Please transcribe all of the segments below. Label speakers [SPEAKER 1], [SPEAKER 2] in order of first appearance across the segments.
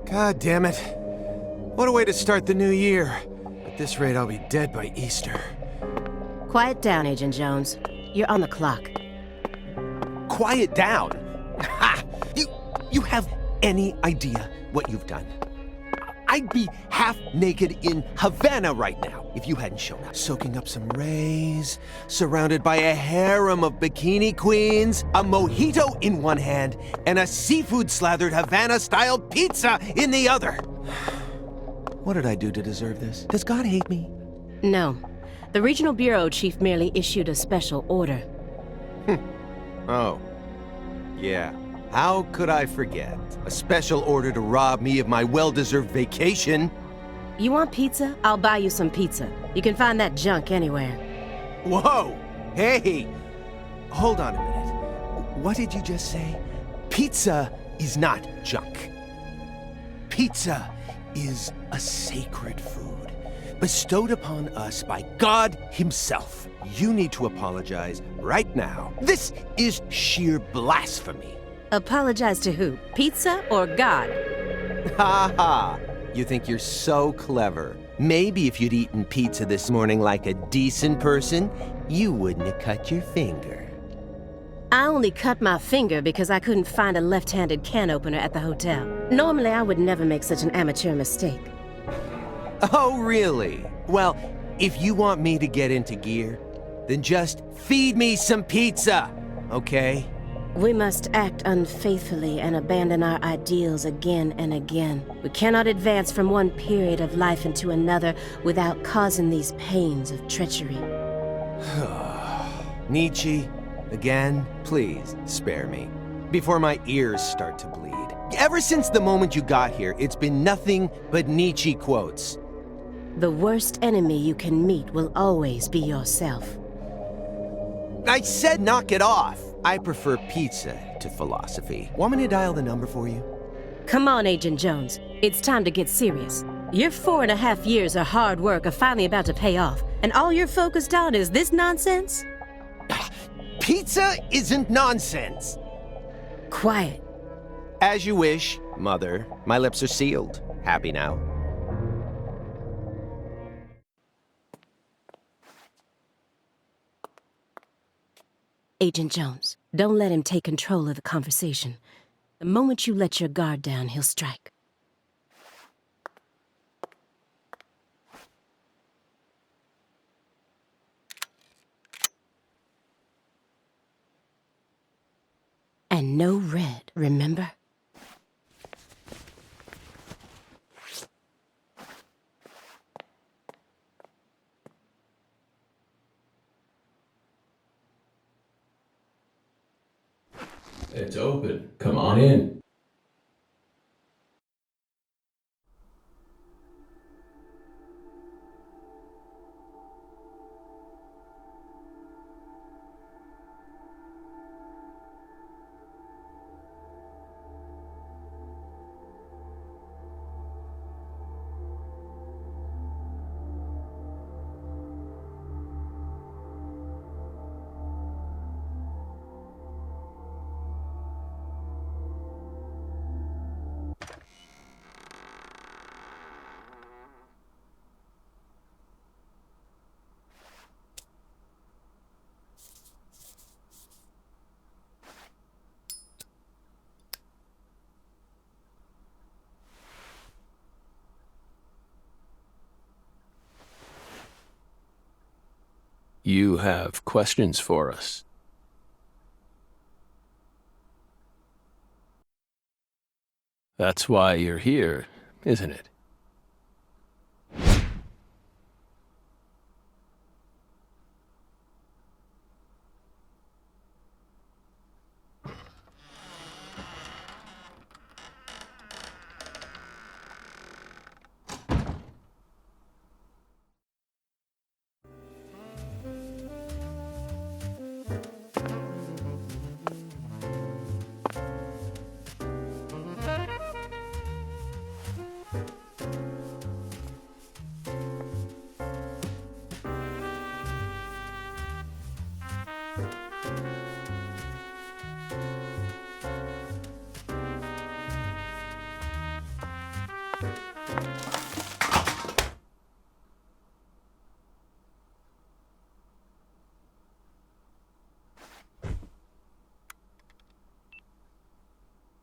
[SPEAKER 1] God damn it. What a way to start the new year. At this rate, I'll be dead by Easter.
[SPEAKER 2] Quiet down, Agent Jones. You're on the clock.
[SPEAKER 1] Quiet down? Ha! You have any idea what you've done? I'd be half naked in Havana right now if you hadn't shown up. Soaking up some rays, surrounded by a harem of bikini queens, a mojito in one hand, and a seafood-slathered Havana-style pizza in the other. What did I do to deserve this? Does God hate me?
[SPEAKER 2] No. The Regional Bureau Chief merely issued a special order.
[SPEAKER 1] Oh. Yeah. How could I forget? A special order to rob me of my well-deserved vacation.
[SPEAKER 2] You want pizza? I'll buy you some pizza. You can find that junk anywhere.
[SPEAKER 1] Whoa! Hey! Hold on a minute. What did you just say? Pizza is not junk. Pizza is a sacred food, bestowed upon us by God Himself. You need to apologize right now. This is sheer blasphemy.
[SPEAKER 2] Apologize to who? Pizza or God?
[SPEAKER 1] Ha ha! You think you're so clever. Maybe if you'd eaten pizza this morning like a decent person, you wouldn't have cut your finger.
[SPEAKER 2] I only cut my finger because I couldn't find a left-handed can opener at the hotel. Normally, I would never make such an amateur mistake.
[SPEAKER 1] Oh, really? Well, if you want me to get into gear, then just feed me some pizza, okay?
[SPEAKER 2] We must act unfaithfully and abandon our ideals again and again. We cannot advance from one period of life into another without causing these pains of treachery.
[SPEAKER 1] Nietzsche, again, please spare me, before my ears start to bleed. Ever since the moment you got here, it's been nothing but Nietzsche quotes.
[SPEAKER 2] The worst enemy you can meet will always be yourself.
[SPEAKER 1] I said knock it off. I prefer pizza to philosophy. Want me to dial the number for you?
[SPEAKER 2] Come on, Agent Jones. It's time to get serious. Your 4.5 years of hard work are finally about to pay off, and all you're focused on is this nonsense?
[SPEAKER 1] Pizza isn't nonsense.
[SPEAKER 2] Quiet.
[SPEAKER 1] As you wish, Mother. My lips are sealed. Happy now?
[SPEAKER 2] Agent Jones, don't let him take control of the conversation. The moment you let your guard down, he'll strike. And no red, remember?
[SPEAKER 3] It's open. Come on in. You have questions for us? That's why you're here, isn't it?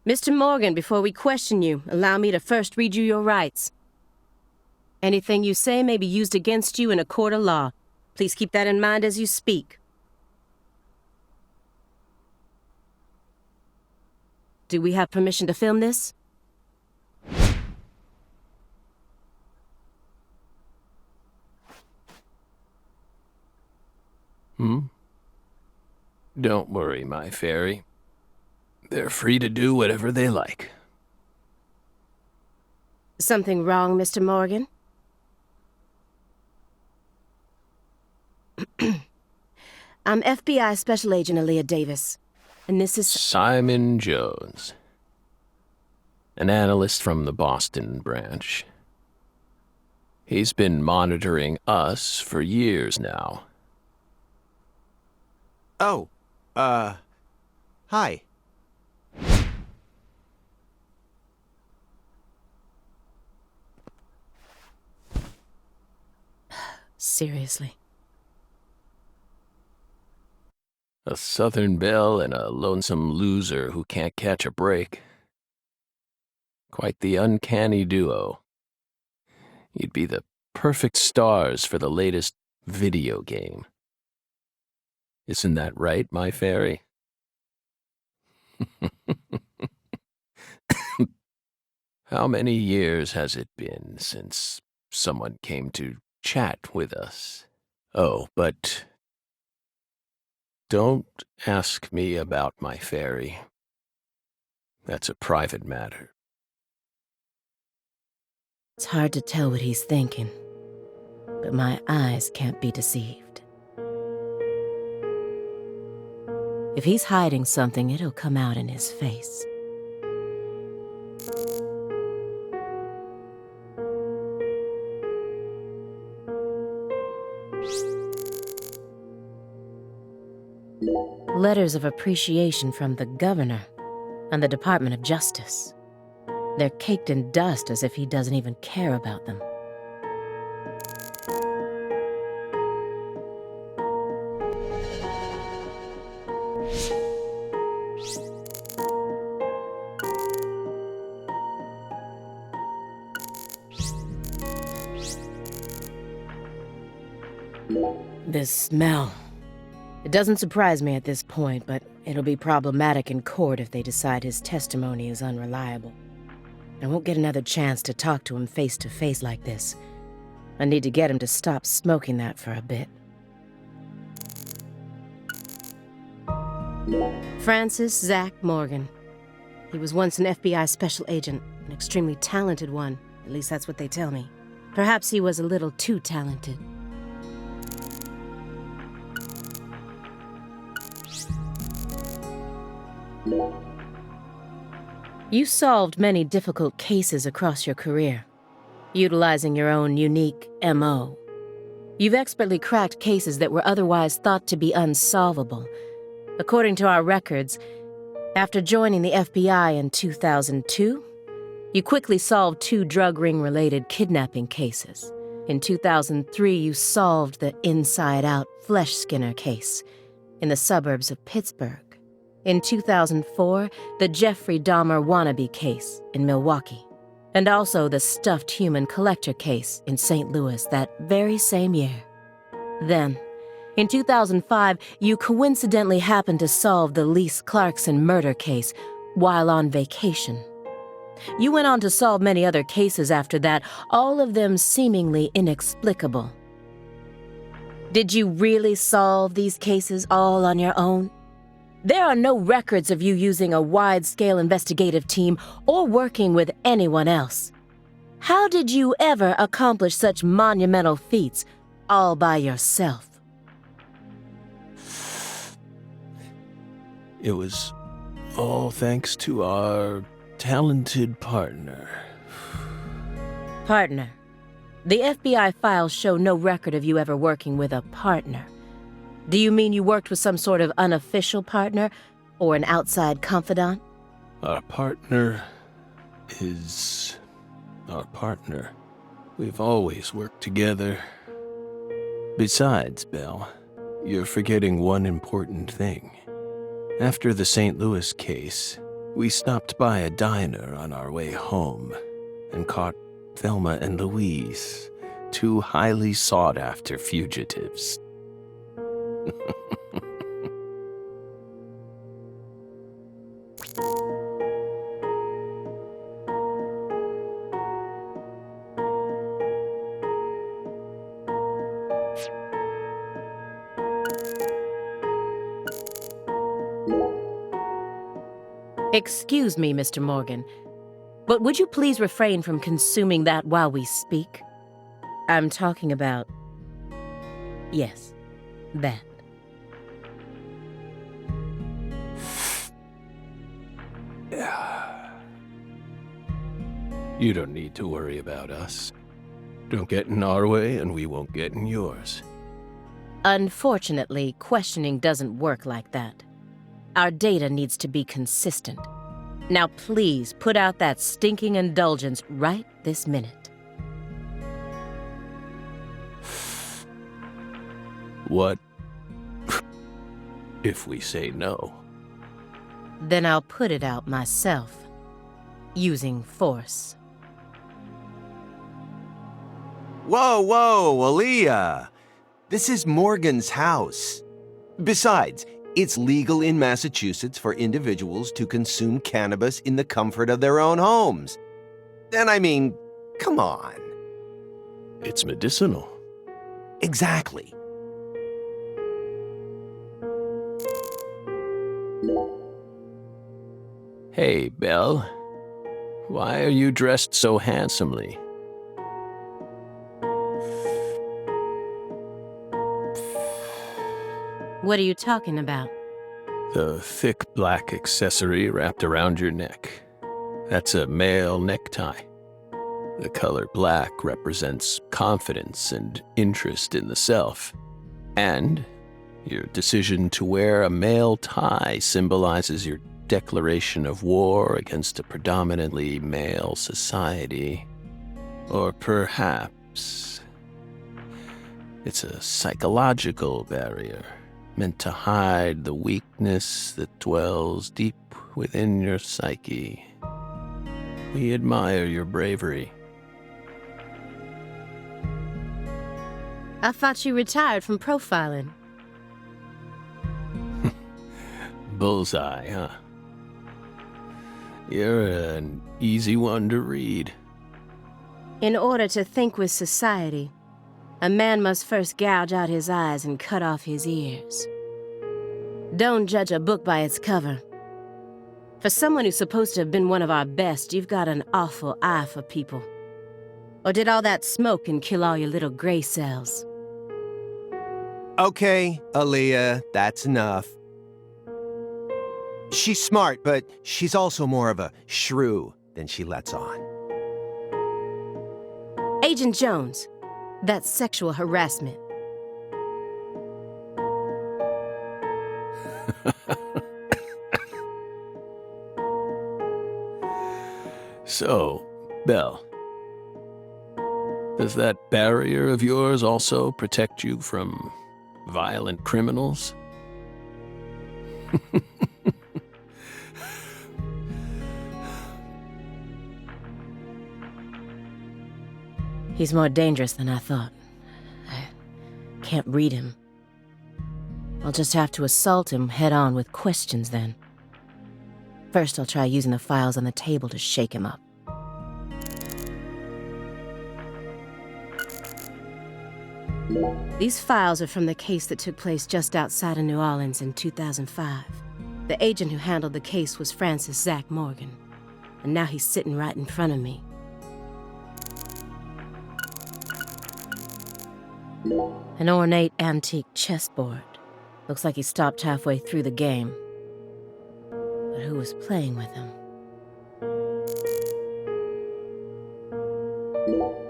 [SPEAKER 2] Mr. Morgan, before we question you, allow me to first read you your rights. Anything you say may be used against you in a court of law. Please keep that in mind as you speak. Do we have permission to film this?
[SPEAKER 3] Don't worry, my fairy. They're free to do whatever they like.
[SPEAKER 2] Something wrong, Mr. Morgan? I'm FBI Special Agent Aaliyah Davis, and this is...
[SPEAKER 3] Simon Jones. An analyst from the Boston branch. He's been monitoring us for years now.
[SPEAKER 1] Oh, hi.
[SPEAKER 2] Seriously.
[SPEAKER 3] A Southern belle and a lonesome loser who can't catch a break. Quite the uncanny duo. You'd be the perfect stars for the latest video game. Isn't that right, my fairy? How many years has it been since someone came to chat with us? Oh, but don't ask me about my fairy. That's a private matter.
[SPEAKER 2] It's hard to tell what he's thinking, but my eyes can't be deceived. If he's hiding something, it'll come out in his face. Letters of appreciation from the governor and the Department of Justice. They're caked in dust as if he doesn't even care about them. This smell. It doesn't surprise me at this point, but it'll be problematic in court if they decide his testimony is unreliable. I won't get another chance to talk to him face to face like this. I need to get him to stop smoking that for a bit. Francis Zach Morgan. He was once an FBI special agent, an extremely talented one. At least that's what they tell me. Perhaps he was a little too talented. You solved many difficult cases across your career, utilizing your own unique MO. You've expertly cracked cases that were otherwise thought to be unsolvable. According to our records, after joining the FBI in 2002, you quickly solved 2 drug ring-related kidnapping cases. In 2003, you solved the inside-out flesh skinner case in the suburbs of Pittsburgh. In 2004, the Jeffrey Dahmer wannabe case in Milwaukee, and also the stuffed human collector case in St. Louis that very same year. Then, in 2005, you coincidentally happened to solve the Lise Clarkson murder case while on vacation. You went on to solve many other cases after that, all of them seemingly inexplicable. Did you really solve these cases all on your own? There are no records of you using a wide-scale investigative team or working with anyone else. How did you ever accomplish such monumental feats all by yourself?
[SPEAKER 3] It was all thanks to our talented partner.
[SPEAKER 2] Partner. The FBI files show no record of you ever working with a partner. Do you mean you worked with some sort of unofficial partner or an outside confidant?
[SPEAKER 3] Our partner is our partner. We've always worked together. Besides, Belle, you're forgetting one important thing. After the St. Louis case, we stopped by a diner on our way home and caught Thelma and Louise, 2 highly sought-after fugitives.
[SPEAKER 2] Excuse me, Mr. Morgan, but would you please refrain from consuming that while we speak? I'm talking about... yes, that.
[SPEAKER 3] You don't need to worry about us. Don't get in our way and we won't get in yours.
[SPEAKER 2] Unfortunately, questioning doesn't work like that. Our data needs to be consistent. Now please put out that stinking indulgence right this minute.
[SPEAKER 3] What if we say no?
[SPEAKER 2] Then I'll put it out myself, using force.
[SPEAKER 1] Whoa, whoa, Aaliyah! This is Morgan's house. Besides, it's legal in Massachusetts for individuals to consume cannabis in the comfort of their own homes. And I mean, come on.
[SPEAKER 3] It's medicinal.
[SPEAKER 1] Exactly.
[SPEAKER 3] Hey, Belle. Why are you dressed so handsomely?
[SPEAKER 2] What are you talking about?
[SPEAKER 3] The thick black accessory wrapped around your neck. That's a male necktie. The color black represents confidence and interest in the self. And your decision to wear a male tie symbolizes your declaration of war against a predominantly male society. Or perhaps it's a psychological barrier meant to hide the weakness that dwells deep within your psyche. We admire your bravery.
[SPEAKER 2] I thought you retired from profiling.
[SPEAKER 3] Bullseye, huh? You're an easy one to read.
[SPEAKER 2] In order to think with society, a man must first gouge out his eyes and cut off his ears. Don't judge a book by its cover. For someone who's supposed to have been one of our best, you've got an awful eye for people. Or did all that smoke and kill all your little gray cells?
[SPEAKER 1] Okay, Aaliyah, that's enough. She's smart, but she's also more of a shrew than she lets on.
[SPEAKER 2] Agent Jones, that's sexual harassment.
[SPEAKER 3] So, Belle, does that barrier of yours also protect you from violent criminals?
[SPEAKER 2] He's more dangerous than I thought. I can't read him. I'll just have to assault him head-on with questions then. First, I'll try using the files on the table to shake him up. These files are from the case that took place just outside of New Orleans in 2005. The agent who handled the case was Francis Zach Morgan, and now he's sitting right in front of me. An ornate antique chessboard. Looks like he stopped halfway through the game. But who was playing with him?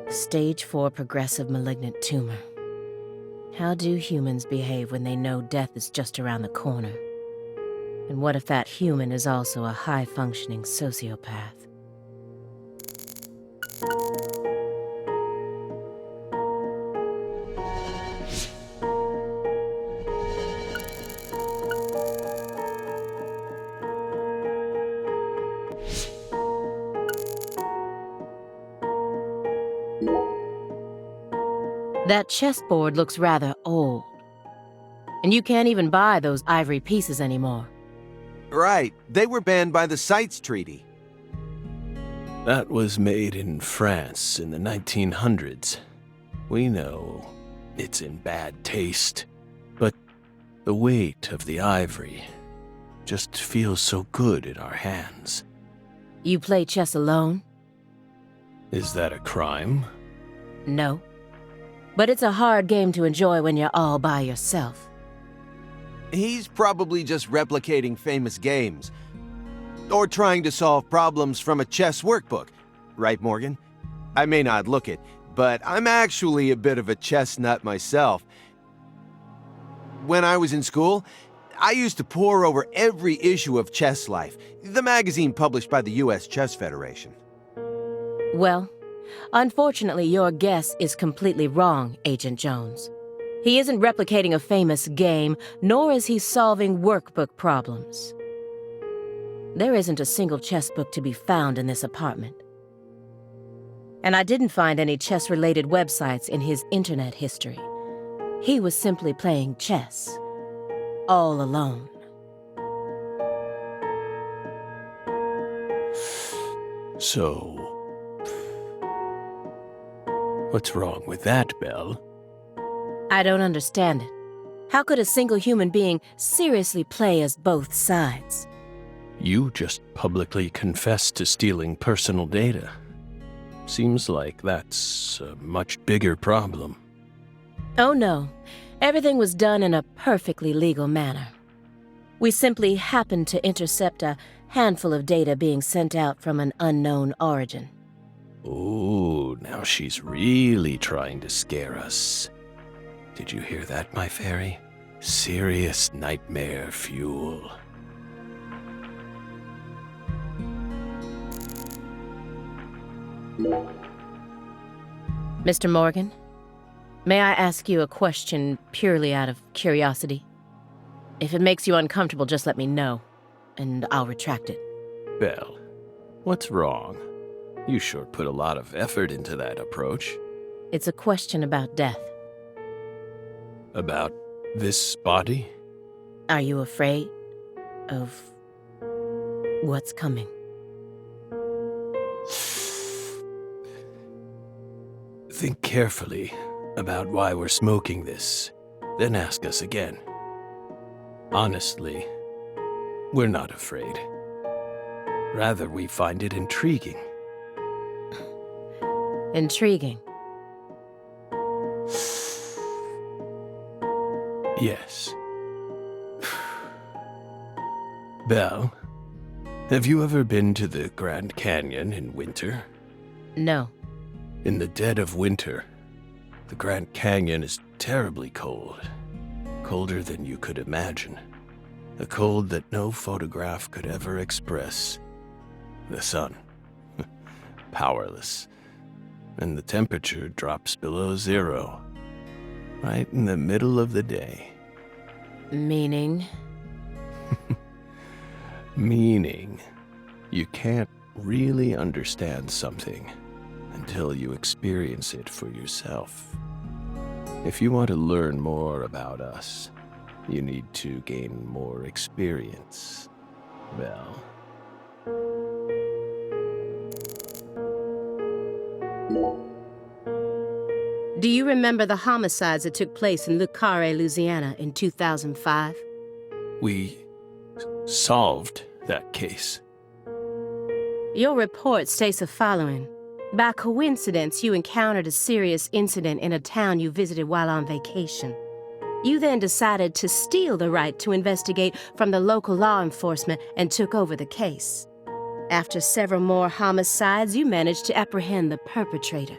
[SPEAKER 2] Stage 4 progressive malignant tumor. How do humans behave when they know death is just around the corner? And what if that human is also a high-functioning sociopath? That chessboard looks rather old. And you can't even buy those ivory pieces anymore.
[SPEAKER 1] Right, they were banned by the CITES Treaty.
[SPEAKER 3] That was made in France in the 1900s. We know it's in bad taste, but the weight of the ivory just feels so good in our hands.
[SPEAKER 2] You play chess alone?
[SPEAKER 3] Is that a crime?
[SPEAKER 2] No. But it's a hard game to enjoy when you're all by yourself.
[SPEAKER 1] He's probably just replicating famous games. Or trying to solve problems from a chess workbook. Right, Morgan? I may not look it, but I'm actually a bit of a chess nut myself. When I was in school, I used to pore over every issue of Chess Life, the magazine published by the U.S. Chess Federation.
[SPEAKER 2] Well, unfortunately, your guess is completely wrong, Agent Jones. He isn't replicating a famous game, nor is he solving workbook problems. There isn't a single chess book to be found in this apartment. And I didn't find any chess-related websites in his internet history. He was simply playing chess, all alone.
[SPEAKER 3] So, what's wrong with that, Belle?
[SPEAKER 2] I don't understand it. How could a single human being seriously play as both sides?
[SPEAKER 3] You just publicly confessed to stealing personal data. Seems like that's a much bigger problem.
[SPEAKER 2] Oh no, everything was done in a perfectly legal manner. We simply happened to intercept a handful of data being sent out from an unknown origin.
[SPEAKER 3] Ooh, now she's really trying to scare us. Did you hear that, my fairy? Serious nightmare fuel.
[SPEAKER 2] Mr. Morgan, may I ask you a question purely out of curiosity? If it makes you uncomfortable, just let me know, and I'll retract it.
[SPEAKER 3] Belle, what's wrong? You sure put a lot of effort into that approach.
[SPEAKER 2] It's a question about death.
[SPEAKER 3] About this body?
[SPEAKER 2] Are you afraid of what's coming?
[SPEAKER 3] Think carefully about why we're smoking this, then ask us again. Honestly, we're not afraid. Rather, we find it intriguing.
[SPEAKER 2] Intriguing.
[SPEAKER 3] Yes. Belle, have you ever been to the Grand Canyon in winter?
[SPEAKER 2] No.
[SPEAKER 3] In the dead of winter, the Grand Canyon is terribly cold. Colder than you could imagine. A cold that no photograph could ever express. The sun. Powerless. And the temperature drops below zero. Right in the middle of the day.
[SPEAKER 2] Meaning?
[SPEAKER 3] Meaning, you can't really understand something until you experience it for yourself. If you want to learn more about us, you need to gain more experience, Belle.
[SPEAKER 2] Do you remember the homicides that took place in Le Carré, Louisiana in 2005?
[SPEAKER 3] We solved that case.
[SPEAKER 2] Your report states the following. By coincidence, you encountered a serious incident in a town you visited while on vacation. You then decided to steal the right to investigate from the local law enforcement and took over the case. After several more homicides, you managed to apprehend the perpetrator.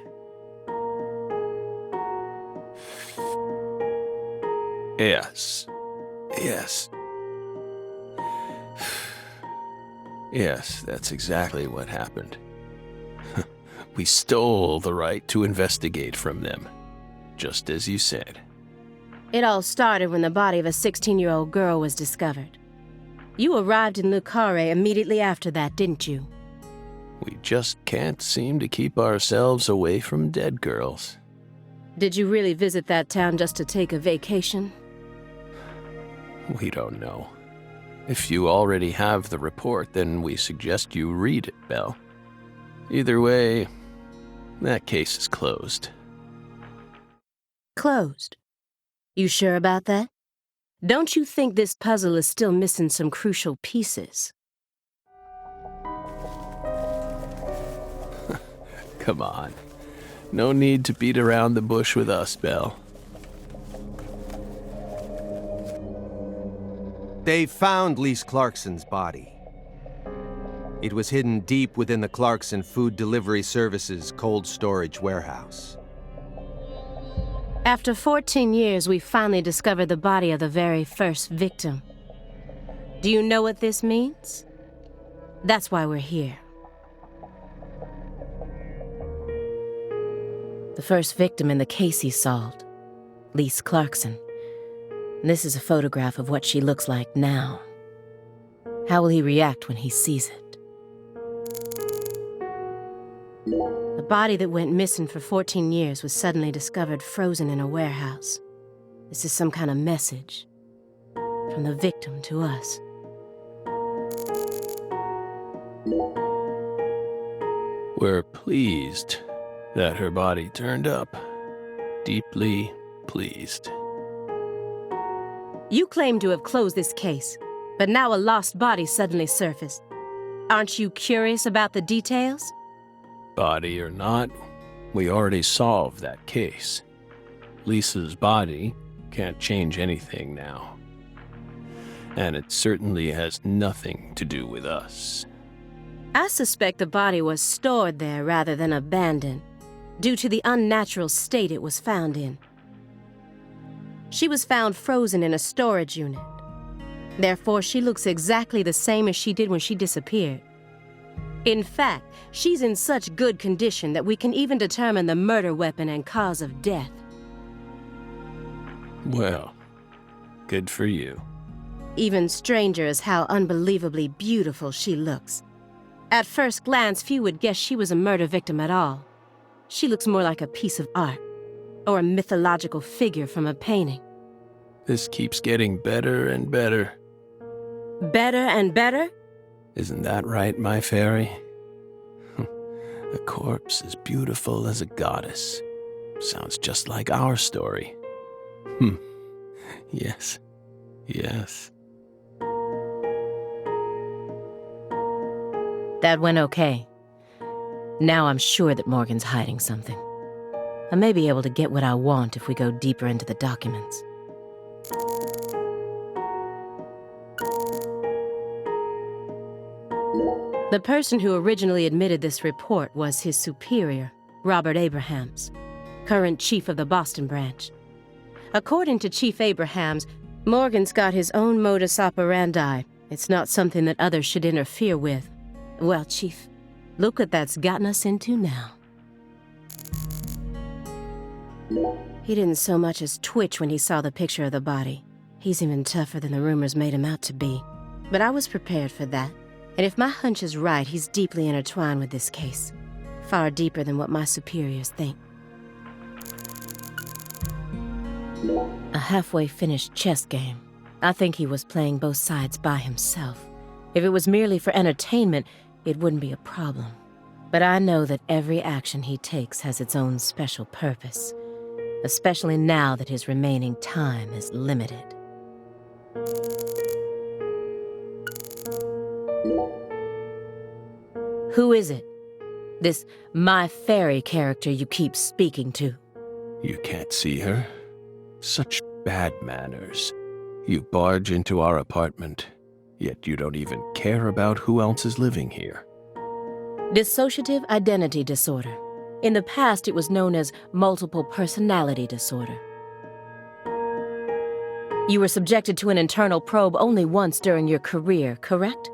[SPEAKER 3] Yes. Yes. Yes, that's exactly what happened. We stole the right to investigate from them, just as you said.
[SPEAKER 2] It all started when the body of a 16-year-old girl was discovered. You arrived in Le Carré immediately after that, didn't you?
[SPEAKER 3] We just can't seem to keep ourselves away from dead girls.
[SPEAKER 2] Did you really visit that town just to take a vacation?
[SPEAKER 3] We don't know. If you already have the report, then we suggest you read it, Belle. Either way, that case is closed.
[SPEAKER 2] Closed. You sure about that? Don't you think this puzzle is still missing some crucial pieces?
[SPEAKER 3] Come on. No need to beat around the bush with us, Belle.
[SPEAKER 1] They found Lise Clarkson's body. It was hidden deep within the Clarkson Food Delivery Services cold storage warehouse.
[SPEAKER 2] After 14 years, we finally discovered the body of the very first victim. Do you know what this means? That's why we're here. The first victim in the case he solved, Lise Clarkson. This is a photograph of what she looks like now. How will he react when he sees it? The body that went missing for 14 years was suddenly discovered frozen in a warehouse. This is some kind of message from the victim to us.
[SPEAKER 3] We're pleased that her body turned up. Deeply pleased.
[SPEAKER 2] You claim to have closed this case, but now a lost body suddenly surfaced. Aren't you curious about the details?
[SPEAKER 3] Body or not, we already solved that case. Lisa's body can't change anything now. And it certainly has nothing to do with us.
[SPEAKER 2] I suspect the body was stored there rather than abandoned, due to the unnatural state it was found in. She was found frozen in a storage unit. Therefore, she looks exactly the same as she did when she disappeared. In fact, she's in such good condition that we can even determine the murder weapon and cause of death.
[SPEAKER 3] Well, good for you.
[SPEAKER 2] Even stranger is how unbelievably beautiful she looks. At first glance, few would guess she was a murder victim at all. She looks more like a piece of art, or a mythological figure from a painting.
[SPEAKER 3] This keeps getting better and better.
[SPEAKER 2] Better and better?
[SPEAKER 3] Isn't that right, my fairy? A corpse as beautiful as a goddess. Sounds just like our story. Yes. Yes.
[SPEAKER 2] That went okay. Now I'm sure that Morgan's hiding something. I may be able to get what I want if we go deeper into the documents. The person who originally admitted this report was his superior, Robert Abrahams, current chief of the Boston branch. According to Chief Abrahams, Morgan's got his own modus operandi. It's not something that others should interfere with. Well, Chief, look what that's gotten us into now. He didn't so much as twitch when he saw the picture of the body. He's even tougher than the rumors made him out to be. But I was prepared for that. And if my hunch is right, he's deeply intertwined with this case. Far deeper than what my superiors think. A halfway finished chess game. I think he was playing both sides by himself. If it was merely for entertainment, it wouldn't be a problem. But I know that every action he takes has its own special purpose, especially now that his remaining time is limited. Who is it? This My Fairy character you keep speaking to?
[SPEAKER 3] You can't see her? Such bad manners. You barge into our apartment, yet you don't even care about who else is living here.
[SPEAKER 2] Dissociative identity disorder. In the past, it was known as multiple personality disorder. You were subjected to an internal probe only once during your career, correct?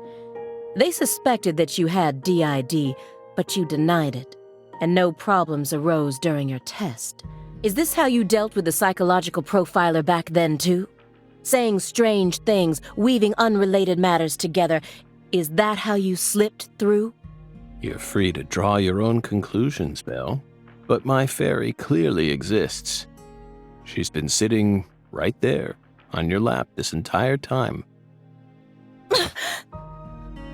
[SPEAKER 2] They suspected that you had DID, but you denied it, and no problems arose during your test. Is this how you dealt with the psychological profiler back then, too? Saying strange things, weaving unrelated matters together. Is that how you slipped through?
[SPEAKER 3] You're free to draw your own conclusions, Belle, but my fairy clearly exists. She's been sitting right there, on your lap this entire time.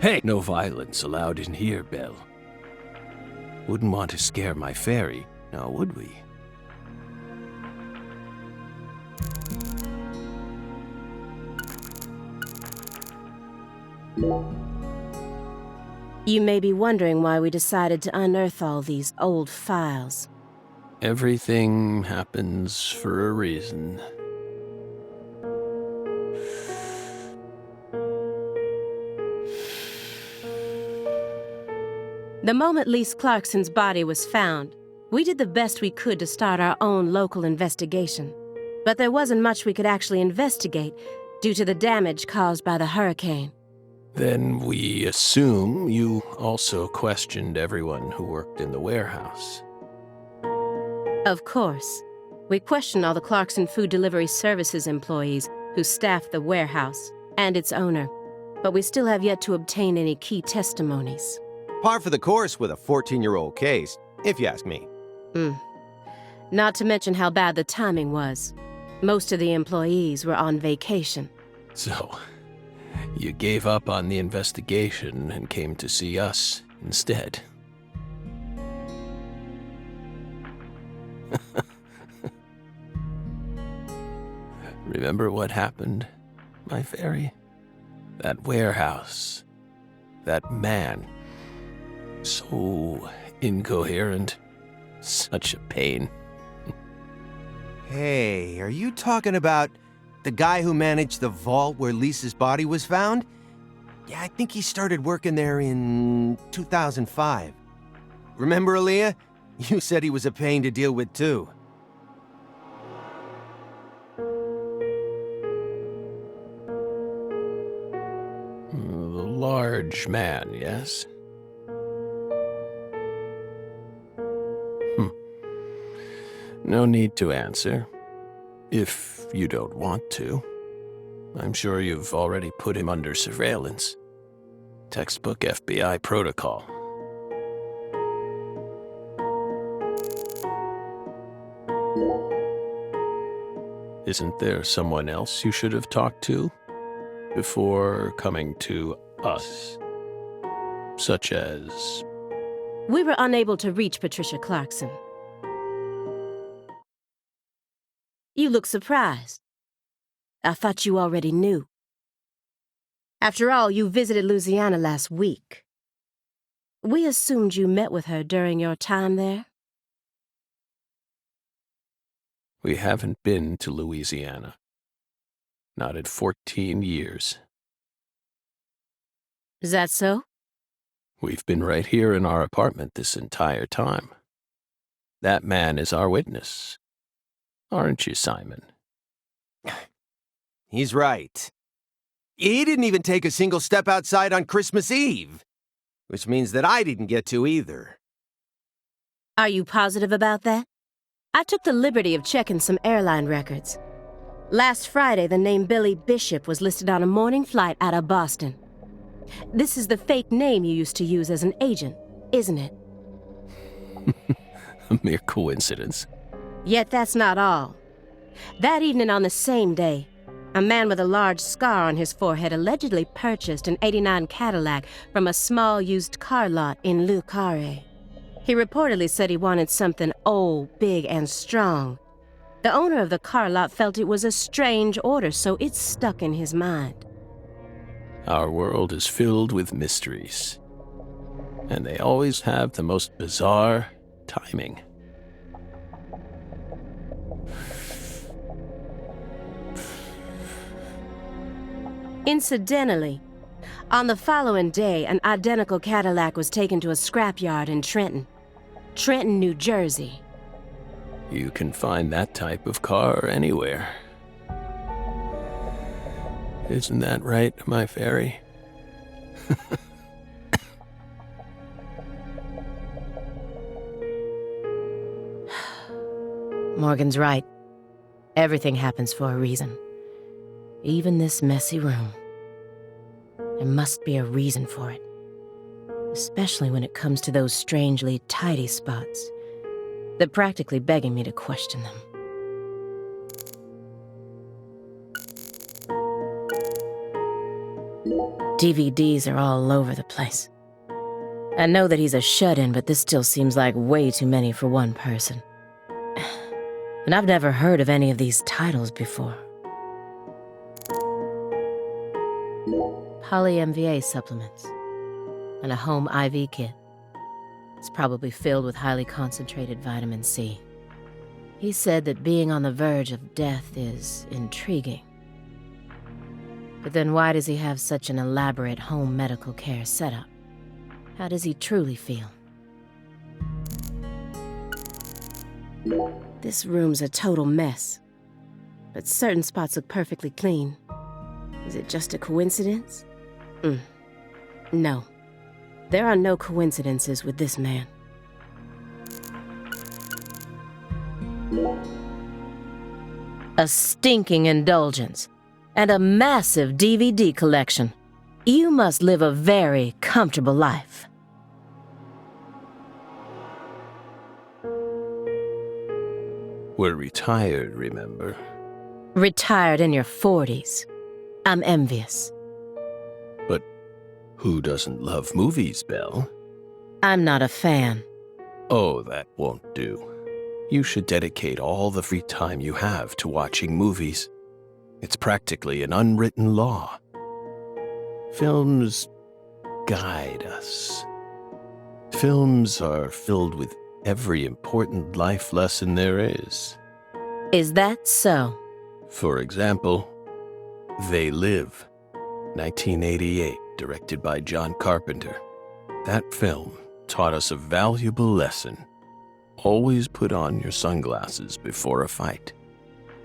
[SPEAKER 3] Hey, no violence allowed in here, Belle. Wouldn't want to scare my fairy, now would we?
[SPEAKER 2] You may be wondering why we decided to unearth all these old files.
[SPEAKER 3] Everything happens for a reason.
[SPEAKER 2] The moment Lise Clarkson's body was found, we did the best we could to start our own local investigation. But there wasn't much we could actually investigate due to the damage caused by the hurricane.
[SPEAKER 3] Then we assume you also questioned everyone who worked in the warehouse.
[SPEAKER 2] Of course. We questioned all the Clarkson Food Delivery Services employees who staffed the warehouse and its owner. But we still have yet to obtain any key testimonies.
[SPEAKER 1] Par for the course with a 14-year-old case, if you ask me.
[SPEAKER 2] Not to mention how bad the timing was. Most of the employees were on vacation.
[SPEAKER 3] So, you gave up on the investigation and came to see us instead. Remember what happened, my fairy? That warehouse. That man. So incoherent. Such a pain.
[SPEAKER 1] Hey, are you talking about the guy who managed the vault where Lisa's body was found? Yeah, I think he started working there in 2005. Remember, Aaliyah? You said he was a pain to deal with, too.
[SPEAKER 3] The large man, yes? No need to answer, if you don't want to. I'm sure you've already put him under surveillance. Textbook FBI protocol. Isn't there someone else you should have talked to before coming to us? Such as...
[SPEAKER 2] We were unable to reach Patricia Clarkson. You look surprised. I thought you already knew. After all, you visited Louisiana last week. We assumed you met with her during your time there.
[SPEAKER 3] We haven't been to Louisiana. Not in 14 years.
[SPEAKER 2] Is that so?
[SPEAKER 3] We've been right here in our apartment this entire time. That man is our witness. Aren't you, Simon?
[SPEAKER 1] He's right. He didn't even take a single step outside on Christmas Eve. Which means that I didn't get to either.
[SPEAKER 2] Are you positive about that? I took the liberty of checking some airline records. Last Friday, the name Billy Bishop was listed on a morning flight out of Boston. This is the fake name you used to use as an agent, isn't it?
[SPEAKER 3] A mere coincidence.
[SPEAKER 2] Yet that's not all. That evening on the same day, a man with a large scar on his forehead allegedly purchased an '89 Cadillac from a small used car lot in Le Carré. He reportedly said he wanted something old, big, and strong. The owner of the car lot felt it was a strange order, so it stuck in his mind.
[SPEAKER 3] Our world is filled with mysteries. And they always have the most bizarre timing.
[SPEAKER 2] Incidentally, on the following day, an identical Cadillac was taken to a scrapyard in Trenton, New Jersey.
[SPEAKER 3] You can find that type of car anywhere. Isn't that right, my fairy?
[SPEAKER 2] Morgan's right. Everything happens for a reason. Even this messy room. There must be a reason for it. Especially when it comes to those strangely tidy spots. They're practically begging me to question them. DVDs are all over the place. I know that he's a shut-in, but this still seems like way too many for one person. And I've never heard of any of these titles before. Poly-MVA supplements and a home IV kit. It's probably filled with highly concentrated vitamin C. He said that being on the verge of death is intriguing. But then why does he have such an elaborate home medical care setup? How does he truly feel? This room's a total mess, but certain spots look perfectly clean. Is it just a coincidence? No. There are no coincidences with this man. A stinking indulgence and a massive DVD collection. You must live a very comfortable life.
[SPEAKER 3] We're retired, remember?
[SPEAKER 2] Retired in your 40s. I'm envious.
[SPEAKER 3] But who doesn't love movies, Belle?
[SPEAKER 2] I'm not a fan.
[SPEAKER 3] Oh, that won't do. You should dedicate all the free time you have to watching movies. It's practically an unwritten law. Films guide us. Films are filled with every important life lesson there is.
[SPEAKER 2] Is that so?
[SPEAKER 3] For example, They Live, 1988, directed by John Carpenter. That film taught us a valuable lesson. Always put on your sunglasses before a fight.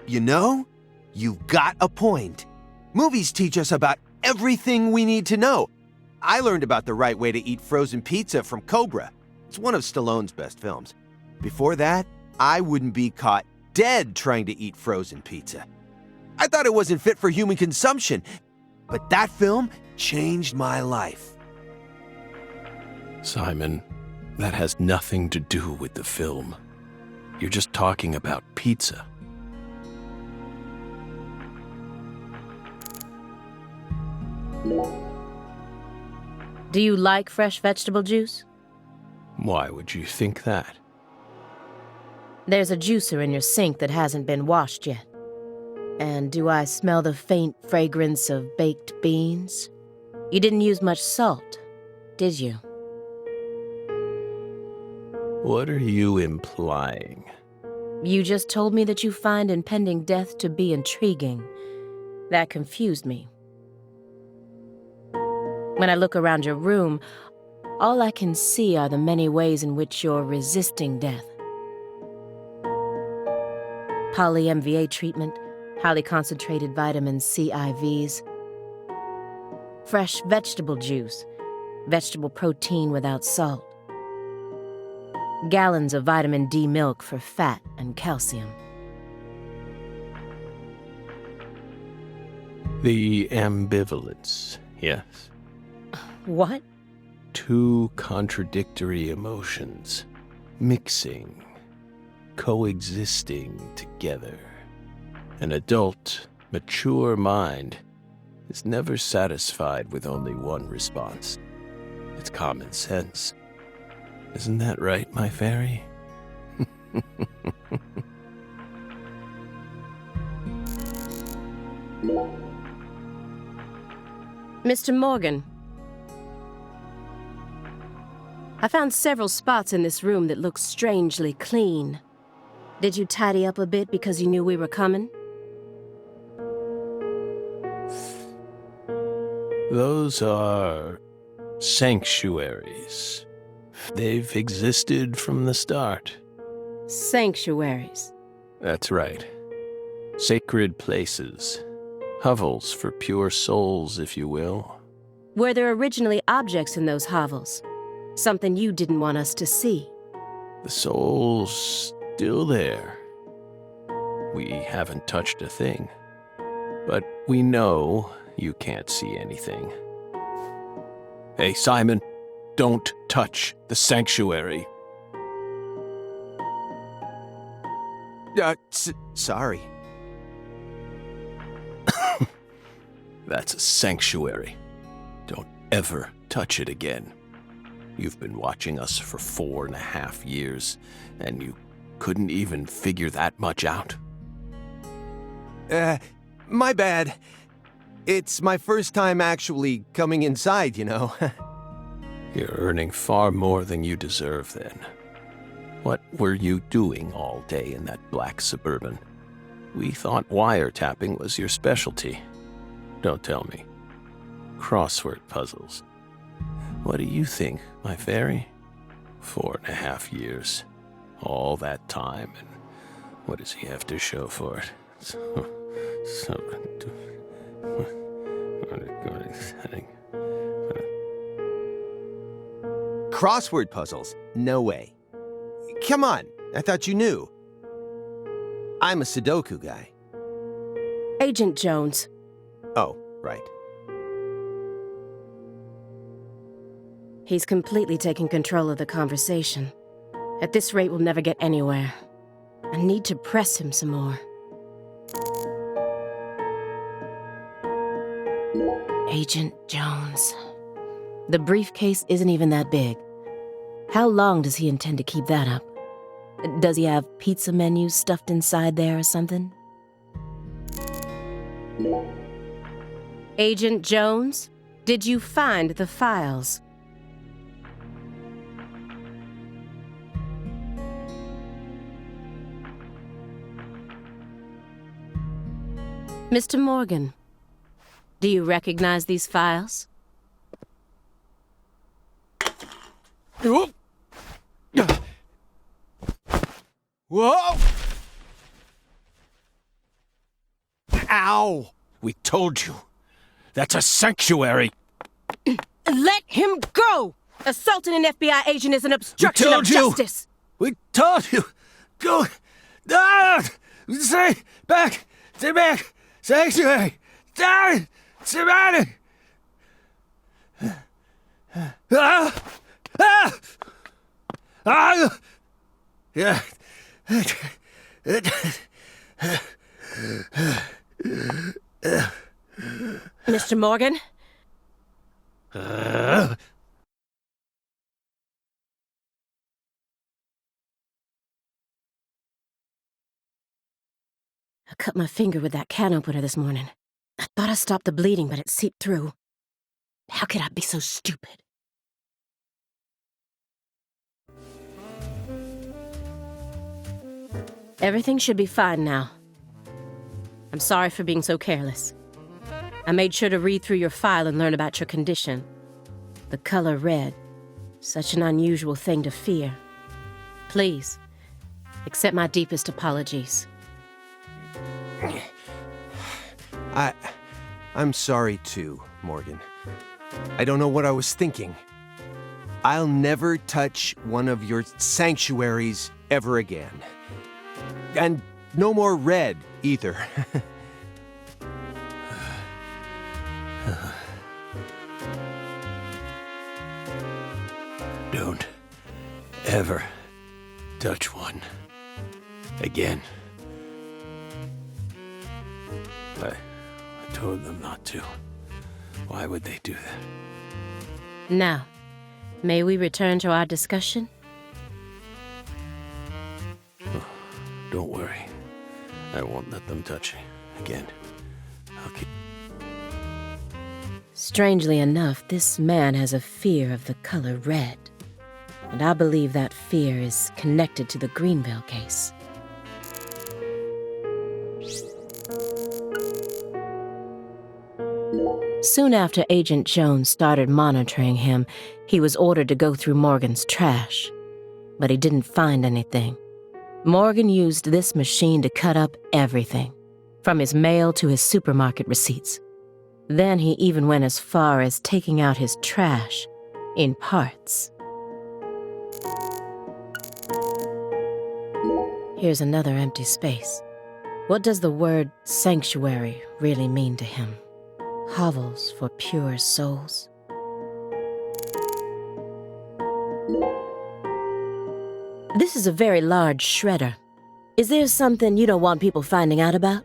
[SPEAKER 1] You know, you've got a point. Movies teach us about everything we need to know. I learned about the right way to eat frozen pizza from Cobra. It's one of Stallone's best films. Before that, I wouldn't be caught dead trying to eat frozen pizza. I thought it wasn't fit for human consumption, but that film changed my life.
[SPEAKER 3] Simon, that has nothing to do with the film. You're just talking about pizza.
[SPEAKER 2] Do you like fresh vegetable juice?
[SPEAKER 3] Why would you think that?
[SPEAKER 2] There's a juicer in your sink that hasn't been washed yet. And do I smell the faint fragrance of baked beans? You didn't use much salt, did you?
[SPEAKER 3] What are you implying?
[SPEAKER 2] You just told me that you find impending death to be intriguing. That confused me. When I look around your room, all I can see are the many ways in which you're resisting death. Poly-MVA treatment, highly concentrated vitamin C IVs, fresh vegetable juice, vegetable protein without salt, gallons of vitamin D milk for fat and calcium.
[SPEAKER 3] The ambivalence, yes.
[SPEAKER 2] What?
[SPEAKER 3] Two contradictory emotions, mixing, coexisting together. An adult, mature mind is never satisfied with only one response. It's common sense. Isn't that right, my fairy?
[SPEAKER 2] Mr. Morgan, I found several spots in this room that look strangely clean. Did you tidy up a bit because you knew we were coming?
[SPEAKER 3] Those are sanctuaries. They've existed from the start.
[SPEAKER 2] Sanctuaries.
[SPEAKER 3] That's right. Sacred places. Hovels for pure souls, if you will.
[SPEAKER 2] Were there originally objects in those hovels? Something you didn't want us to see?
[SPEAKER 3] The soul's still there. We haven't touched a thing. But we know you can't see anything. Hey, Simon, don't touch the sanctuary.
[SPEAKER 1] Sorry.
[SPEAKER 3] That's a sanctuary. Don't ever touch it again. You've been watching us for 4.5 years, and you couldn't even figure that much out?
[SPEAKER 1] My bad. It's my first time actually coming inside, you know.
[SPEAKER 3] You're earning far more than you deserve, then. What were you doing all day in that black Suburban? We thought wiretapping was your specialty. Don't tell me. Crossword puzzles. What do you think, my fairy? 4.5 years. All that time, and what does he have to show for it?
[SPEAKER 1] Crossword puzzles? No way. Come on, I thought you knew. I'm a Sudoku guy.
[SPEAKER 2] Agent Jones.
[SPEAKER 1] Oh, right.
[SPEAKER 2] He's completely taking control of the conversation. At this rate, we'll never get anywhere. I need to press him some more. Agent Jones. The briefcase isn't even that big. How long does he intend to keep that up? Does he have pizza menus stuffed inside there or something? Agent Jones, did you find the files? Mr. Morgan, do you recognize these files?
[SPEAKER 1] Whoa! Ow!
[SPEAKER 3] We told you. That's a sanctuary.
[SPEAKER 2] Let him go! Assaulting an FBI agent is an obstruction of justice.
[SPEAKER 3] We told you. Go. Ah! Stay back. Stay back. Sanctuary. Stay back. Ah! Ah! Ah! Yeah.
[SPEAKER 2] Mr. Morgan?
[SPEAKER 3] Uh,
[SPEAKER 2] I cut my finger with that can opener this morning. I thought I stopped the bleeding, but it seeped through. How could I be so stupid? Everything should be fine now. I'm sorry for being so careless. I made sure to read through your file and learn about your condition. The color red. Such an unusual thing to fear. Please, accept my deepest apologies.
[SPEAKER 1] I'm sorry too, Morgan. I don't know what I was thinking. I'll never touch one of your sanctuaries ever again. And no more red, either.
[SPEAKER 3] Don't ever touch one again. I told them not to. Why would they do that?
[SPEAKER 2] Now, may we return to our discussion?
[SPEAKER 3] Don't worry. I won't let them touch you again. I'll keep...
[SPEAKER 2] Strangely enough, this man has a fear of the color red. And I believe that fear is connected to the Greenville case. Soon after Agent Jones started monitoring him, he was ordered to go through Morgan's trash. But he didn't find anything. Morgan used this machine to cut up everything, from his mail to his supermarket receipts. Then he even went as far as taking out his trash in parts. Here's another empty space. What does the word sanctuary really mean to him? Hovels for pure souls. This is a very large shredder. Is there something you don't want people finding out about?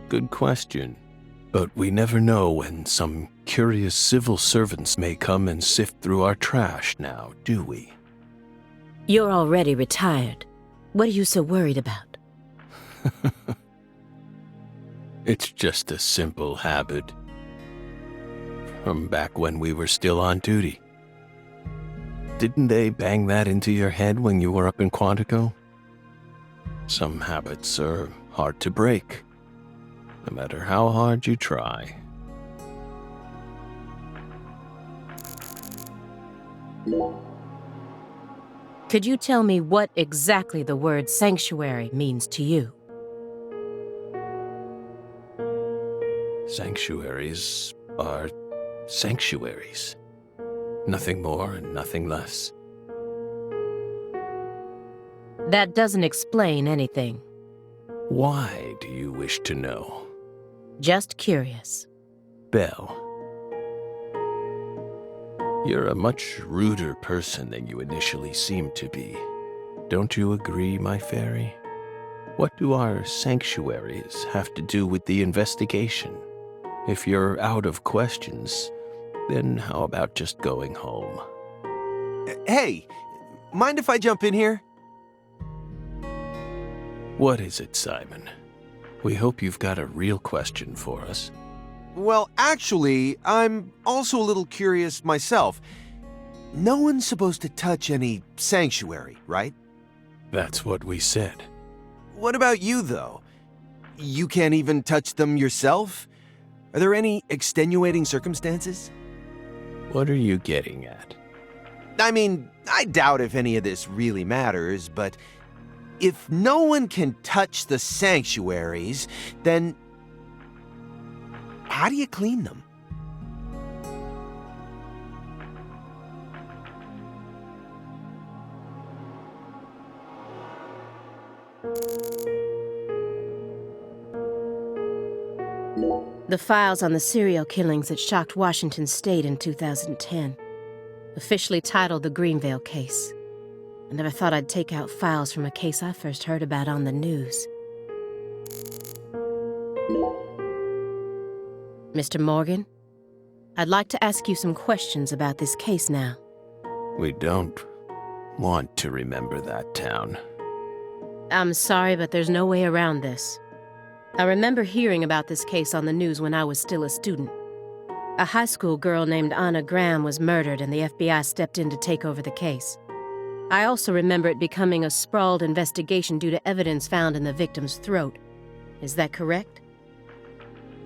[SPEAKER 3] Good question. But we never know when some curious civil servants may come and sift through our trash now, do we?
[SPEAKER 2] You're already retired. What are you so worried about?
[SPEAKER 3] It's just a simple habit. From back when we were still on duty. Didn't they bang that into your head when you were up in Quantico? Some habits are hard to break, no matter how hard you try.
[SPEAKER 2] Could you tell me what exactly the word sanctuary means to you?
[SPEAKER 3] Sanctuaries are sanctuaries. Nothing more and nothing less.
[SPEAKER 2] That doesn't explain anything.
[SPEAKER 3] Why do you wish to know?
[SPEAKER 2] Just curious.
[SPEAKER 3] Belle, you're a much ruder person than you initially seemed to be. Don't you agree, my fairy? What do our sanctuaries have to do with the investigation? If you're out of questions, then how about just going home?
[SPEAKER 1] Hey, mind if I jump in here?
[SPEAKER 3] What is it, Simon? We hope you've got a real question for us.
[SPEAKER 1] Well, actually, I'm also a little curious myself. No one's supposed to touch any sanctuary, right?
[SPEAKER 3] That's what we said.
[SPEAKER 1] What about you, though? You can't even touch them yourself? Are there any extenuating circumstances?
[SPEAKER 3] What are you getting at?
[SPEAKER 1] I mean, I doubt if any of this really matters, but if no one can touch the sanctuaries, then how do you clean them?
[SPEAKER 2] The files on the serial killings that shocked Washington State in 2010. Officially titled the Greenville case. I never thought I'd take out files from a case I first heard about on the news. Mr. Morgan, I'd like to ask you some questions about this case now.
[SPEAKER 3] We don't want to remember that town.
[SPEAKER 2] I'm sorry, but there's no way around this. I remember hearing about this case on the news when I was still a student. A high school girl named Anna Graham was murdered and the FBI stepped in to take over the case. I also remember it becoming a sprawled investigation due to evidence found in the victim's throat. Is that correct?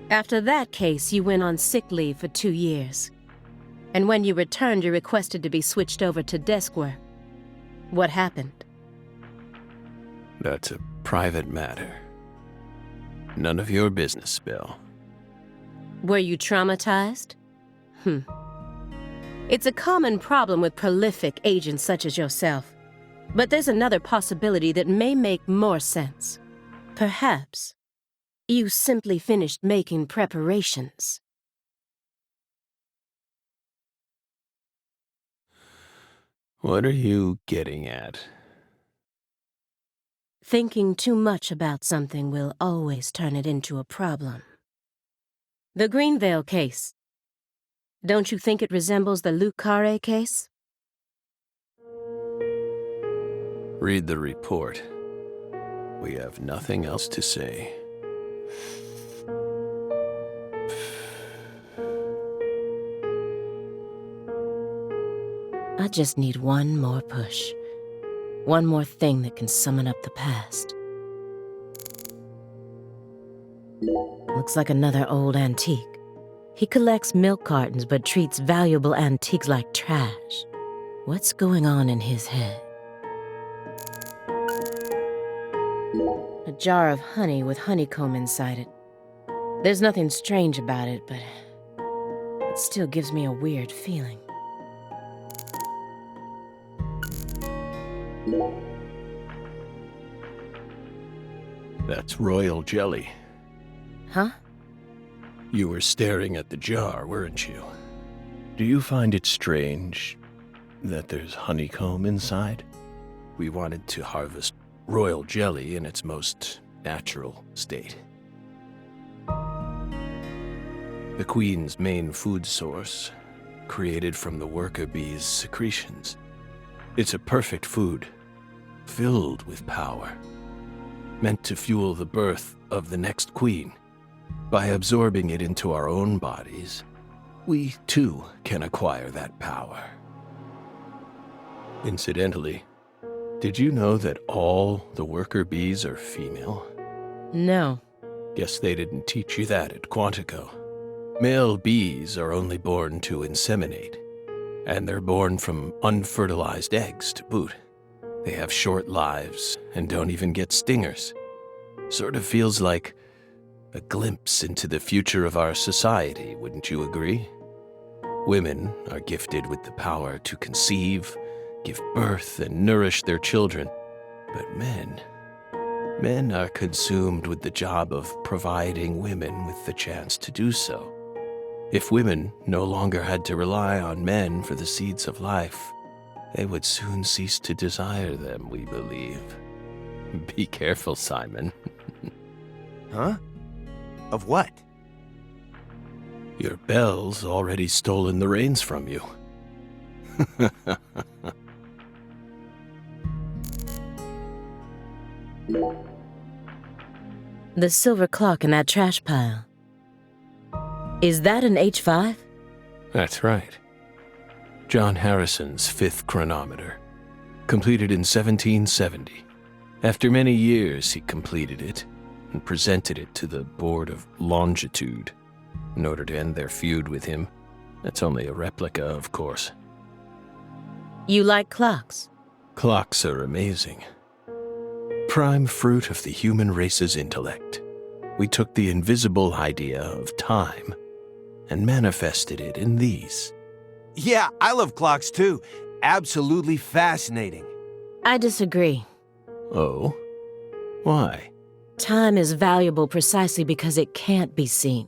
[SPEAKER 2] After that case, you went on sick leave for 2 years. And when you returned, you requested to be switched over to desk work. What happened?
[SPEAKER 3] That's a private matter. None of your business, Bill.
[SPEAKER 2] Were you traumatized? It's a common problem with prolific agents such as yourself. But there's another possibility that may make more sense. Perhaps you simply finished making preparations.
[SPEAKER 3] What are you getting at?
[SPEAKER 2] Thinking too much about something will always turn it into a problem. The Greenvale case. Don't you think it resembles the Luke Carre case?
[SPEAKER 3] Read the report. We have nothing else to say.
[SPEAKER 2] I just need one more push. One more thing that can summon up the past. Looks like another old antique. He collects milk cartons but treats valuable antiques like trash. What's going on in his head? A jar of honey with honeycomb inside it. There's nothing strange about it, but it still gives me a weird feeling.
[SPEAKER 3] That's royal jelly.
[SPEAKER 2] Huh?
[SPEAKER 3] You were staring at the jar, weren't you? Do you find it strange that there's honeycomb inside? We wanted to harvest royal jelly in its most natural state. The queen's main food source, created from the worker bee's secretions. It's a perfect food, filled with power, meant to fuel the birth of the next queen. By absorbing it into our own bodies, we too can acquire that power. Incidentally, did you know that all the worker bees are female?
[SPEAKER 2] No.
[SPEAKER 3] Guess they didn't teach you that at Quantico. Male bees are only born to inseminate, and they're born from unfertilized eggs to boot. They have short lives and don't even get stingers. Sort of feels like a glimpse into the future of our society, wouldn't you agree? Women are gifted with the power to conceive, give birth, and nourish their children. But men are consumed with the job of providing women with the chance to do so. If women no longer had to rely on men for the seeds of life, they would soon cease to desire them, we believe. Be careful, Simon.
[SPEAKER 1] Huh? Of what?
[SPEAKER 3] Your Belle's already stolen the reins from you.
[SPEAKER 2] The silver clock in that trash pile. Is that an H5?
[SPEAKER 3] That's right. John Harrison's 5th chronometer, completed in 1770. After many years, he completed it and presented it to the Board of Longitude in order to end their feud with him. That's only a replica, of course.
[SPEAKER 2] You like clocks?
[SPEAKER 3] Clocks are amazing. Prime fruit of the human race's intellect. We took the invisible idea of time and manifested it in these.
[SPEAKER 1] Yeah, I love clocks too. Absolutely fascinating.
[SPEAKER 2] I disagree.
[SPEAKER 3] Oh? Why?
[SPEAKER 2] Time is valuable precisely because it can't be seen.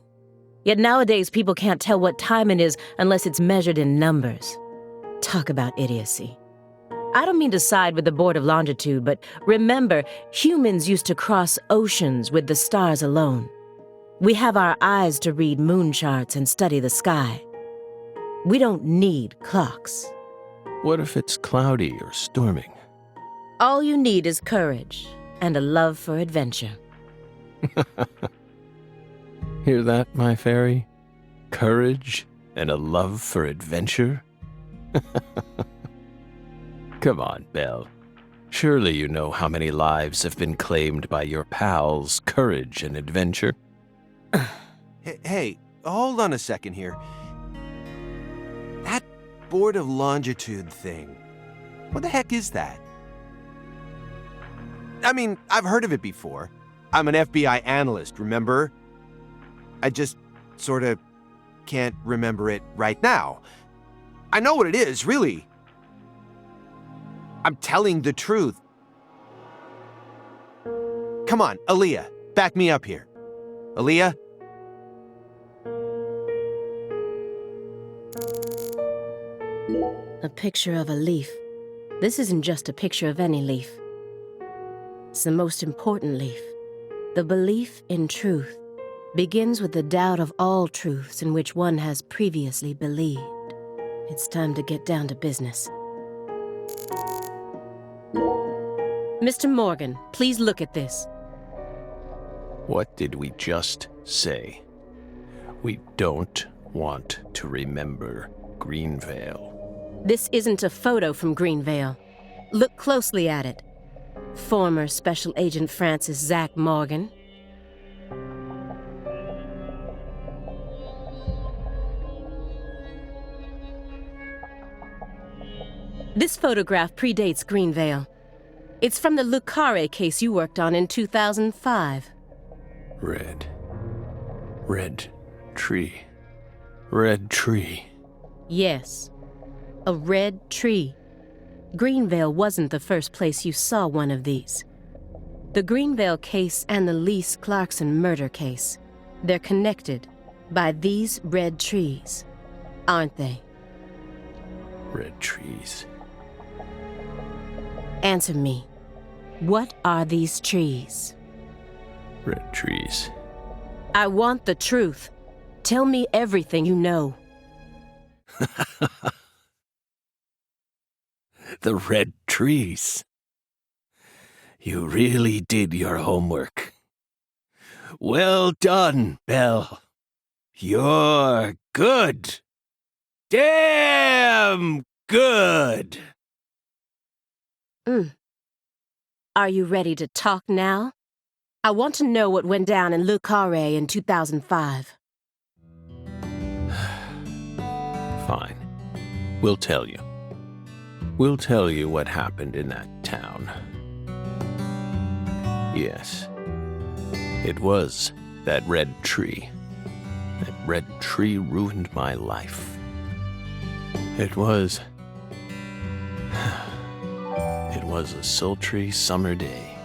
[SPEAKER 2] Yet nowadays people can't tell what time it is unless it's measured in numbers. Talk about idiocy. I don't mean to side with the Board of Longitude, but remember, humans used to cross oceans with the stars alone. We have our eyes to read moon charts and study the sky. We don't need clocks.
[SPEAKER 3] What if it's cloudy or storming?
[SPEAKER 2] All you need is courage and a love for adventure.
[SPEAKER 3] Hear that, my fairy? Courage and a love for adventure? Come on, Belle. Surely you know how many lives have been claimed by your pals' courage and adventure.
[SPEAKER 1] Hey, hold on a second here. That board of longitude thing. What the heck is that? I mean, I've heard of it before. I'm an FBI analyst, remember? I just sort of can't remember it right now. I know what it is, really. I'm telling the truth. Come on, Aaliyah, back me up here. Aaliyah?
[SPEAKER 2] A picture of a leaf. This isn't just a picture of any leaf. It's the most important leaf. The belief in truth begins with the doubt of all truths in which one has previously believed. It's time to get down to business. Mr. Morgan, please look at this.
[SPEAKER 3] What did we just say? We don't want to remember Greenvale.
[SPEAKER 2] This isn't a photo from Greenvale. Look closely at it. Former Special Agent Francis Zach Morgan. This photograph predates Greenvale. It's from the Le Carre case you worked on in 2005.
[SPEAKER 3] Red tree. Red tree.
[SPEAKER 2] Yes, a red tree. Greenvale wasn't the first place you saw one of these. The Greenvale case and the Lise Clarkson murder case, they're connected by these red trees, aren't they?
[SPEAKER 3] Red trees.
[SPEAKER 2] Answer me. What are these trees?
[SPEAKER 3] Red trees.
[SPEAKER 2] I want the truth. Tell me everything you know.
[SPEAKER 3] The red trees. You really did your homework. Well done, Belle. You're good. Damn good.
[SPEAKER 2] Are you ready to talk now? I want to know what went down in Le Carre in 2005.
[SPEAKER 3] Fine. We'll tell you. We'll tell you what happened in that town. Yes. It was that red tree. That red tree ruined my life. It was a sultry summer day.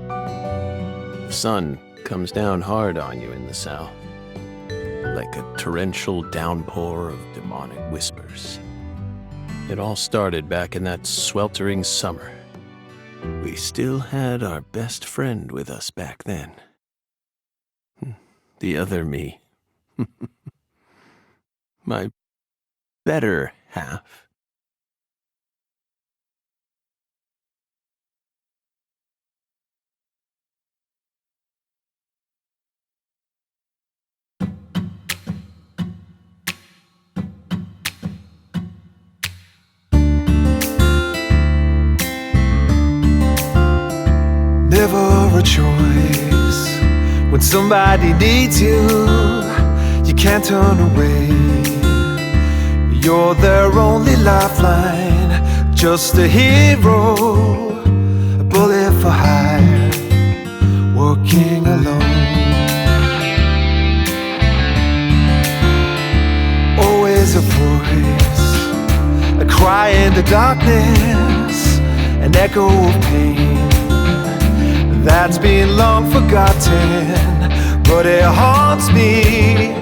[SPEAKER 3] The sun comes down hard on you in the south, like a torrential downpour of demonic whispers. It all started back in that sweltering summer. We still had our best friend with us back then. The other me. My better half.
[SPEAKER 4] Never a choice. When somebody needs you, you can't turn away. You're their only lifeline, just a hero, a bullet for hire, working alone. Always a voice, a cry in the darkness, an echo of pain that's been long forgotten, but it haunts me,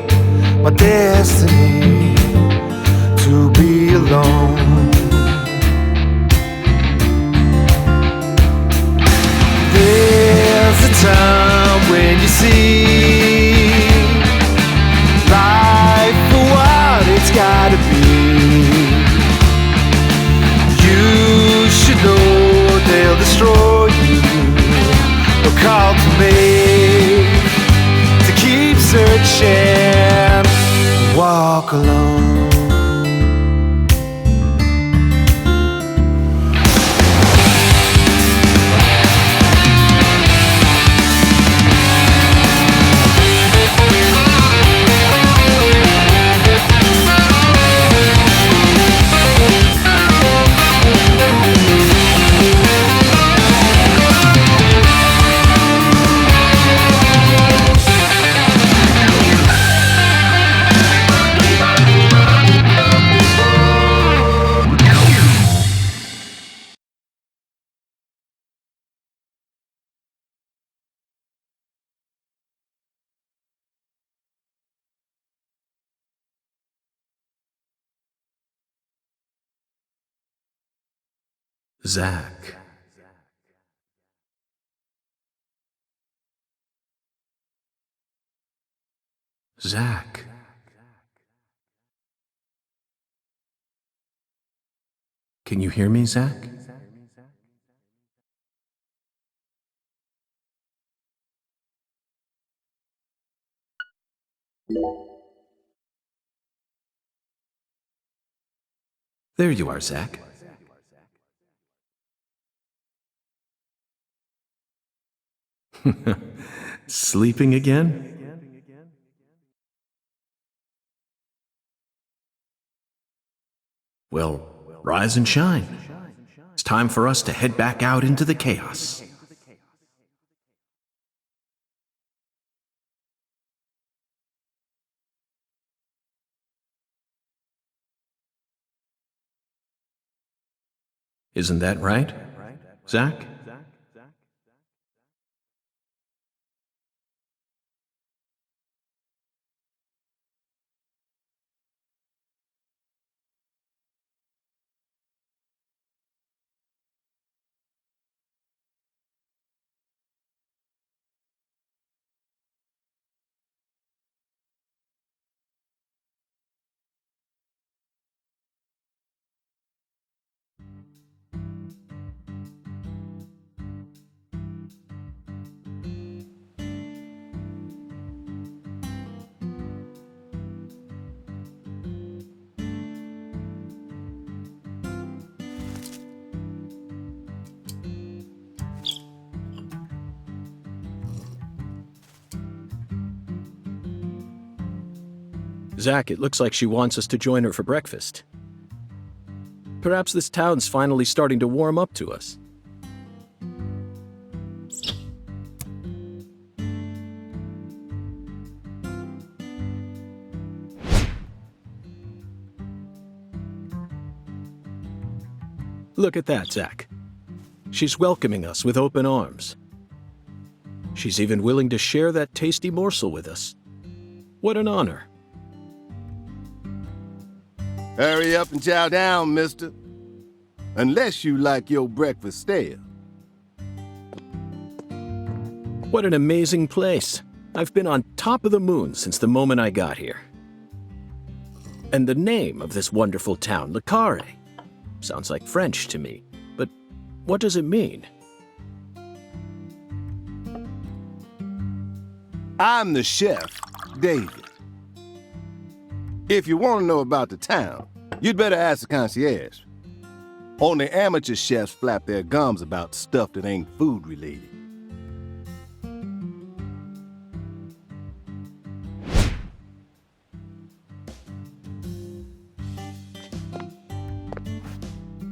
[SPEAKER 4] my destiny, to be alone. There's a time when you see life for what it's gotta be. You should know they'll destroy you. They'll call to me to keep searching, walk alone.
[SPEAKER 3] Zach. Zach. Can you hear me, Zach? There you are, Zach. Sleeping again? Well, rise and shine. It's time for us to head back out into the chaos. Isn't that right, Zach? Zach, it looks like she wants us to join her for breakfast. Perhaps this town's finally starting to warm up to us. Look at that, Zach. She's welcoming us with open arms. She's even willing to share that tasty morsel with us. What an honor.
[SPEAKER 5] Hurry up and chow down, mister. Unless you like your breakfast stale.
[SPEAKER 3] What an amazing place. I've been on top of the moon since the moment I got here. And the name of this wonderful town, Le Carré, sounds like French to me. But what does it mean?
[SPEAKER 5] I'm the chef, David. If you want to know about the town, you'd better ask the concierge. Only amateur chefs flap their gums about stuff that ain't food related.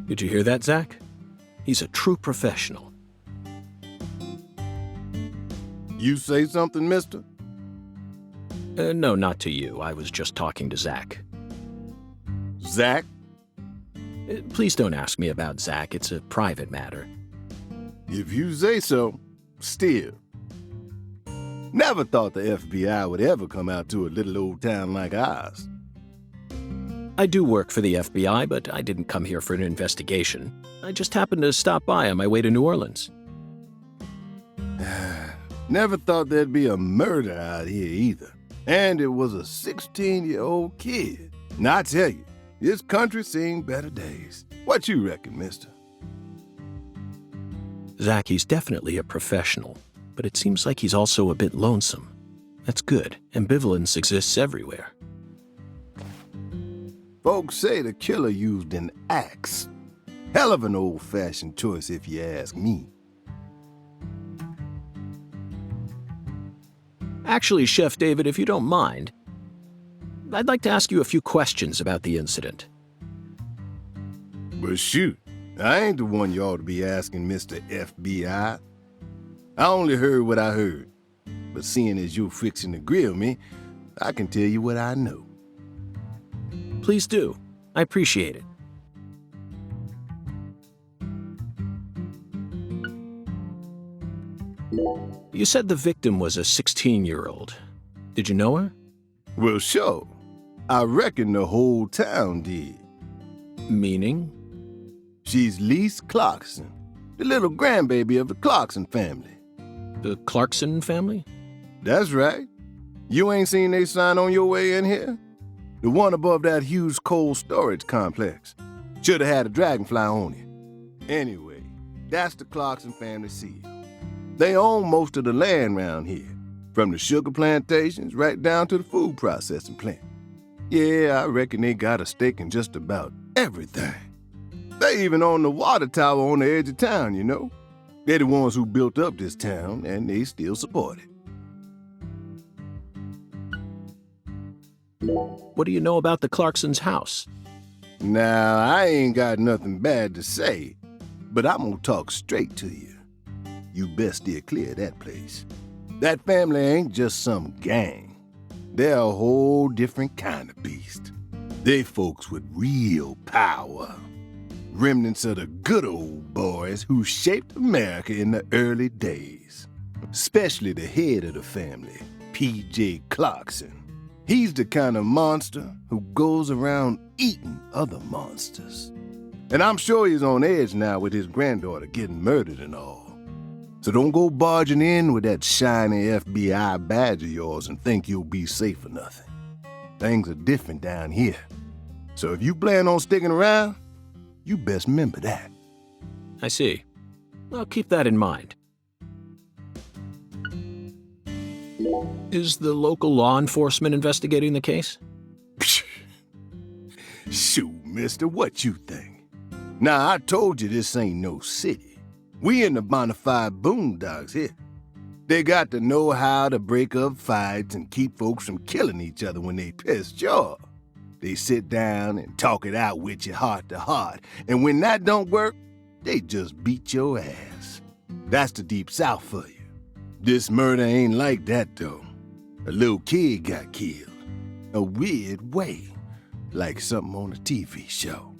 [SPEAKER 3] Did you hear that, Zach? He's a true professional.
[SPEAKER 5] You say something, mister?
[SPEAKER 3] No, not to you. I was just talking to Zach.
[SPEAKER 5] Zach?
[SPEAKER 3] Please don't ask me about Zach. It's a private matter.
[SPEAKER 5] If you say so, still. Never thought the FBI would ever come out to a little old town like ours.
[SPEAKER 3] I do work for the FBI, but I didn't come here for an investigation. I just happened to stop by on my way to New Orleans.
[SPEAKER 5] Never thought there'd be a murder out here either. And it was a 16-year-old kid. Now I tell you, this country's seen better days. What you reckon, mister?
[SPEAKER 3] Zach, he's definitely a professional, but it seems like he's also a bit lonesome. That's good. Ambivalence exists everywhere.
[SPEAKER 5] Folks say the killer used an axe. Hell of an old-fashioned choice if you ask me.
[SPEAKER 3] Actually, Chef David, if you don't mind, I'd like to ask you a few questions about the incident.
[SPEAKER 5] But shoot, I ain't the one you ought to be asking, Mr. FBI. I only heard what I heard. But seeing as you're fixing to grill me, I can tell you what I know.
[SPEAKER 3] Please do. I appreciate it. You said the victim was a 16-year-old. Did you know her?
[SPEAKER 5] Well, sure. I reckon the whole town did.
[SPEAKER 3] Meaning?
[SPEAKER 5] She's Lise Clarkson, the little grandbaby of the Clarkson family.
[SPEAKER 3] The Clarkson family?
[SPEAKER 5] That's right. You ain't seen they sign on your way in here? The one above that huge cold storage complex. Should have had a dragonfly on it. Anyway, that's the Clarkson family seal. They own most of the land round here, from the sugar plantations right down to the food processing plant. Yeah, I reckon they got a stake in just about everything. They even own the water tower on the edge of town, you know. They're the ones who built up this town, and they still support it.
[SPEAKER 3] What do you know about the Clarksons' house?
[SPEAKER 5] Now, I ain't got nothing bad to say, but I'm gonna talk straight to you. You best steer clear of that place. That family ain't just some gang. They're a whole different kind of beast. They folks with real power. Remnants of the good old boys who shaped America in the early days. Especially the head of the family, P.J. Clarkson. He's the kind of monster who goes around eating other monsters. And I'm sure he's on edge now with his granddaughter getting murdered and all. So don't go barging in with that shiny FBI badge of yours and think you'll be safe for nothing. Things are different down here. So if you plan on sticking around, you best remember that.
[SPEAKER 3] I see. I'll keep that in mind. Is the local law enforcement investigating the case?
[SPEAKER 5] Shoot, mister, what you think? Now, I told you this ain't no city. We in the bona fide boondocks here. They got to know how to break up fights and keep folks from killing each other when they pissed you off. They sit down and talk it out with you heart to heart, and when that don't work, they just beat your ass. That's the Deep South for you. This murder ain't like that, though. A little kid got killed. A weird way, like something on a TV show.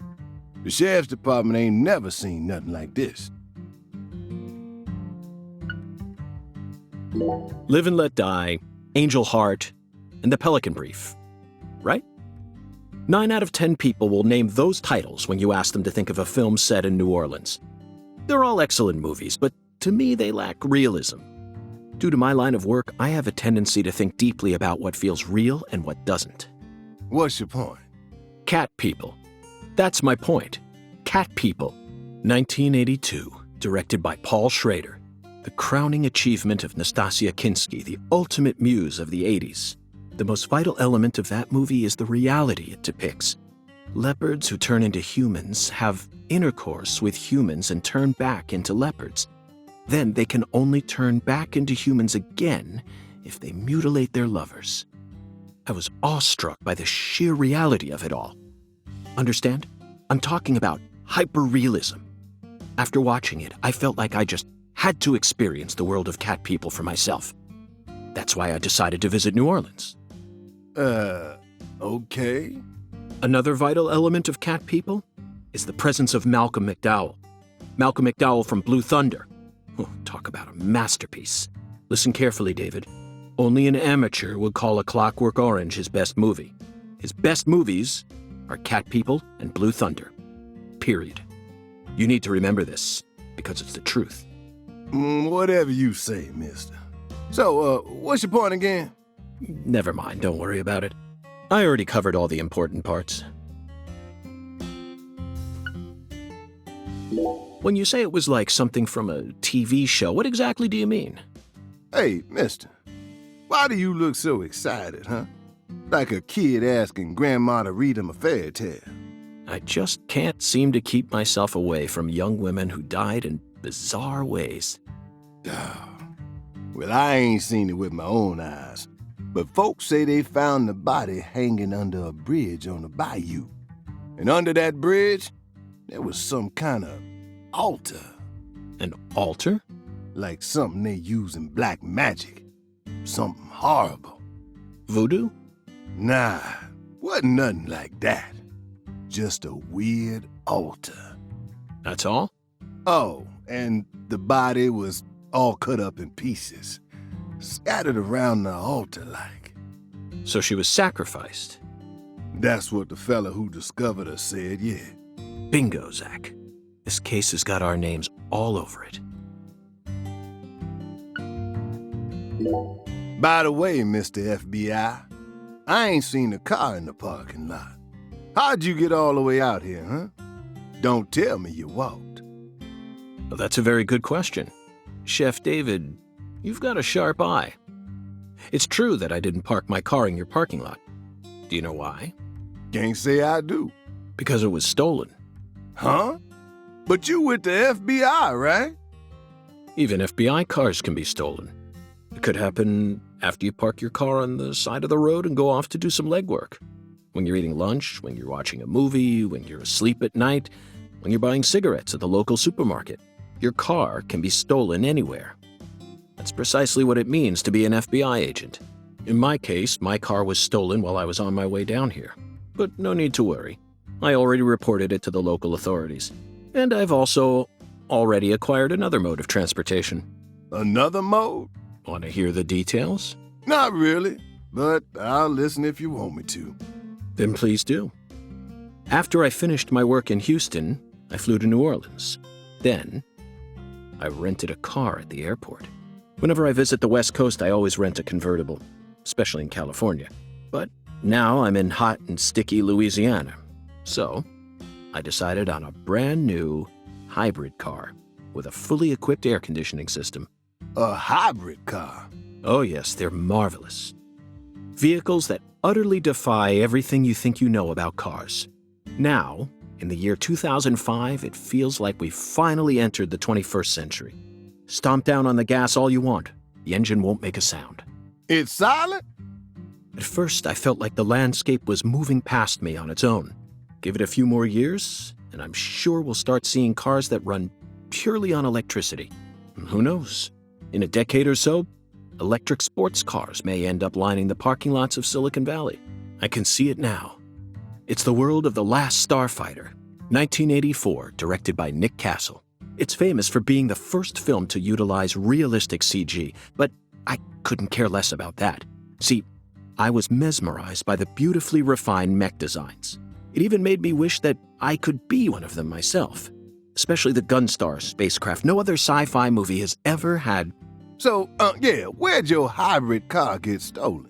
[SPEAKER 5] The sheriff's department ain't never seen nothing like this.
[SPEAKER 3] Live and Let Die, Angel Heart, and The Pelican Brief, right? 9 out of 10 people will name those titles when you ask them to think of a film set in New Orleans. They're all excellent movies, but to me they lack realism. Due to my line of work, I have a tendency to think deeply about what feels real and what doesn't.
[SPEAKER 5] What's your point?
[SPEAKER 3] Cat People. That's my point. Cat People. 1982, directed by Paul Schrader. The crowning achievement of Nastasia Kinski, the ultimate muse of the 80s. The most vital element of that movie is the reality it depicts. Leopards who turn into humans have intercourse with humans and turn back into leopards. Then they can only turn back into humans again if they mutilate their lovers. I was awestruck by the sheer reality of it all. Understand? I'm talking about hyper-realism. After watching it, I felt like I just had to experience the world of Cat People for myself. That's why I decided to visit New Orleans.
[SPEAKER 5] Okay.
[SPEAKER 3] Another vital element of Cat People is the presence of Malcolm McDowell. Malcolm McDowell from Blue Thunder. Oh, talk about a masterpiece. Listen carefully, David. Only an amateur would call A Clockwork Orange his best movie. His best movies are Cat People and Blue Thunder. Period. You need to remember this, because it's the truth.
[SPEAKER 5] Whatever you say, mister. So, what's your point again?
[SPEAKER 3] Never mind, don't worry about it. I already covered all the important parts. When you say it was like something from a TV show, what exactly do you mean?
[SPEAKER 5] Hey, mister. Why do you look so excited, huh? Like a kid asking grandma to read him a fairy tale.
[SPEAKER 3] I just can't seem to keep myself away from young women who died in bizarre ways.
[SPEAKER 5] Well, I ain't seen it with my own eyes, but folks say they found the body hanging under a bridge on the bayou. And under that bridge, there was some kind of altar.
[SPEAKER 3] An altar?
[SPEAKER 5] Like something they use in black magic. Something horrible.
[SPEAKER 3] Voodoo?
[SPEAKER 5] Nah, wasn't nothing like that. Just a weird altar.
[SPEAKER 3] That's all?
[SPEAKER 5] Oh, and the body was all cut up in pieces, scattered around the altar like.
[SPEAKER 3] So she was sacrificed?
[SPEAKER 5] That's what the fella who discovered her said, yeah.
[SPEAKER 3] Bingo, Zach. This case has got our names all over it.
[SPEAKER 5] By the way, Mr. FBI, I ain't seen a car in the parking lot. How'd you get all the way out here, huh? Don't tell me you walked.
[SPEAKER 3] Well, that's a very good question. Chef David, you've got a sharp eye. It's true that I didn't park my car in your parking lot. Do you know why?
[SPEAKER 5] Can't say I do.
[SPEAKER 3] Because it was stolen.
[SPEAKER 5] Huh? But you with the FBI, right?
[SPEAKER 3] Even FBI cars can be stolen. It could happen after you park your car on the side of the road and go off to do some legwork. When you're eating lunch, when you're watching a movie, when you're asleep at night, when you're buying cigarettes at the local supermarket. Your car can be stolen anywhere. That's precisely what it means to be an FBI agent. In my case, my car was stolen while I was on my way down here. But no need to worry. I already reported it to the local authorities. And I've also already acquired another mode of transportation.
[SPEAKER 5] Another mode?
[SPEAKER 3] Want to hear the details?
[SPEAKER 5] Not really, but I'll listen if you want me to.
[SPEAKER 3] Then please do. After I finished my work in Houston, I flew to New Orleans. Then, I rented a car at the airport. Whenever I visit the West Coast, I always rent a convertible, especially in California. But now I'm in hot and sticky Louisiana. So, I decided on a brand new hybrid car with a fully equipped air conditioning system.
[SPEAKER 5] A hybrid car?
[SPEAKER 3] Oh yes, they're marvelous. Vehicles that utterly defy everything you think you know about cars. Now, in the year 2005, it feels like we've finally entered the 21st century. Stomp down on the gas all you want. The engine won't make a sound.
[SPEAKER 5] It's silent?
[SPEAKER 3] At first, I felt like the landscape was moving past me on its own. Give it a few more years, and I'm sure we'll start seeing cars that run purely on electricity. And who knows? In a decade or so, electric sports cars may end up lining the parking lots of Silicon Valley. I can see it now. It's the world of The Last Starfighter, 1984, directed by Nick Castle. It's famous for being the first film to utilize realistic CG, but I couldn't care less about that. See, I was mesmerized by the beautifully refined mech designs. It even made me wish that I could be one of them myself, especially the Gunstar spacecraft. No other sci-fi movie has ever had.
[SPEAKER 5] So, where'd your hybrid car get stolen?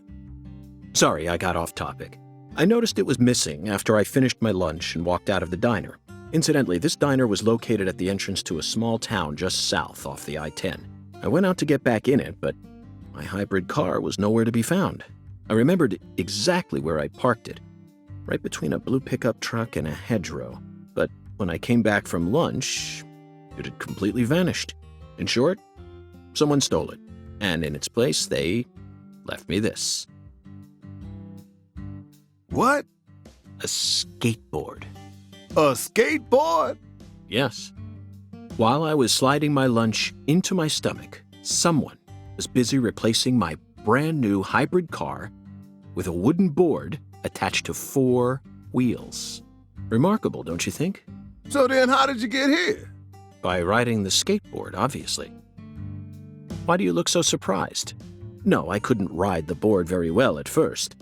[SPEAKER 3] Sorry, I got off topic. I noticed it was missing after I finished my lunch and walked out of the diner. Incidentally, this diner was located at the entrance to a small town just south off the I-10. I went out to get back in it, but my hybrid car was nowhere to be found. I remembered exactly where I parked it, right between a blue pickup truck and a hedgerow. But when I came back from lunch, it had completely vanished. In short, someone stole it, and in its place, they left me this.
[SPEAKER 5] What?
[SPEAKER 3] A skateboard.
[SPEAKER 5] A skateboard?
[SPEAKER 3] Yes. While I was sliding my lunch into my stomach, someone was busy replacing my brand new hybrid car with a wooden board attached to 4 wheels. Remarkable, don't you think?
[SPEAKER 5] So then how did you get here?
[SPEAKER 3] By riding the skateboard, obviously. Why do you look so surprised? No, I couldn't ride the board very well at first.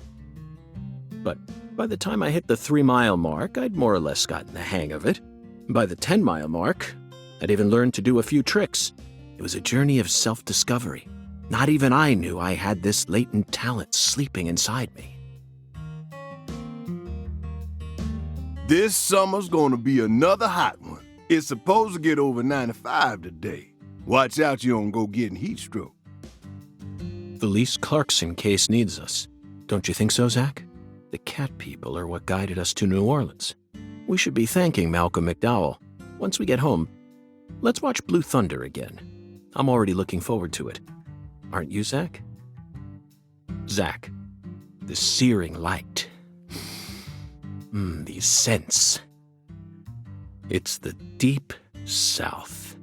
[SPEAKER 3] But by the time I hit the 3-mile mark, I'd more or less gotten the hang of it. By the 10-mile mark, I'd even learned to do a few tricks. It was a journey of self-discovery. Not even I knew I had this latent talent sleeping inside me.
[SPEAKER 5] This summer's gonna be another hot one. It's supposed to get over 95 today. Watch out you don't go getting heat stroke.
[SPEAKER 3] The Lise Clarkson case needs us. Don't you think so, Zach? The cat people are what guided us to New Orleans. We should be thanking Malcolm McDowell. Once we get home, let's watch Blue Thunder again. I'm already looking forward to it. Aren't you, Zach? Zach, the searing light. These scents. It's the deep South.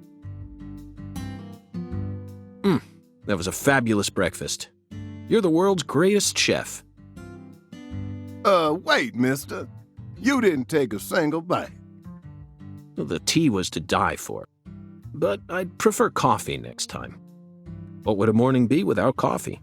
[SPEAKER 3] That was a fabulous breakfast. You're the world's greatest chef.
[SPEAKER 5] Wait, mister. You didn't take a single bite.
[SPEAKER 3] The tea was to die for. But I'd prefer coffee next time. What would a morning be without coffee?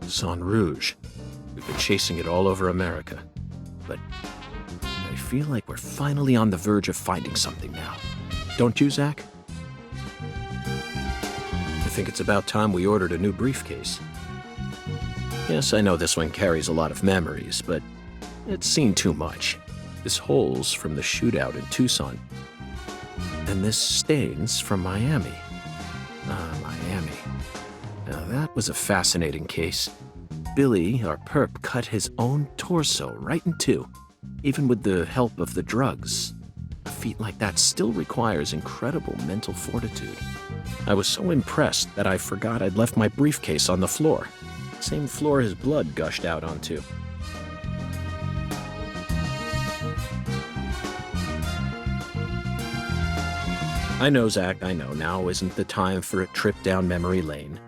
[SPEAKER 3] Sang Rouge. We've been chasing it all over America. But I feel like we're finally on the verge of finding something now. Don't you, Zach? I think it's about time we ordered a new briefcase. Yes, I know this one carries a lot of memories, but it's seen too much. This hole's from the shootout in Tucson. And this stain's from Miami. Miami. Now that was a fascinating case. Billy, our perp, cut his own torso right in two, even with the help of the drugs. A feat like that still requires incredible mental fortitude. I was so impressed that I forgot I'd left my briefcase on the floor. Same floor his blood gushed out onto. I know, Zach, I know. Now isn't the time for a trip down memory lane.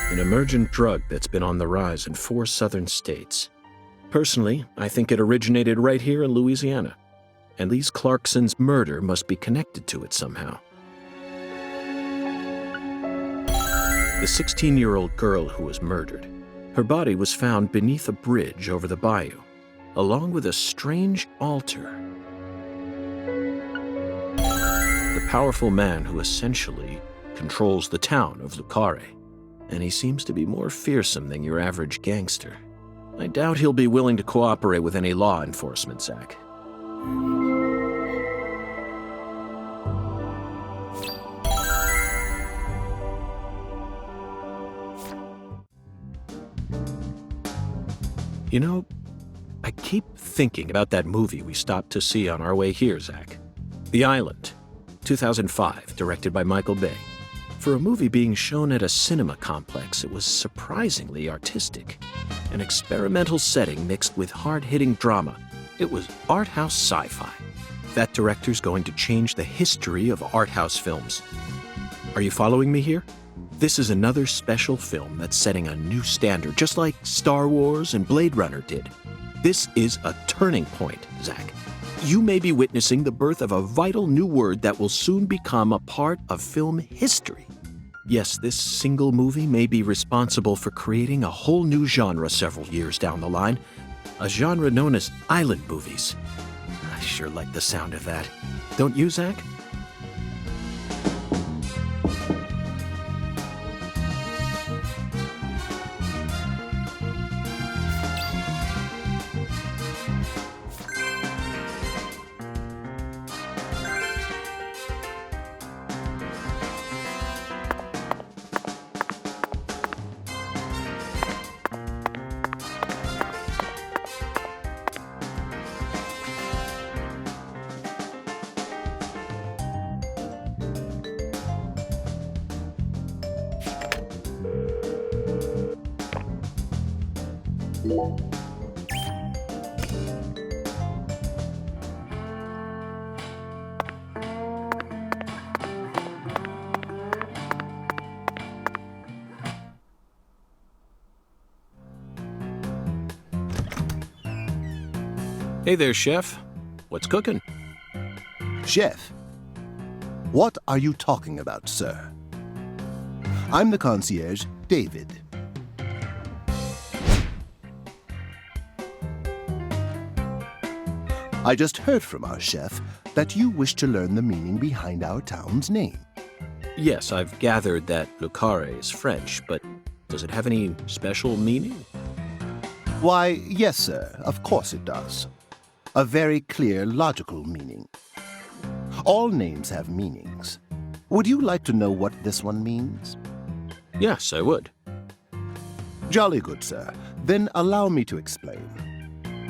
[SPEAKER 3] An emergent drug that's been on the rise in 4 southern states. Personally, I think it originated right here in Louisiana, and Lise Clarkson's murder must be connected to it somehow. The 16-year-old girl who was murdered, her body was found beneath a bridge over the bayou, along with a strange altar. The powerful man who essentially controls the town of Lucare, and he seems to be more fearsome than your average gangster. I doubt he'll be willing to cooperate with any law enforcement, Zach. You know, I keep thinking about that movie we stopped to see on our way here, Zach. The Island, 2005, directed by Michael Bay. For a movie being shown at a cinema complex, it was surprisingly artistic. An experimental setting mixed with hard-hitting drama. It was art house sci-fi. That director's going to change the history of art house films. Are you following me here? This is another special film that's setting a new standard, just like Star Wars and Blade Runner did.
[SPEAKER 6] This is a turning point, Zach. You may be witnessing the birth of a vital new word that will soon become a part of film history. Yes, this single movie may be responsible for creating a whole new genre several years down the line, a genre known as island movies. I sure like the sound of that. Don't you, Zach? Hey there, Chef. What's cooking?
[SPEAKER 5] Chef, what are you talking about, sir? I'm the concierge, David. I just heard from our chef that you wish to learn the meaning behind our town's name.
[SPEAKER 6] Yes, I've gathered that Le Carré is French, but does it have any special meaning?
[SPEAKER 5] Why, yes, sir, of course it does. A very clear, logical meaning. All names have meanings. Would you like to know what this one means?
[SPEAKER 6] Yes, I would.
[SPEAKER 5] Jolly good, sir. Then allow me to explain.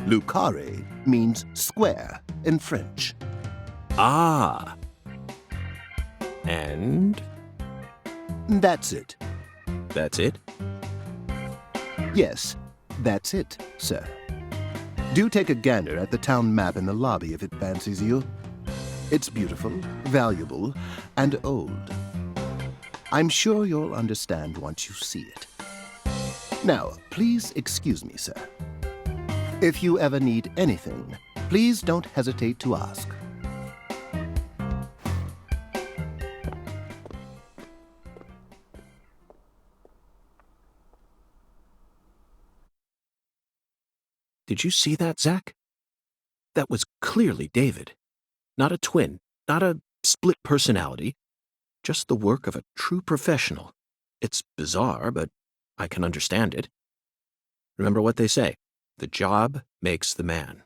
[SPEAKER 5] Le Carré means square in French.
[SPEAKER 6] Ah. And
[SPEAKER 5] That's it.
[SPEAKER 6] that's it?
[SPEAKER 5] Yes, that's it, sir. Do take a gander at the town map in the lobby if it fancies you. It's beautiful, valuable, and old. I'm sure you'll understand once you see it. Now, please excuse me, sir. If you ever need anything, please don't hesitate to ask.
[SPEAKER 6] Did you see that, Zach? That was clearly David. Not a twin, not a split personality, just the work of a true professional. It's bizarre, but I can understand it. Remember what they say, the job makes the man.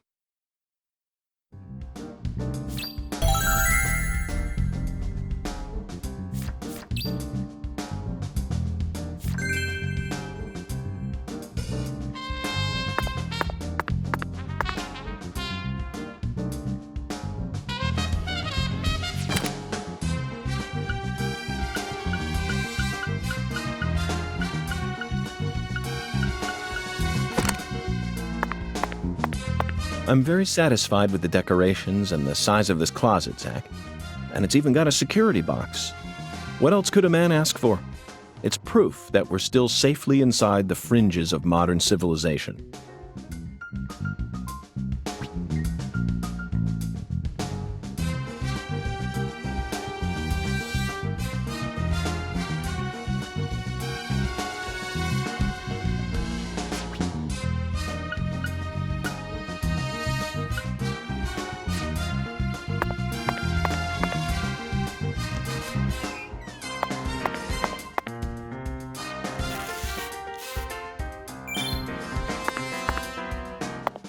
[SPEAKER 6] I'm very satisfied with the decorations and the size of this closet, Zach. And it's even got a security box. What else could a man ask for? It's proof that we're still safely inside the fringes of modern civilization.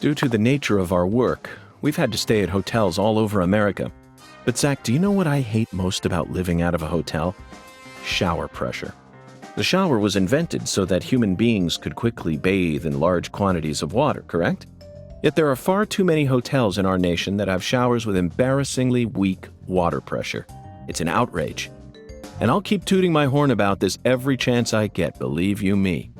[SPEAKER 6] Due to the nature of our work, we've had to stay at hotels all over America. But Zach, do you know what I hate most about living out of a hotel? Shower pressure. The shower was invented so that human beings could quickly bathe in large quantities of water, correct? Yet there are far too many hotels in our nation that have showers with embarrassingly weak water pressure. It's an outrage. And I'll keep tooting my horn about this every chance I get, believe you me.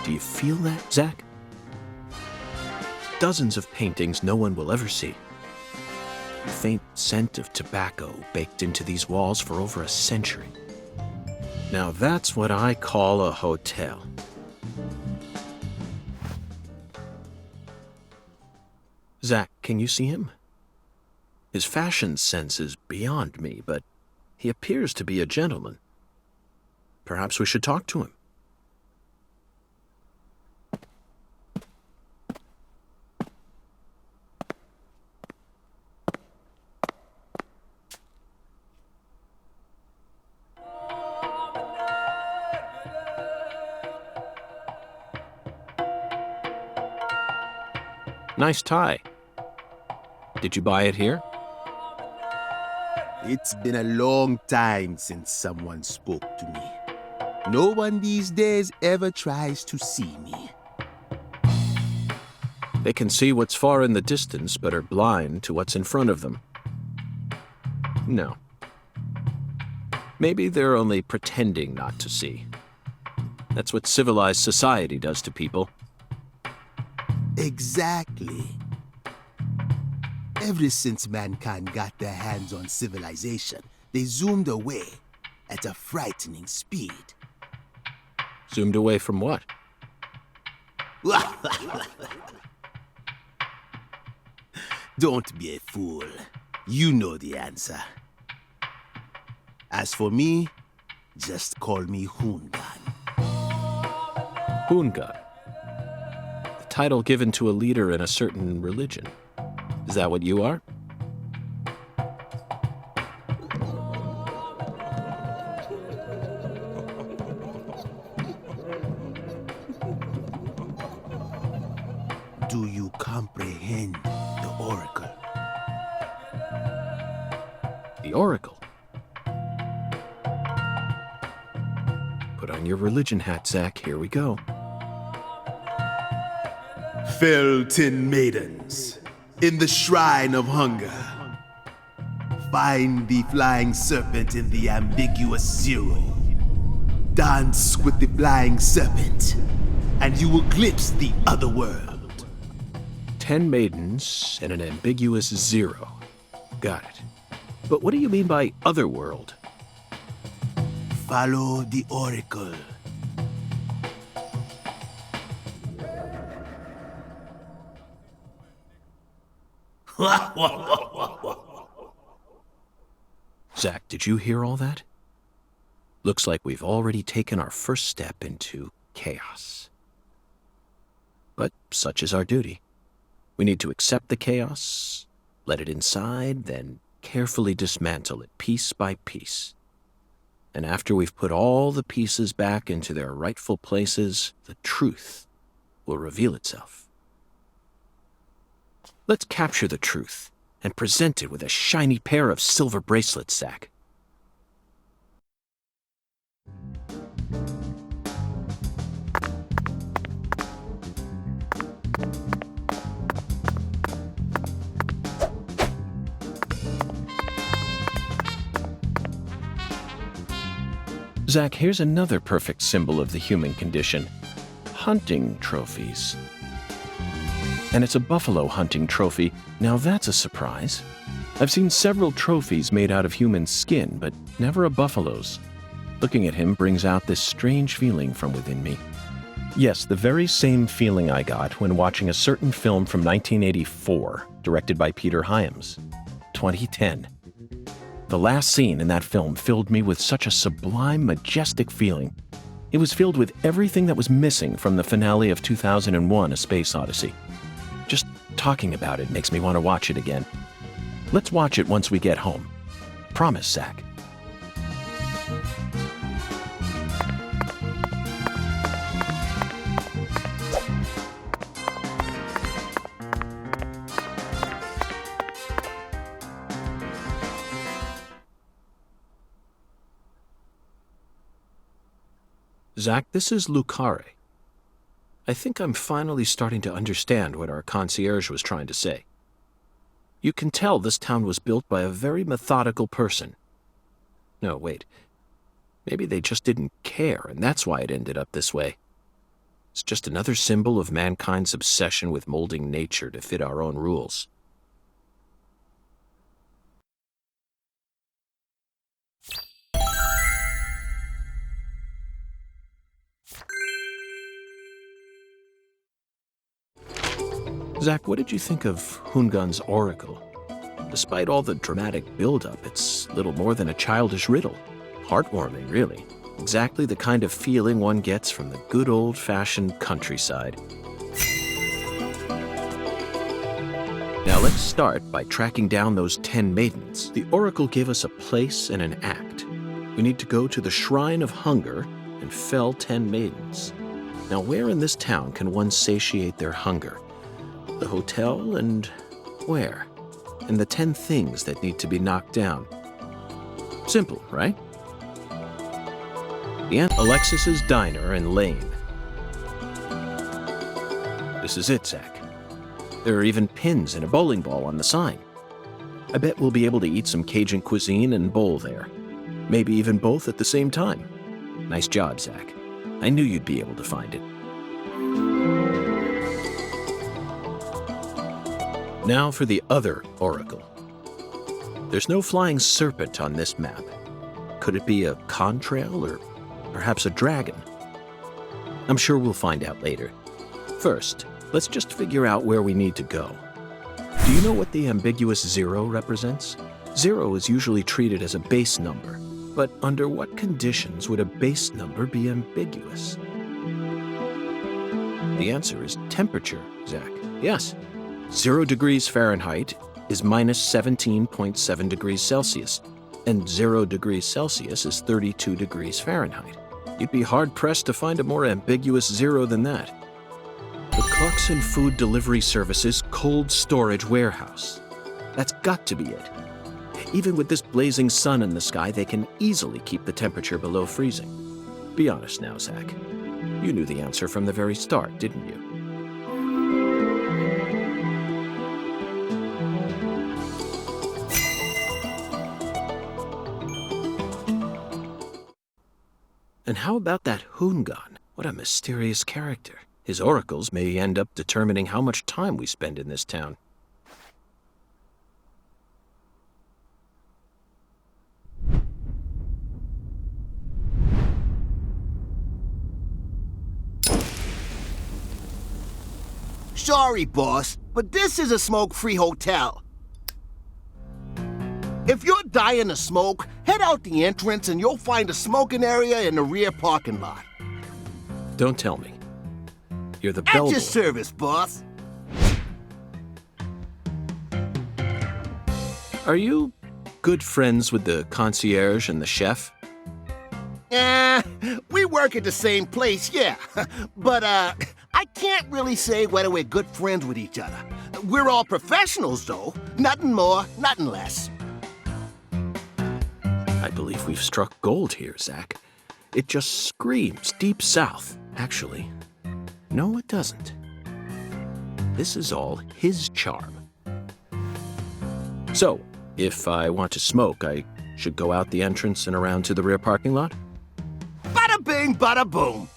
[SPEAKER 6] Do you feel that, Zach? Dozens of paintings no one will ever see. The faint scent of tobacco baked into these walls for over a century. Now that's what I call a hotel. Zach, can you see him? His fashion sense is beyond me, but he appears to be a gentleman. Perhaps we should talk to him. Nice tie. Did you buy it here?
[SPEAKER 5] It's been a long time since someone spoke to me. No one these days ever tries to see me.
[SPEAKER 6] They can see what's far in the distance, but are blind to what's in front of them. No. Maybe they're only pretending not to see. That's what civilized society does to people.
[SPEAKER 5] Exactly. Ever since mankind got their hands on civilization, they zoomed away at a frightening speed.
[SPEAKER 6] Zoomed away from what?
[SPEAKER 5] Don't be a fool. You know the answer. As for me, just call me Hoongan.
[SPEAKER 6] Hoongan. The title given to a leader in a certain religion. Is that what you are?
[SPEAKER 5] Do you comprehend the oracle?
[SPEAKER 6] The oracle? Put on your religion hat, Zach. Here we go.
[SPEAKER 5] Fell 10 maidens in the shrine of hunger. Find the flying serpent in the ambiguous zero. Dance with the flying serpent, and you will glimpse the other world.
[SPEAKER 6] 10 maidens and an ambiguous zero. Got it. But what do you mean by otherworld?
[SPEAKER 5] Follow the oracle.
[SPEAKER 6] Zach, did you hear all that? Looks like we've already taken our first step into chaos. But such is our duty. We need to accept the chaos, let it inside, then carefully dismantle it piece by piece. And after we've put all the pieces back into their rightful places, the truth will reveal itself. Let's capture the truth and present it with a shiny pair of silver bracelets, Zach. Zach, here's another perfect symbol of the human condition. Hunting trophies. And it's a buffalo hunting trophy. Now that's a surprise. I've seen several trophies made out of human skin, but never a buffalo's. Looking at him brings out this strange feeling from within me. Yes, the very same feeling I got when watching a certain film from 1984, directed by Peter Hyams. 2010. The last scene in that film filled me with such a sublime, majestic feeling. It was filled with everything that was missing from the finale of 2001: A Space Odyssey. Just talking about it makes me want to watch it again. Let's watch it once we get home. Promise, Zach. Zach, this is Lucare. I think I'm finally starting to understand what our concierge was trying to say. You can tell this town was built by a very methodical person. No, wait. Maybe they just didn't care, and that's why it ended up this way.
[SPEAKER 3] It's just another symbol of mankind's obsession with molding nature to fit our own rules. Zach, what did you think of Hungan's oracle? Despite all the dramatic build-up, it's little more than a childish riddle. Heartwarming, really. Exactly the kind of feeling one gets from the good old-fashioned countryside. Now let's start by tracking down those 10 maidens. The oracle gave us a place and an act. We need to go to the Shrine of Hunger and fell 10 maidens. Now where in this town can one satiate their hunger? The hotel and where? And the 10 things that need to be knocked down. Simple, right? The Aunt Alexis's Diner and Lane. This is it, Zach. There are even pins and a bowling ball on the sign. I bet we'll be able to eat some Cajun cuisine and bowl there. Maybe even both at the same time. Nice job, Zach. I knew you'd be able to find it. Now for the other oracle. There's no flying serpent on this map. Could it be a contrail or perhaps a dragon? I'm sure we'll find out later. First, let's just figure out where we need to go. Do you know what the ambiguous 0 represents? 0 is usually treated as a base number, but under what conditions would a base number be ambiguous? The answer is temperature, Zach. Yes. 0 degrees Fahrenheit is minus 17.7 degrees Celsius, and 0 degrees Celsius is 32 degrees Fahrenheit. You'd be hard-pressed to find a more ambiguous 0 than that. The Clarkson Food Delivery Services Cold Storage Warehouse. That's got to be it. Even with this blazing sun in the sky, they can easily keep the temperature below freezing. Be honest now, Zach. You knew the answer from the very start, didn't you? And how about that Hungan? What a mysterious character. His oracles may end up determining how much time we spend in this town.
[SPEAKER 5] Sorry, boss, but this is a smoke-free hotel. If you're dying to smoke, head out the entrance and you'll find a smoking area in the rear parking lot.
[SPEAKER 3] Don't tell me. You're the
[SPEAKER 5] At
[SPEAKER 3] bellboy.
[SPEAKER 5] your service, boss.
[SPEAKER 3] Are you good friends with the concierge and the chef?
[SPEAKER 5] We work at the same place, yeah. But, I can't really say whether we're good friends with each other. We're all professionals, though. Nothing more, nothing less.
[SPEAKER 3] I believe we've struck gold here, Zach. It just screams Deep South. Actually, no, it doesn't. This is all his charm. So, if I want to smoke, I should go out the entrance and around to the rear parking lot?
[SPEAKER 5] Bada bing, bada boom.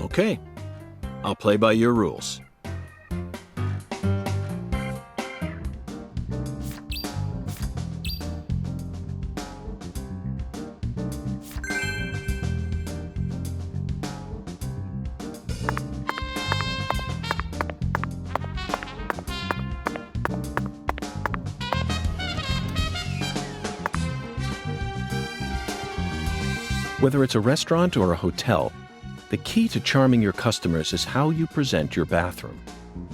[SPEAKER 3] Okay. I'll play by your rules. Whether it's a restaurant or a hotel, the key to charming your customers is how you present your bathroom.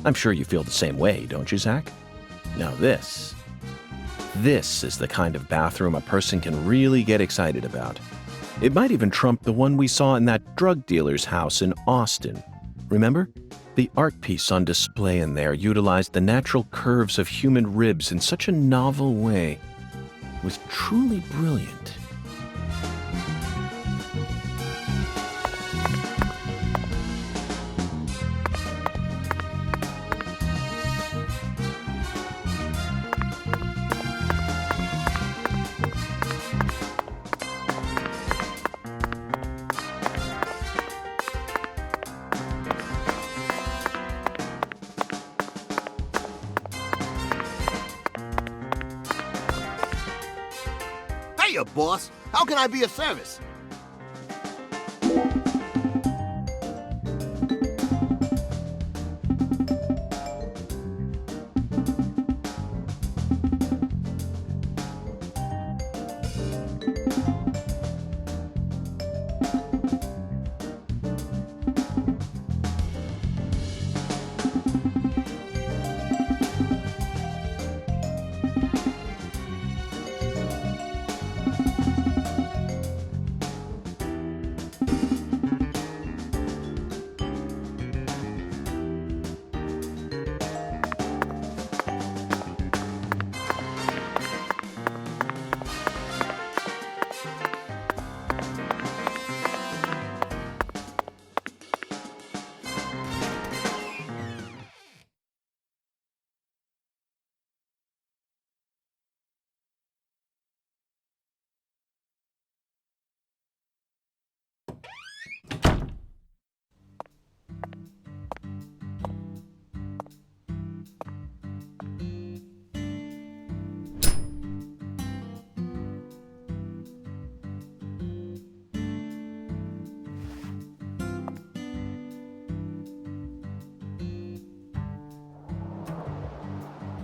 [SPEAKER 3] I'm sure you feel the same way, don't you, Zach? Now this is the kind of bathroom a person can really get excited about. It might even trump the one we saw in that drug dealer's house in Austin. Remember? The art piece on display in there utilized the natural curves of human ribs in such a novel way. It was truly brilliant.
[SPEAKER 5] Hiya, boss. How can I be of service?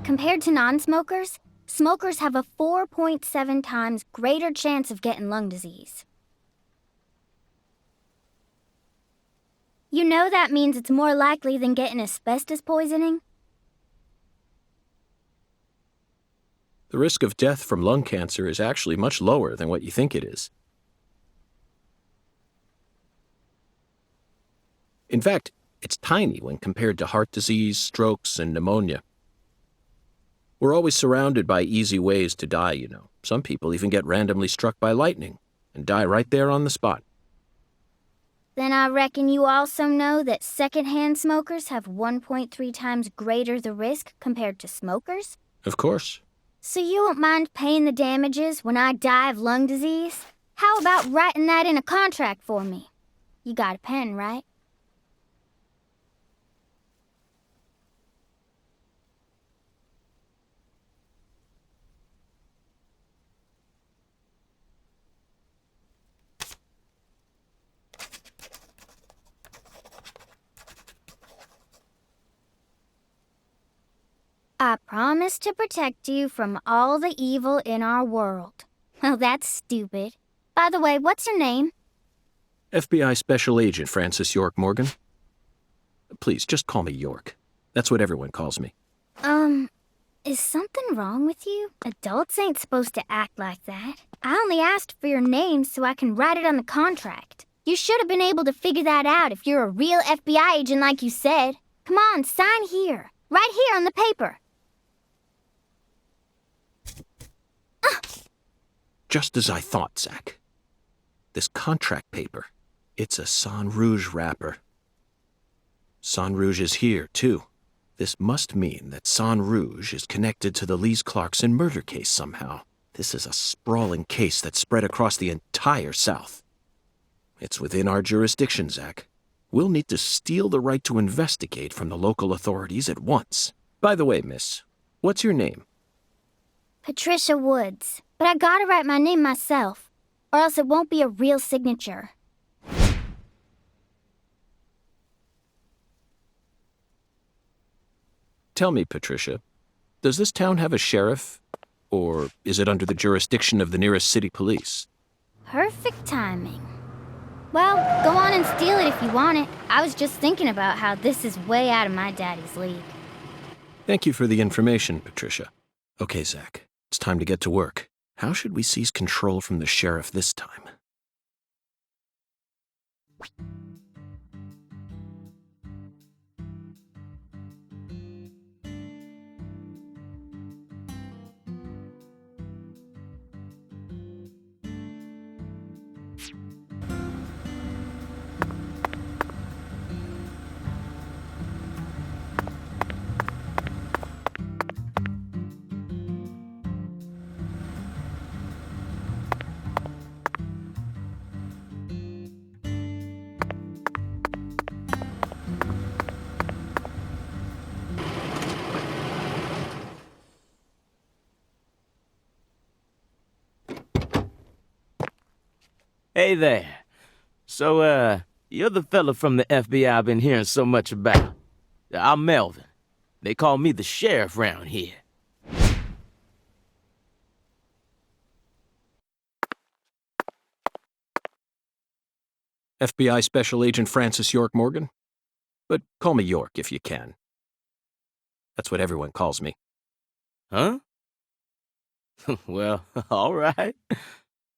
[SPEAKER 7] Compared to non-smokers, smokers have a 4.7 times greater chance of getting lung disease. You know that means it's more likely than getting asbestos poisoning?
[SPEAKER 6] The risk of death from lung cancer is actually much lower than what you think it is. In fact, it's tiny when compared to heart disease, strokes, and pneumonia. We're always surrounded by easy ways to die, you know. Some people even get randomly struck by lightning and die right there on the spot.
[SPEAKER 7] Then I reckon you also know that secondhand smokers have 1.3 times greater the risk compared to smokers?
[SPEAKER 6] Of course.
[SPEAKER 7] So you won't mind paying the damages when I die of lung disease? How about writing that in a contract for me? You got a pen, right? I promise to protect you from all the evil in our world. Well, that's stupid. By the way, what's your name?
[SPEAKER 6] FBI Special Agent Francis York Morgan. Please, just call me York. That's what everyone calls me.
[SPEAKER 7] Is something wrong with you? Adults ain't supposed to act like that. I only asked for your name so I can write it on the contract. You should have been able to figure that out if you're a real FBI agent like you said. Come on, sign here. Right here on the paper.
[SPEAKER 6] Just as I thought, Zach. This contract paper, it's a Sang Rouge wrapper. Sang Rouge is here, too. This must mean that Sang Rouge is connected to the Lise Clarkson murder case somehow. This is a sprawling case that spread across the entire South. It's within our jurisdiction, Zach. We'll need to steal the right to investigate from the local authorities at once. By the way, miss, what's your name?
[SPEAKER 7] Patricia Woods. But I gotta write my name myself, or else it won't be a real signature.
[SPEAKER 6] Tell me, Patricia, does this town have a sheriff? Or is it under the jurisdiction of the nearest city police?
[SPEAKER 7] Perfect timing. Well, go on and steal it if you want it. I was just thinking about how this is way out of my daddy's league.
[SPEAKER 6] Thank you for the information, Patricia. Okay, Zach, it's time to get to work. How should we seize control from the sheriff this time?
[SPEAKER 8] Hey there. So, you're the fella from the FBI I've been hearing so much about. I'm Melvin. They call me the sheriff round here.
[SPEAKER 6] FBI Special Agent Francis York Morgan? But call me York if you can. That's what everyone calls me.
[SPEAKER 8] Huh? Well, all right.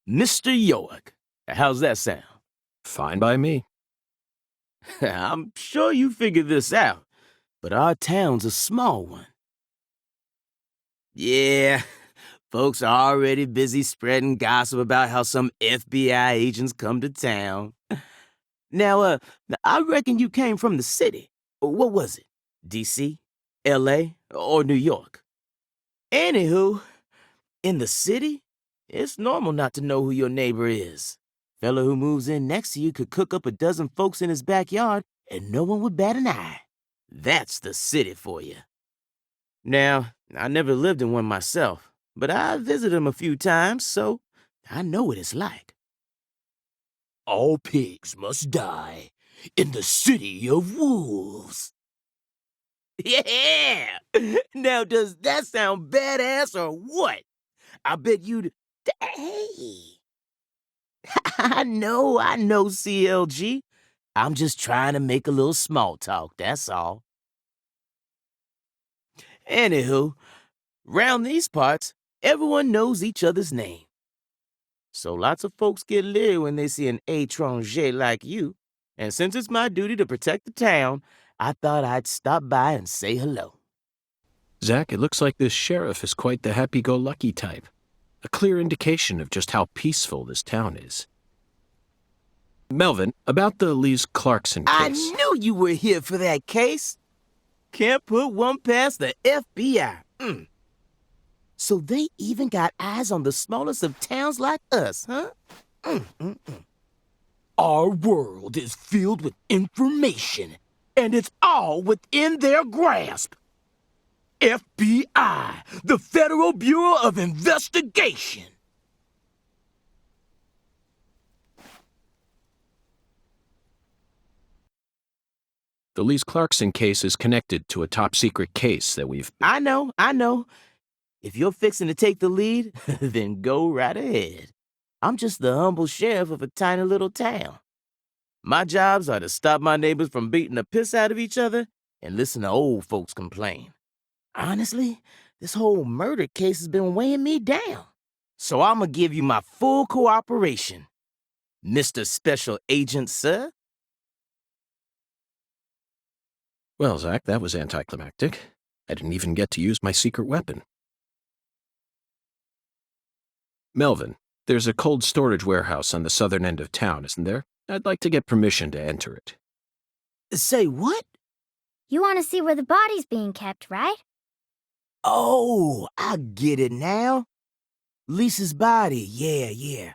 [SPEAKER 8] Mr. York. How's that sound?
[SPEAKER 6] Fine by me.
[SPEAKER 8] I'm sure you figured this out, but our town's a small one. Yeah, folks are already busy spreading gossip about how some FBI agents come to town. Now, I reckon you came from the city. What was it? D.C., L.A., or New York? Anywho, in the city, it's normal not to know who your neighbor is. Fella who moves in next to you could cook up a dozen folks in his backyard and no one would bat an eye. That's the city for you. Now, I never lived in one myself, but I visited them a few times, so I know what it's like. All pigs must die in the city of wolves. Yeah! Now, does that sound badass or what? I bet you'd... Hey! I know, CLG. I'm just trying to make a little small talk, that's all. Anywho, round these parts, everyone knows each other's name. So lots of folks get leery when they see an étranger like you, and since it's my duty to protect the town, I thought I'd stop by and say hello.
[SPEAKER 6] Zach, it looks like this sheriff is quite the happy-go-lucky type. A clear indication of just how peaceful this town is. Melvin, about the Lise Clarkson case.
[SPEAKER 8] I knew you were here for that case. Can't put one past the FBI. So they even got eyes on the smallest of towns like us, huh? Our world is filled with information, and it's all within their grasp. FBI, the Federal Bureau of Investigation.
[SPEAKER 6] The Lise Clarkson case is connected to a top-secret case that we've...
[SPEAKER 8] I know. If you're fixing to take the lead, then go right ahead. I'm just the humble sheriff of a tiny little town. My jobs are to stop my neighbors from beating the piss out of each other and listen to old folks complain. Honestly, this whole murder case has been weighing me down. So I'm gonna give you my full cooperation, Mr. Special Agent, sir.
[SPEAKER 6] Well, Zach, that was anticlimactic. I didn't even get to use my secret weapon. Melvin, there's a cold storage warehouse on the southern end of town, isn't there? I'd like to get permission to enter it.
[SPEAKER 8] Say what?
[SPEAKER 7] You want to see where the body's being kept, right?
[SPEAKER 8] Oh, I get it now. Lisa's body, yeah.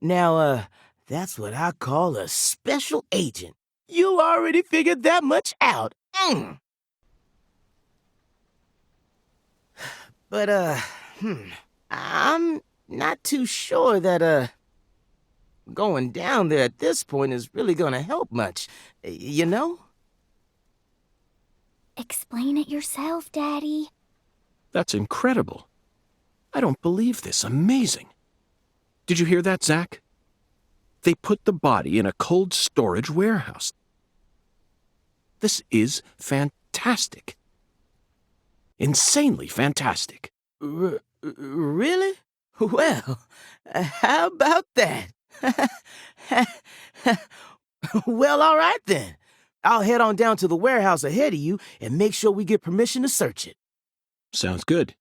[SPEAKER 8] Now, that's what I call a special agent. You already figured that much out. But, I'm not too sure that, going down there at this point is really gonna help much, you know?
[SPEAKER 7] Explain it yourself, Daddy.
[SPEAKER 6] That's incredible. I don't believe this. Amazing. Did you hear that, Zach? They put the body in a cold storage warehouse. This is fantastic. Insanely fantastic.
[SPEAKER 8] Really? Well, how about that? Well, all right then. I'll head on down to the warehouse ahead of you and make sure we get permission to search it.
[SPEAKER 6] Sounds good.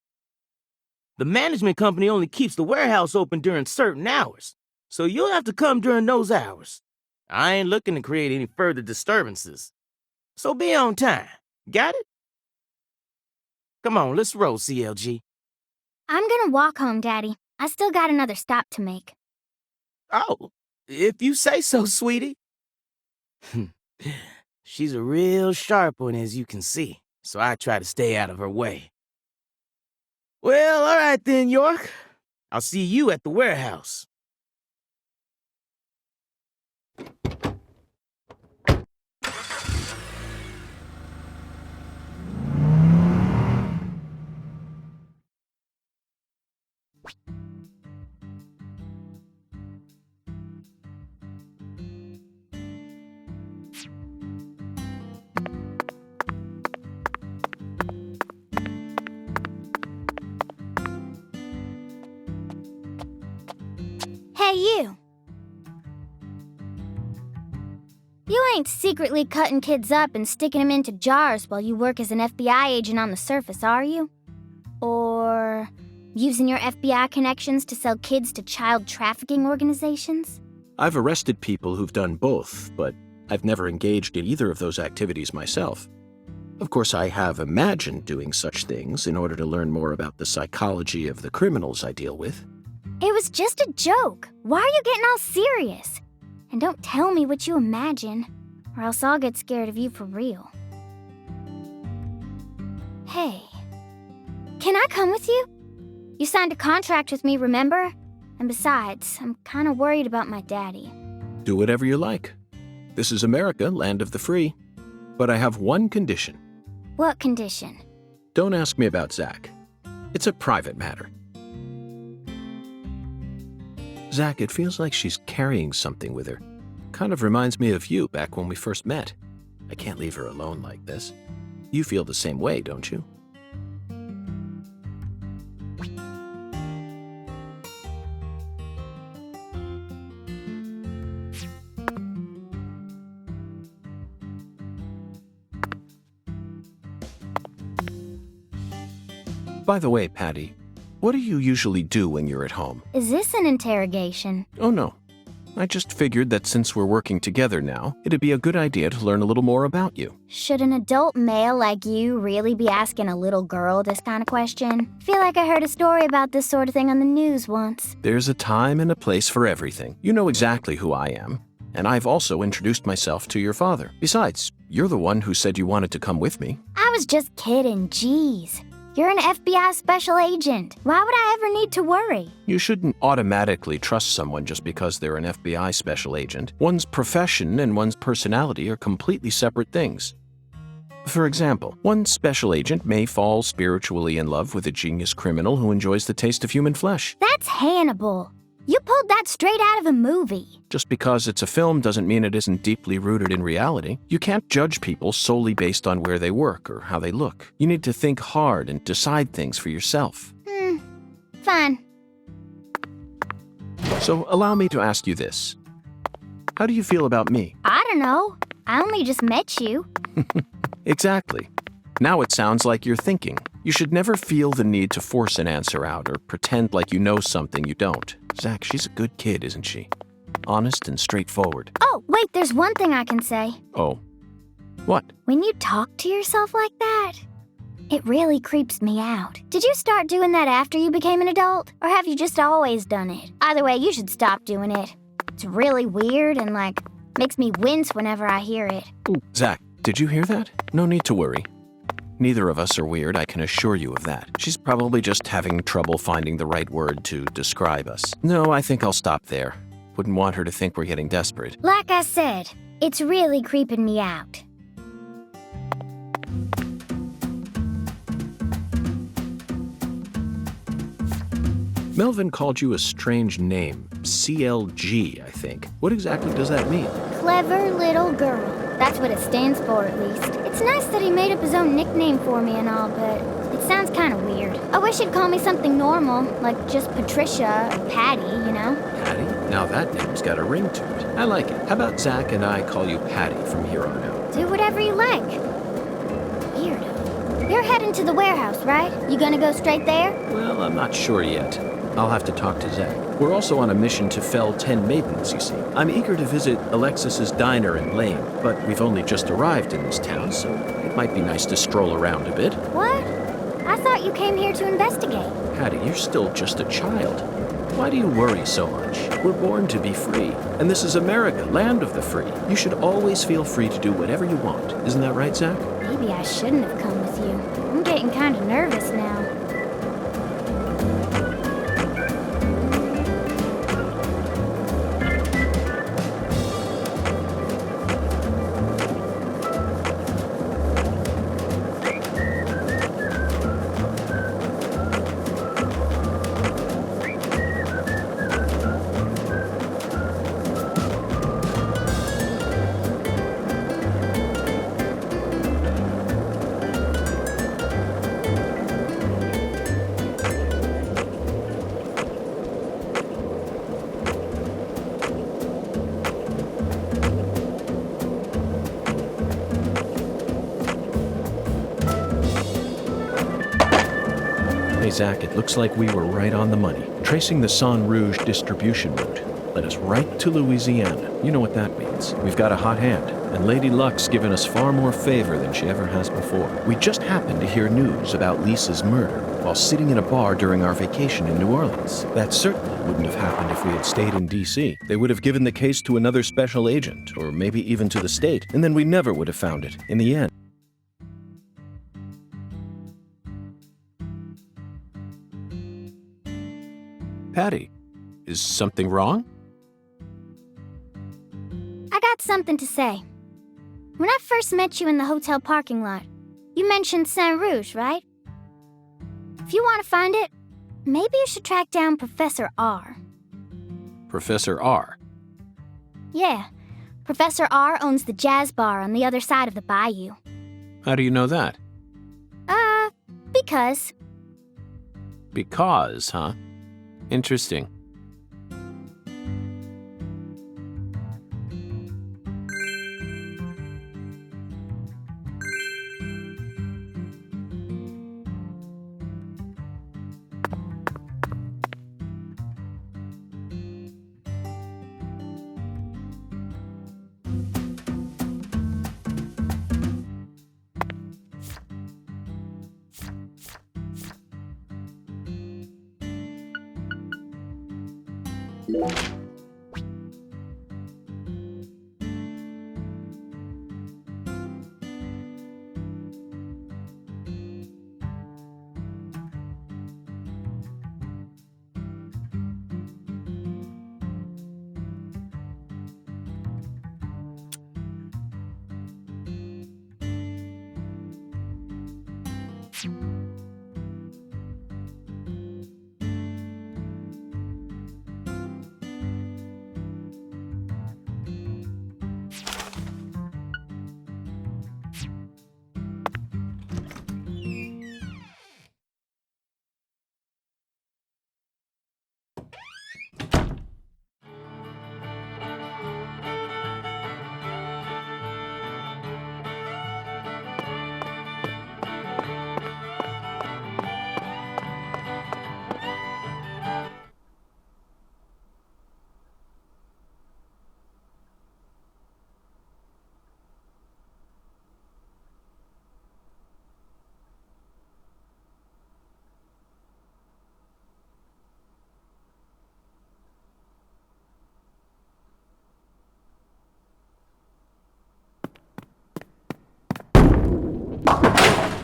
[SPEAKER 8] The management company only keeps the warehouse open during certain hours, so you'll have to come during those hours. I ain't looking to create any further disturbances. So be on time. Got it? Come on, let's roll, CLG.
[SPEAKER 7] I'm gonna walk home, Daddy. I still got another stop to make.
[SPEAKER 8] Oh, if you say so, sweetie. She's a real sharp one, as you can see, so I try to stay out of her way. Well, all right then, York. I'll see you at the warehouse.
[SPEAKER 7] Hey, you. You ain't secretly cutting kids up and sticking them into jars while you work as an FBI agent on the surface, are you? Or using your FBI connections to sell kids to child trafficking organizations?
[SPEAKER 6] I've arrested people who've done both, but I've never engaged in either of those activities myself. Of course, I have imagined doing such things in order to learn more about the psychology of the criminals I deal with.
[SPEAKER 7] It was just a joke. Why are you getting all serious? And don't tell me what you imagine, or else I'll get scared of you for real. Hey, can I come with you? You signed a contract with me, remember? And besides, I'm kind of worried about my daddy.
[SPEAKER 6] Do whatever you like. This is America, land of the free. But I have one condition.
[SPEAKER 7] What condition?
[SPEAKER 6] Don't ask me about Zach. It's a private matter. Zach, it feels like she's carrying something with her. Kind of reminds me of you back when we first met. I can't leave her alone like this. You feel the same way, don't you? By the way, Patty, what do you usually do when you're at home?
[SPEAKER 7] Is this an interrogation?
[SPEAKER 6] Oh, no. I just figured that since we're working together now, it'd be a good idea to learn a little more about you.
[SPEAKER 7] Should an adult male like you really be asking a little girl this kind of question? Feel like I heard a story about this sort of thing on the news once.
[SPEAKER 6] There's a time and a place for everything. You know exactly who I am. And I've also introduced myself to your father. Besides, you're the one who said you wanted to come with me.
[SPEAKER 7] I was just kidding, jeez. You're an FBI special agent. Why would I ever need to worry?
[SPEAKER 6] You shouldn't automatically trust someone just because they're an FBI special agent. One's profession and one's personality are completely separate things. For example, one special agent may fall spiritually in love with a genius criminal who enjoys the taste of human flesh.
[SPEAKER 7] That's Hannibal. You pulled that straight out of a movie.
[SPEAKER 6] Just because it's a film doesn't mean it isn't deeply rooted in reality. You can't judge people solely based on where they work or how they look. You need to think hard and decide things for yourself.
[SPEAKER 7] Fine.
[SPEAKER 6] So allow me to ask you this. How do you feel about me?
[SPEAKER 7] I don't know. I only just met you.
[SPEAKER 6] Exactly. Now it sounds like you're thinking. You should never feel the need to force an answer out or pretend like you know something you don't. Zach, she's a good kid, isn't she? Honest and straightforward.
[SPEAKER 7] Oh, wait, there's one thing I can say.
[SPEAKER 6] Oh. What?
[SPEAKER 7] When you talk to yourself like that, it really creeps me out. Did you start doing that after you became an adult? Or have you just always done it? Either way, you should stop doing it. It's really weird and, makes me wince whenever I hear it.
[SPEAKER 6] Ooh, Zach, did you hear that? No need to worry. Neither of us are weird, I can assure you of that. She's probably just having trouble finding the right word to describe us. No, I think I'll stop there. Wouldn't want her to think we're getting desperate.
[SPEAKER 7] Like I said, it's really creeping me out.
[SPEAKER 6] Melvin called you a strange name. CLG, I think. What exactly does that mean?
[SPEAKER 7] Clever little girl. That's what it stands for, at least. It's nice that he made up his own nickname for me and all, but it sounds kind of weird. I wish he'd call me something normal, like just Patricia or Patty, you know?
[SPEAKER 6] Patty? Now that name's got a ring to it. I like it. How about Zach and I call you Patty from here on out?
[SPEAKER 7] Do whatever you like. Weirdo. You're heading to the warehouse, right? You gonna go straight there?
[SPEAKER 6] Well, I'm not sure yet. I'll have to talk to Zach. We're also on a mission to fell 10 maidens, you see. I'm eager to visit Alexis's diner in Lane, but we've only just arrived in this town, so it might be nice to stroll around a bit.
[SPEAKER 7] What? I thought you came here to investigate.
[SPEAKER 6] Patty, you're still just a child. Why do you worry so much? We're born to be free, and this is America, land of the free. You should always feel free to do whatever you want. Isn't that right, Zach?
[SPEAKER 7] Maybe I shouldn't have come with you. I'm getting kind of nervous now.
[SPEAKER 6] Hey, Zach, it looks like we were right on the money. Tracing the San Rouge distribution route led us right to Louisiana. You know what that means. We've got a hot hand, and Lady Luck's given us far more favor than she ever has before. We just happened to hear news about Lisa's murder while sitting in a bar during our vacation in New Orleans. That certainly wouldn't have happened if we had stayed in D.C. They would have given the case to another special agent, or maybe even to the state, and then we never would have found it in the end.
[SPEAKER 3] Patty, is something wrong?
[SPEAKER 7] I got something to say. When I first met you in the hotel parking lot, you mentioned Saint Rouge, right? If you want to find it, maybe you should track down Professor R.
[SPEAKER 3] Professor R.
[SPEAKER 7] Yeah, Professor R owns the jazz bar on the other side of the bayou.
[SPEAKER 3] How do you know that?
[SPEAKER 7] Because.
[SPEAKER 3] Because, huh? Interesting.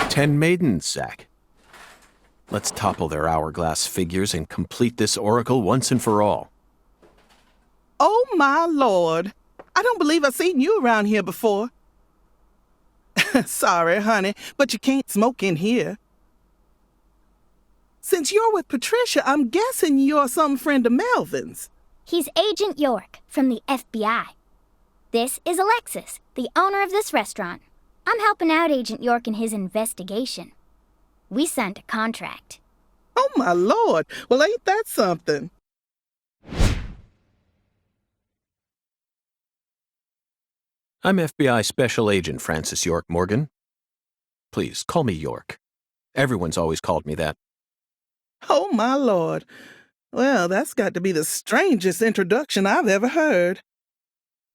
[SPEAKER 3] Ten maidens, Zach. Let's topple their hourglass figures and complete this oracle once and for all.
[SPEAKER 9] Oh, my Lord. I don't believe I've seen you around here before. Sorry, honey, but you can't smoke in here. Since you're with Patricia, I'm guessing you're some friend of Melvin's.
[SPEAKER 7] He's Agent York from the FBI. This is Alexis, the owner of this restaurant. I'm helping out Agent York in his investigation. We signed a contract.
[SPEAKER 9] Oh, my Lord. Well, ain't that something?
[SPEAKER 3] I'm FBI Special Agent Francis York Morgan. Please, call me York. Everyone's always called me that.
[SPEAKER 9] Oh, my Lord. Well, that's got to be the strangest introduction I've ever heard.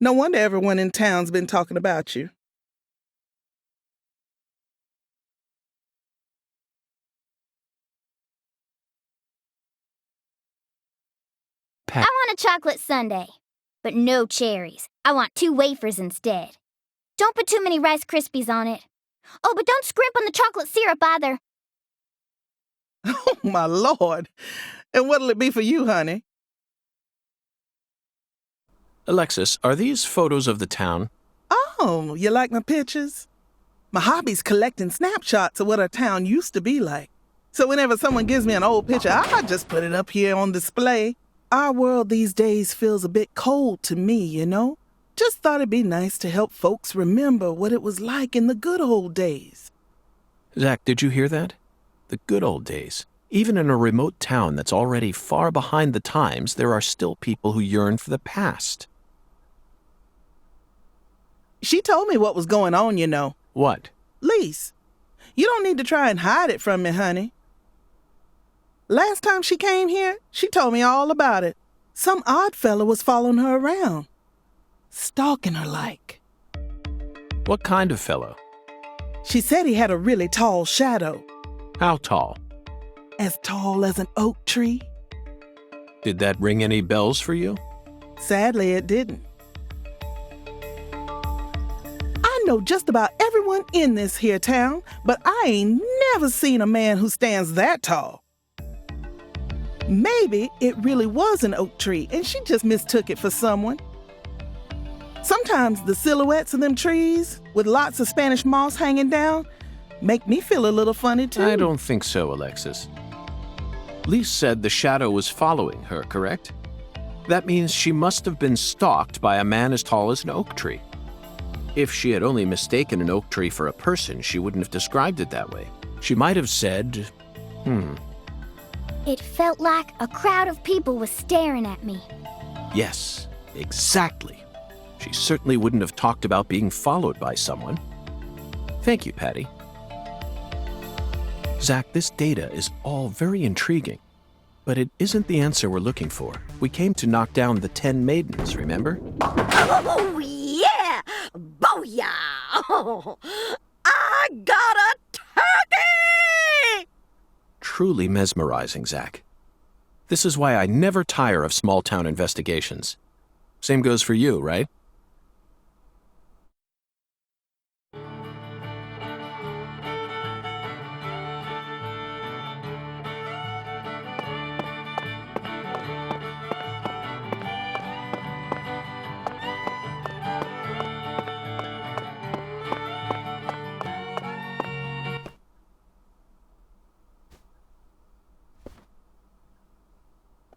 [SPEAKER 9] No wonder everyone in town's been talking about you.
[SPEAKER 7] I want a chocolate sundae, but no cherries. I want 2 wafers instead. Don't put too many Rice Krispies on it. Oh, but don't scrimp on the chocolate syrup either.
[SPEAKER 9] Oh, my Lord. And what'll it be for you, honey?
[SPEAKER 3] Alexis, are these photos of the town?
[SPEAKER 9] Oh, you like my pictures? My hobby's collecting snapshots of what our town used to be like. So whenever someone gives me an old picture, I just put it up here on display. Our world these days feels a bit cold to me, you know? Just thought it'd be nice to help folks remember what it was like in the good old days.
[SPEAKER 3] Zach, did you hear that? The good old days. Even in a remote town that's already far behind the times, there are still people who yearn for the past.
[SPEAKER 9] She told me what was going on, you know.
[SPEAKER 3] What?
[SPEAKER 9] Lise, you don't need to try and hide it from me, honey. Last time she came here, she told me all about it. Some odd fella was following her around, stalking her like.
[SPEAKER 6] What kind of fellow?
[SPEAKER 9] She said he had a really tall shadow,
[SPEAKER 6] How tall?
[SPEAKER 9] as tall as an oak tree.
[SPEAKER 6] Did that ring any bells for you?
[SPEAKER 9] Sadly, it didn't. I know just about everyone in this here town, but I ain't never seen a man who stands that tall. Maybe it really was an oak tree and she just mistook it for someone. Sometimes the silhouettes of them trees with lots of Spanish moss hanging down make me feel a little funny too.
[SPEAKER 6] I don't think so, Alexis. Lise said the shadow was following her, correct? That means she must have been stalked by a man as tall as an oak tree. If she had only mistaken an oak tree for a person, she wouldn't have described it that way. She might have said,
[SPEAKER 7] It felt like a crowd of people was staring at me.
[SPEAKER 6] Yes, exactly. She certainly wouldn't have talked about being followed by someone. Thank you, Patty. Zach, this data is all very intriguing, but it isn't the answer we're looking for. We came to knock down the 10 maidens, remember?
[SPEAKER 10] Oh, yeah! Booyah! I got a turkey!
[SPEAKER 6] Truly mesmerizing, Zach. This is why I never tire of small-town investigations. Same goes for you, right?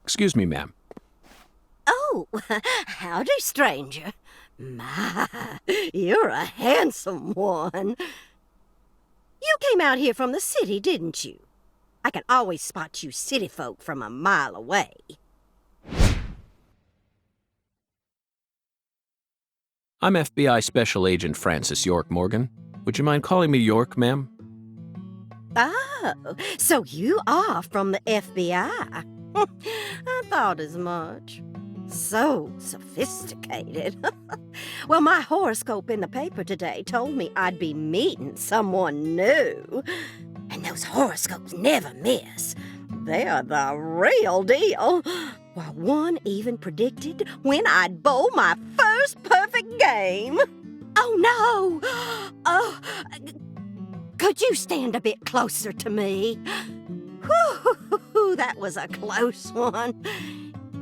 [SPEAKER 6] Excuse me, ma'am.
[SPEAKER 10] Oh, howdy, stranger. My, you're a handsome one. You came out here from the city, didn't you? I can always spot you city folk from a mile away.
[SPEAKER 6] I'm FBI Special Agent Francis York Morgan. Would you mind calling me York, ma'am?
[SPEAKER 10] Oh, so you are from the FBI. I thought as much. So sophisticated. Well, my horoscope in the paper today told me I'd be meeting someone new. And those horoscopes never miss. They're the real deal. Well, one even predicted when I'd bowl my first perfect game. Oh, no! Oh, could you stand a bit closer to me? Whew, that was a close one.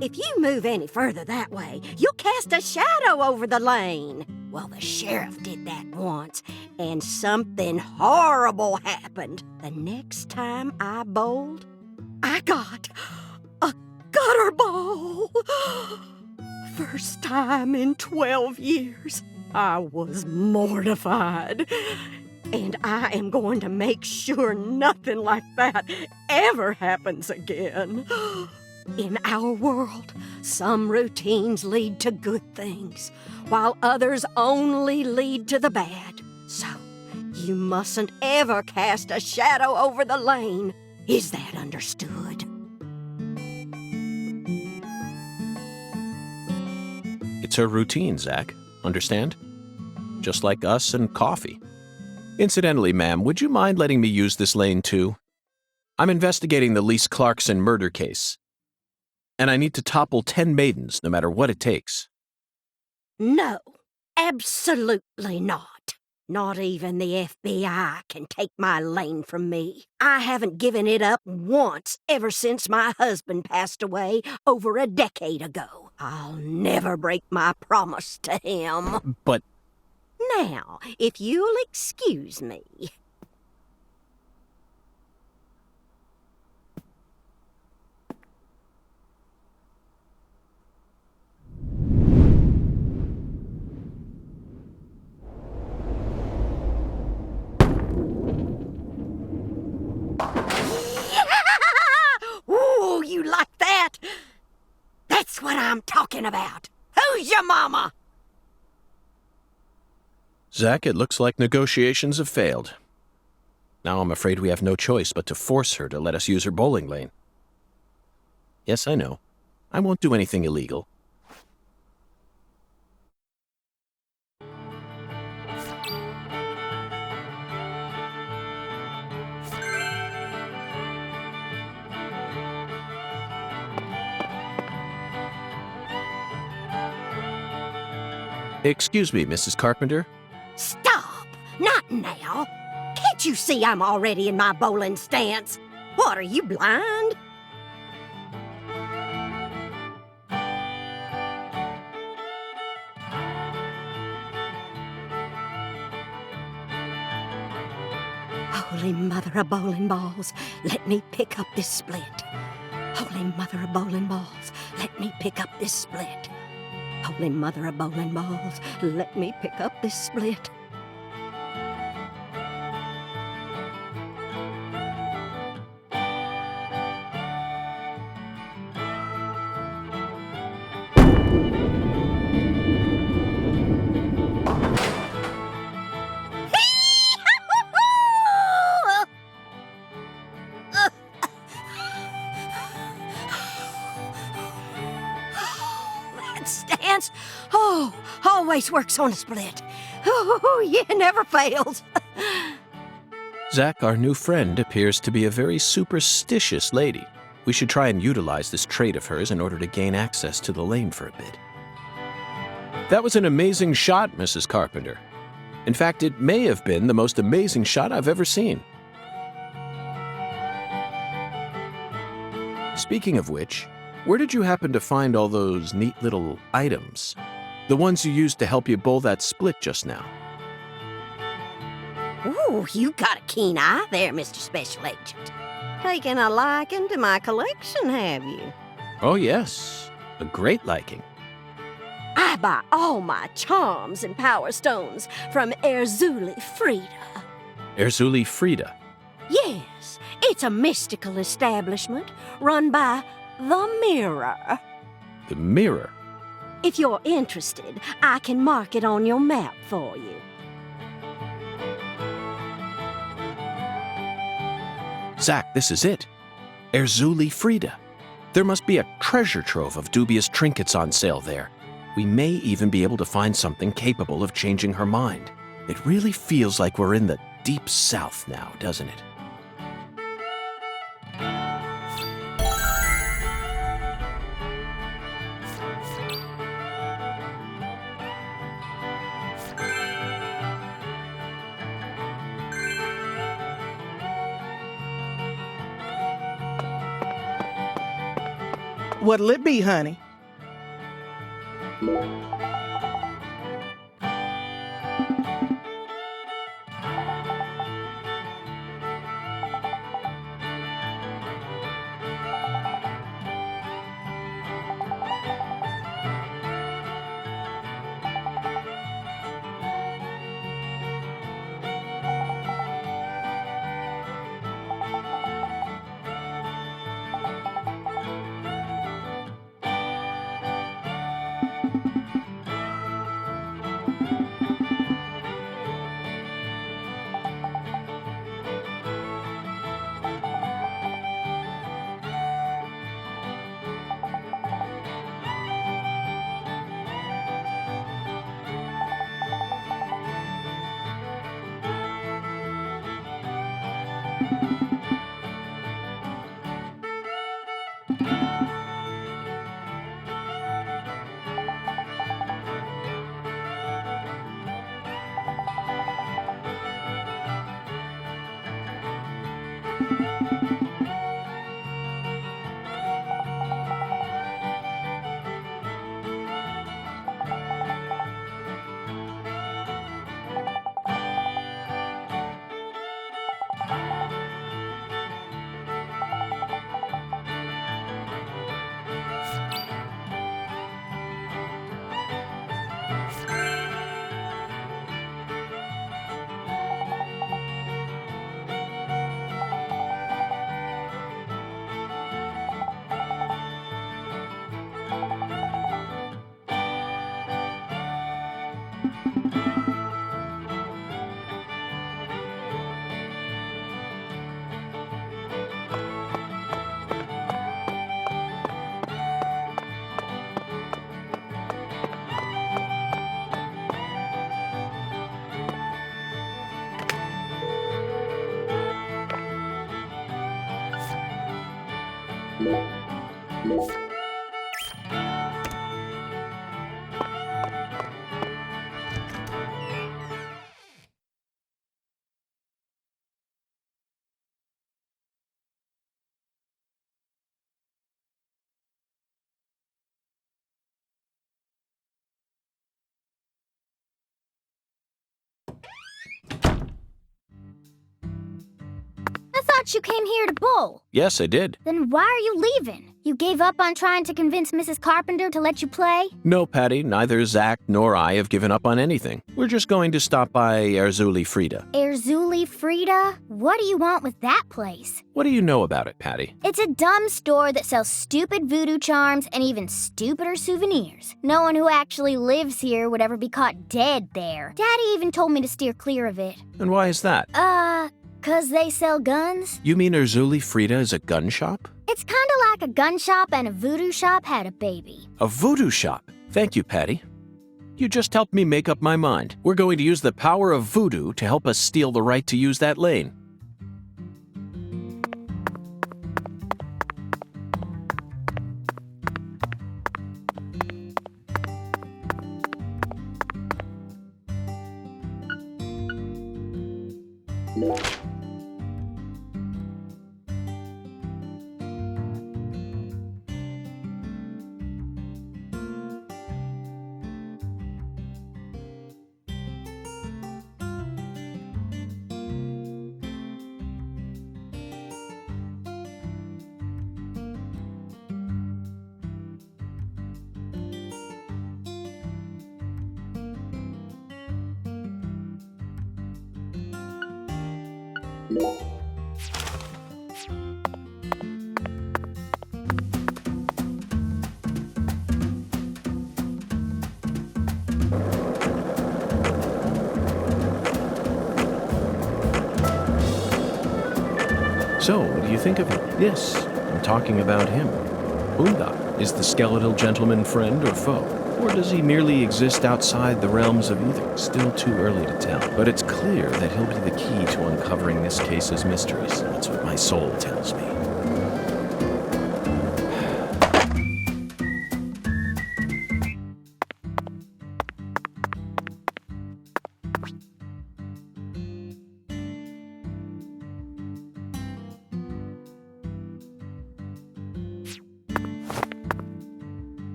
[SPEAKER 10] If you move any further that way, you'll cast a shadow over the lane. Well, the sheriff did that once, and something horrible happened. The next time I bowled, I got a gutter ball. First time in 12 years. I was mortified. And I am going to make sure nothing like that ever happens again. In our world, some routines lead to good things, while others only lead to the bad. So, you mustn't ever cast a shadow over the lane. Is that understood?
[SPEAKER 6] It's her routine, Zach. Understand? Just like us and coffee. Incidentally, ma'am, would you mind letting me use this lane too? I'm investigating the Lise Clarkson murder case. And I need to topple 10 maidens, no matter what it takes.
[SPEAKER 10] No, absolutely not. Not even the FBI can take my lane from me. I haven't given it up once ever since my husband passed away over a decade ago. I'll never break my promise to him.
[SPEAKER 6] But
[SPEAKER 10] Now, if you'll excuse me. Ooh, you like that? That's what I'm talking about. Who's your mama?
[SPEAKER 6] Zach, it looks like negotiations have failed. Now I'm afraid we have no choice but to force her to let us use her bowling lane. Yes, I know. I won't do anything illegal. Excuse me, Mrs. Carpenter.
[SPEAKER 10] Stop! Not now! Can't you see I'm already in my bowling stance? What, are you blind? Holy Mother of bowling balls, let me pick up this split. Holy Mother of bowling balls, let me pick up this split. Holy Mother of bowling balls, let me pick up this split. That stance, always works on a split. Oh, yeah, never fails.
[SPEAKER 6] Zach, our new friend, appears to be a very superstitious lady. We should try and utilize this trait of hers in order to gain access to the lane for a bit. That was an amazing shot, Mrs. Carpenter. In fact, it may have been the most amazing shot I've ever seen. Speaking of which, where did you happen to find all those neat little items? The ones you used to help you bowl that split just now.
[SPEAKER 10] Ooh, you got a keen eye there, Mr. Special Agent. Taking a liking to my collection, have you?
[SPEAKER 6] Oh yes, a great liking.
[SPEAKER 10] I buy all my charms and power stones from Erzuli Frida.
[SPEAKER 6] Erzuli Frida.
[SPEAKER 10] Yes, it's a mystical establishment run by the Mirror.
[SPEAKER 6] The Mirror?
[SPEAKER 10] If you're interested, I can mark it on your map for you.
[SPEAKER 6] Zach, this is it. Erzuli Frida. There must be a treasure trove of dubious trinkets on sale there. We may even be able to find something capable of changing her mind. It really feels like we're in the deep south now, doesn't it?
[SPEAKER 9] What'll it be, honey?
[SPEAKER 7] I thought you came here to bowl.
[SPEAKER 6] Yes, I did.
[SPEAKER 7] Then why are you leaving? You gave up on trying to convince Mrs. Carpenter to let you play?
[SPEAKER 6] No, Patty, neither Zach nor I have given up on anything. We're just going to stop by Erzuli Frida.
[SPEAKER 7] Erzuli Frida? What do you want with that place?
[SPEAKER 6] What do you know about it, Patty?
[SPEAKER 7] It's a dumb store that sells stupid voodoo charms and even stupider souvenirs. No one who actually lives here would ever be caught dead there. Daddy even told me to steer clear of it.
[SPEAKER 6] And why is that?
[SPEAKER 7] 'Cause they sell guns?
[SPEAKER 6] You mean Erzuli Frida is a gun shop?
[SPEAKER 7] It's kinda like a gun shop and a voodoo shop had a baby.
[SPEAKER 6] A voodoo shop? Thank you, Patty. You just helped me make up my mind. We're going to use the power of voodoo to help us steal the right to use that lane. So, what do you think of him? Yes, I'm talking about him. Boondock, is the skeletal gentleman friend or foe? Or does he merely exist outside the realms of either? Still too early to tell. But it's clear that he'll be the key to uncovering this case's mysteries. That's what my soul tells me.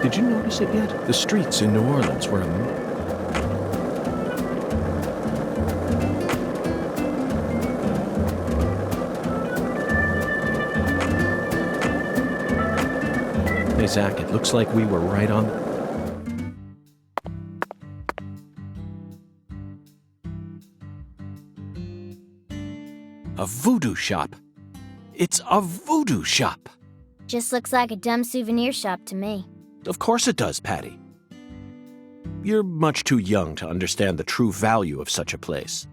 [SPEAKER 6] Did you notice it yet? The streets in New Orleans were Hey, Zach, it looks like we were right on. A voodoo shop. It's a voodoo shop.
[SPEAKER 7] Just looks like a dumb souvenir shop to me.
[SPEAKER 6] Of course it does, Patty. You're much too young to understand the true value of such a place.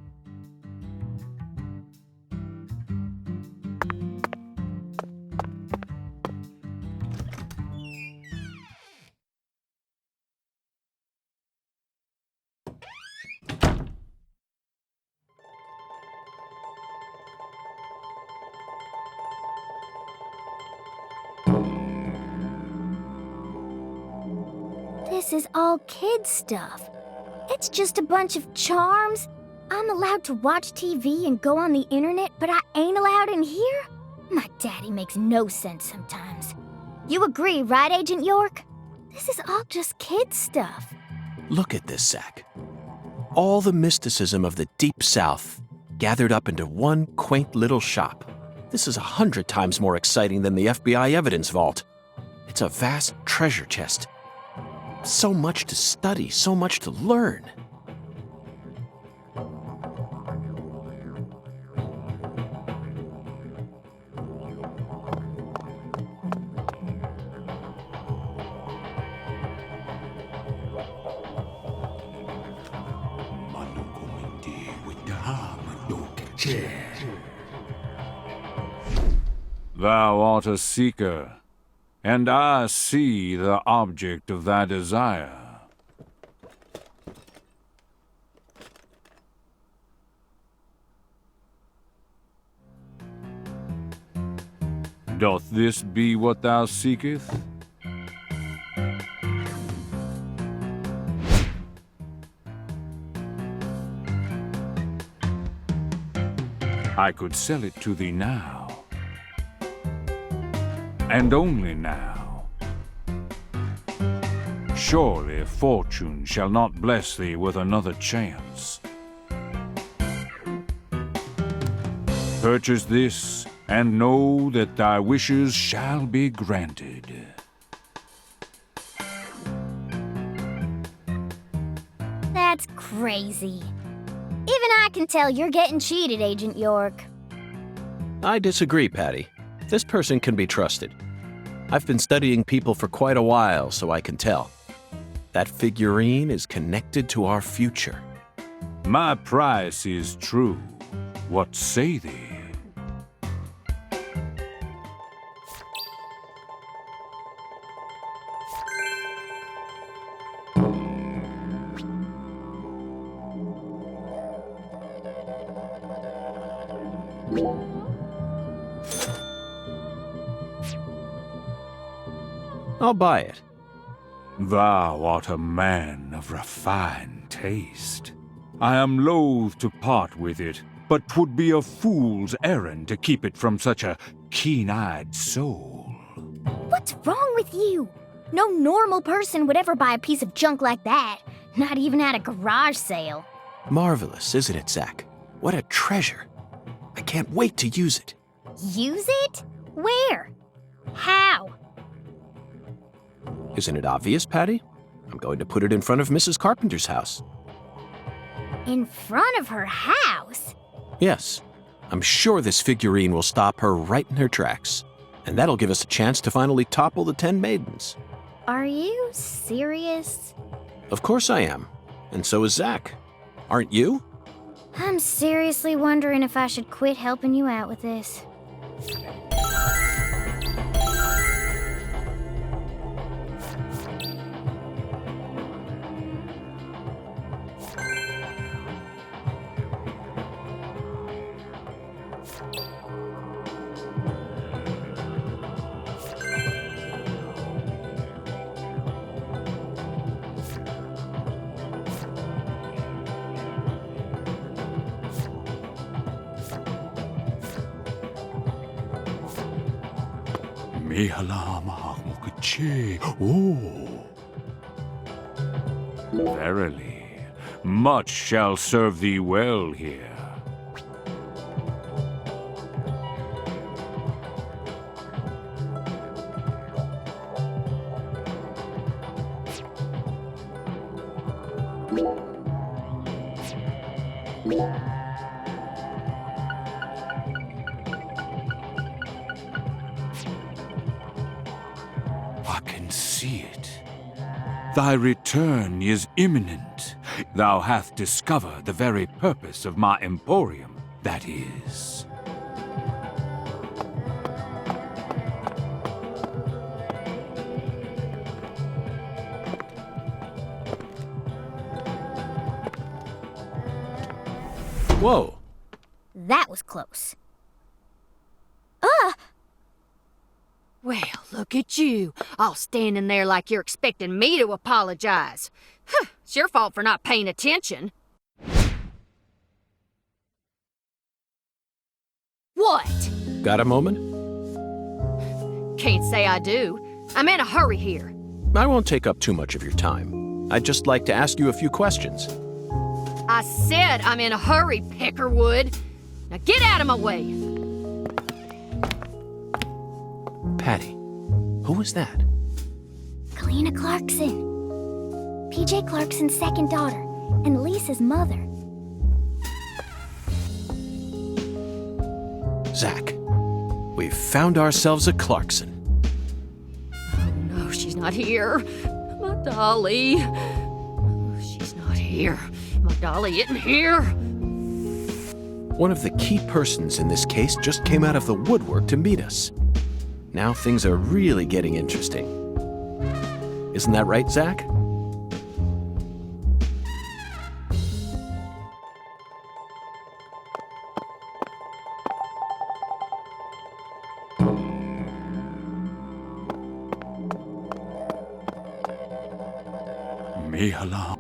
[SPEAKER 7] This is all kid stuff. It's just a bunch of charms. I'm allowed to watch TV and go on the internet, but I ain't allowed in here? My daddy makes no sense sometimes. You agree, right, Agent York? This is all just kid stuff.
[SPEAKER 6] Look at this, Zach. All the mysticism of the Deep South gathered up into one quaint little shop. This is 100 times more exciting than the FBI evidence vault. It's a vast treasure chest. So much to study, so much to learn.
[SPEAKER 11] Thou art a seeker, and I see the object of thy desire. Doth this be what thou seekest? I could sell it to thee now, and only now. Surely fortune shall not bless thee with another chance. Purchase this, and know that thy wishes shall be granted.
[SPEAKER 7] That's crazy. Even I can tell you're getting cheated, Agent York.
[SPEAKER 6] I disagree, Patty. This person can be trusted. I've been studying people for quite a while, so I can tell. That figurine is connected to our future.
[SPEAKER 11] My price is true. What say thee?
[SPEAKER 6] I'll buy it.
[SPEAKER 11] Thou art a man of refined taste. I am loath to part with it, but 'twould be a fool's errand to keep it from such a keen-eyed soul.
[SPEAKER 7] What's wrong with you? No normal person would ever buy a piece of junk like that, not even at a garage sale.
[SPEAKER 6] Marvelous, isn't it, Zach? What a treasure. I can't wait to use it.
[SPEAKER 7] Use it? Where? How?
[SPEAKER 6] Isn't it obvious, Patty? I'm going to put it in front of Mrs. Carpenter's house.
[SPEAKER 7] In front of her house?
[SPEAKER 6] Yes. I'm sure this figurine will stop her right in her tracks. And that'll give us a chance to finally topple the 10 maidens.
[SPEAKER 7] Are you serious?
[SPEAKER 6] Of course I am. And so is Zach. Aren't you?
[SPEAKER 7] I'm seriously wondering if I should quit helping you out with this.
[SPEAKER 11] Oh. Verily, much shall serve thee well here. Thy return is imminent. Thou hast discovered the very purpose of my emporium, that is.
[SPEAKER 6] Whoa.
[SPEAKER 7] That was close.
[SPEAKER 12] Well, look at you, all standing there like you're expecting me to apologize. Huh, it's your fault for not paying attention. What?
[SPEAKER 6] Got a moment?
[SPEAKER 12] Can't say I do. I'm in a hurry here.
[SPEAKER 6] I won't take up too much of your time. I'd just like to ask you a few questions.
[SPEAKER 12] I said I'm in a hurry, Peckerwood. Now get out of my way.
[SPEAKER 6] Patty, who was that?
[SPEAKER 7] Kalina Clarkson. PJ Clarkson's second daughter, and Lisa's mother.
[SPEAKER 6] Zach, we've found ourselves a Clarkson.
[SPEAKER 12] Oh no, she's not here. My dolly. She's not here. My dolly isn't here.
[SPEAKER 6] One of the key persons in this case just came out of the woodwork to meet us. Now things are really getting interesting. Isn't that right, Zach?
[SPEAKER 11] Me alone.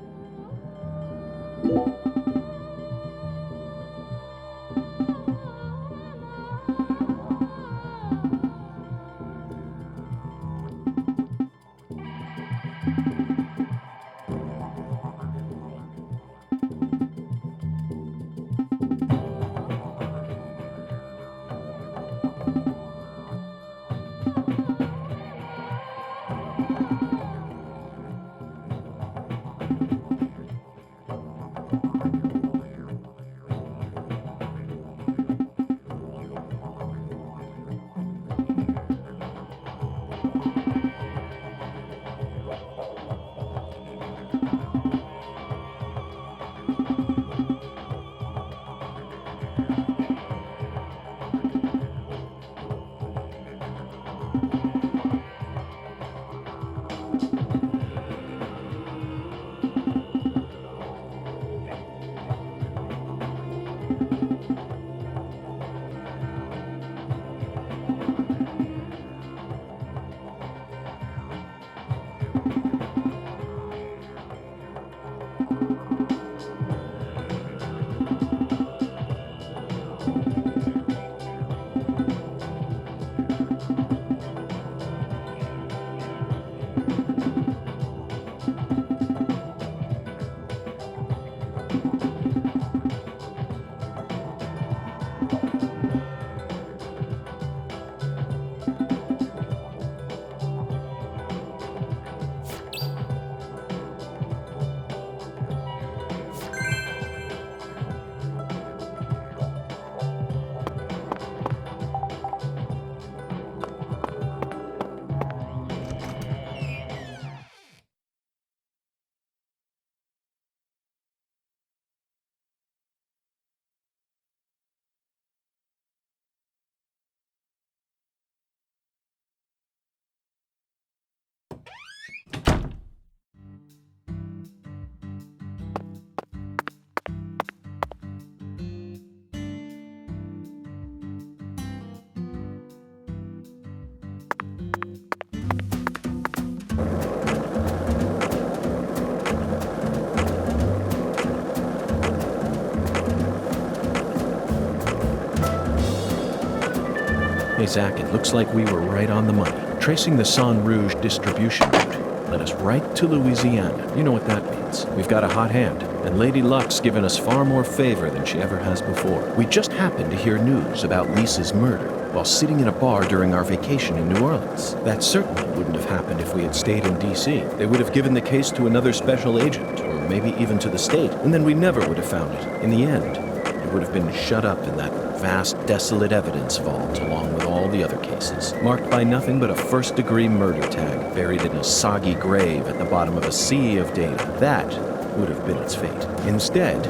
[SPEAKER 6] Hey, Zach, it looks like we were right on the money. Tracing the San Rouge distribution route led us right to Louisiana. You know what that means. We've got a hot hand, and Lady Luck's given us far more favor than she ever has before. We just happened to hear news about Lisa's murder while sitting in a bar during our vacation in New Orleans. That certainly wouldn't have happened if we had stayed in D.C. They would have given the case to another special agent, or maybe even to the state, and then we never would have found it. In the end, it would have been shut up in that vast, desolate evidence vault along with all the other cases, marked by nothing but a first-degree murder tag buried in a soggy grave at the bottom of a sea of data. That would have been its fate. Instead,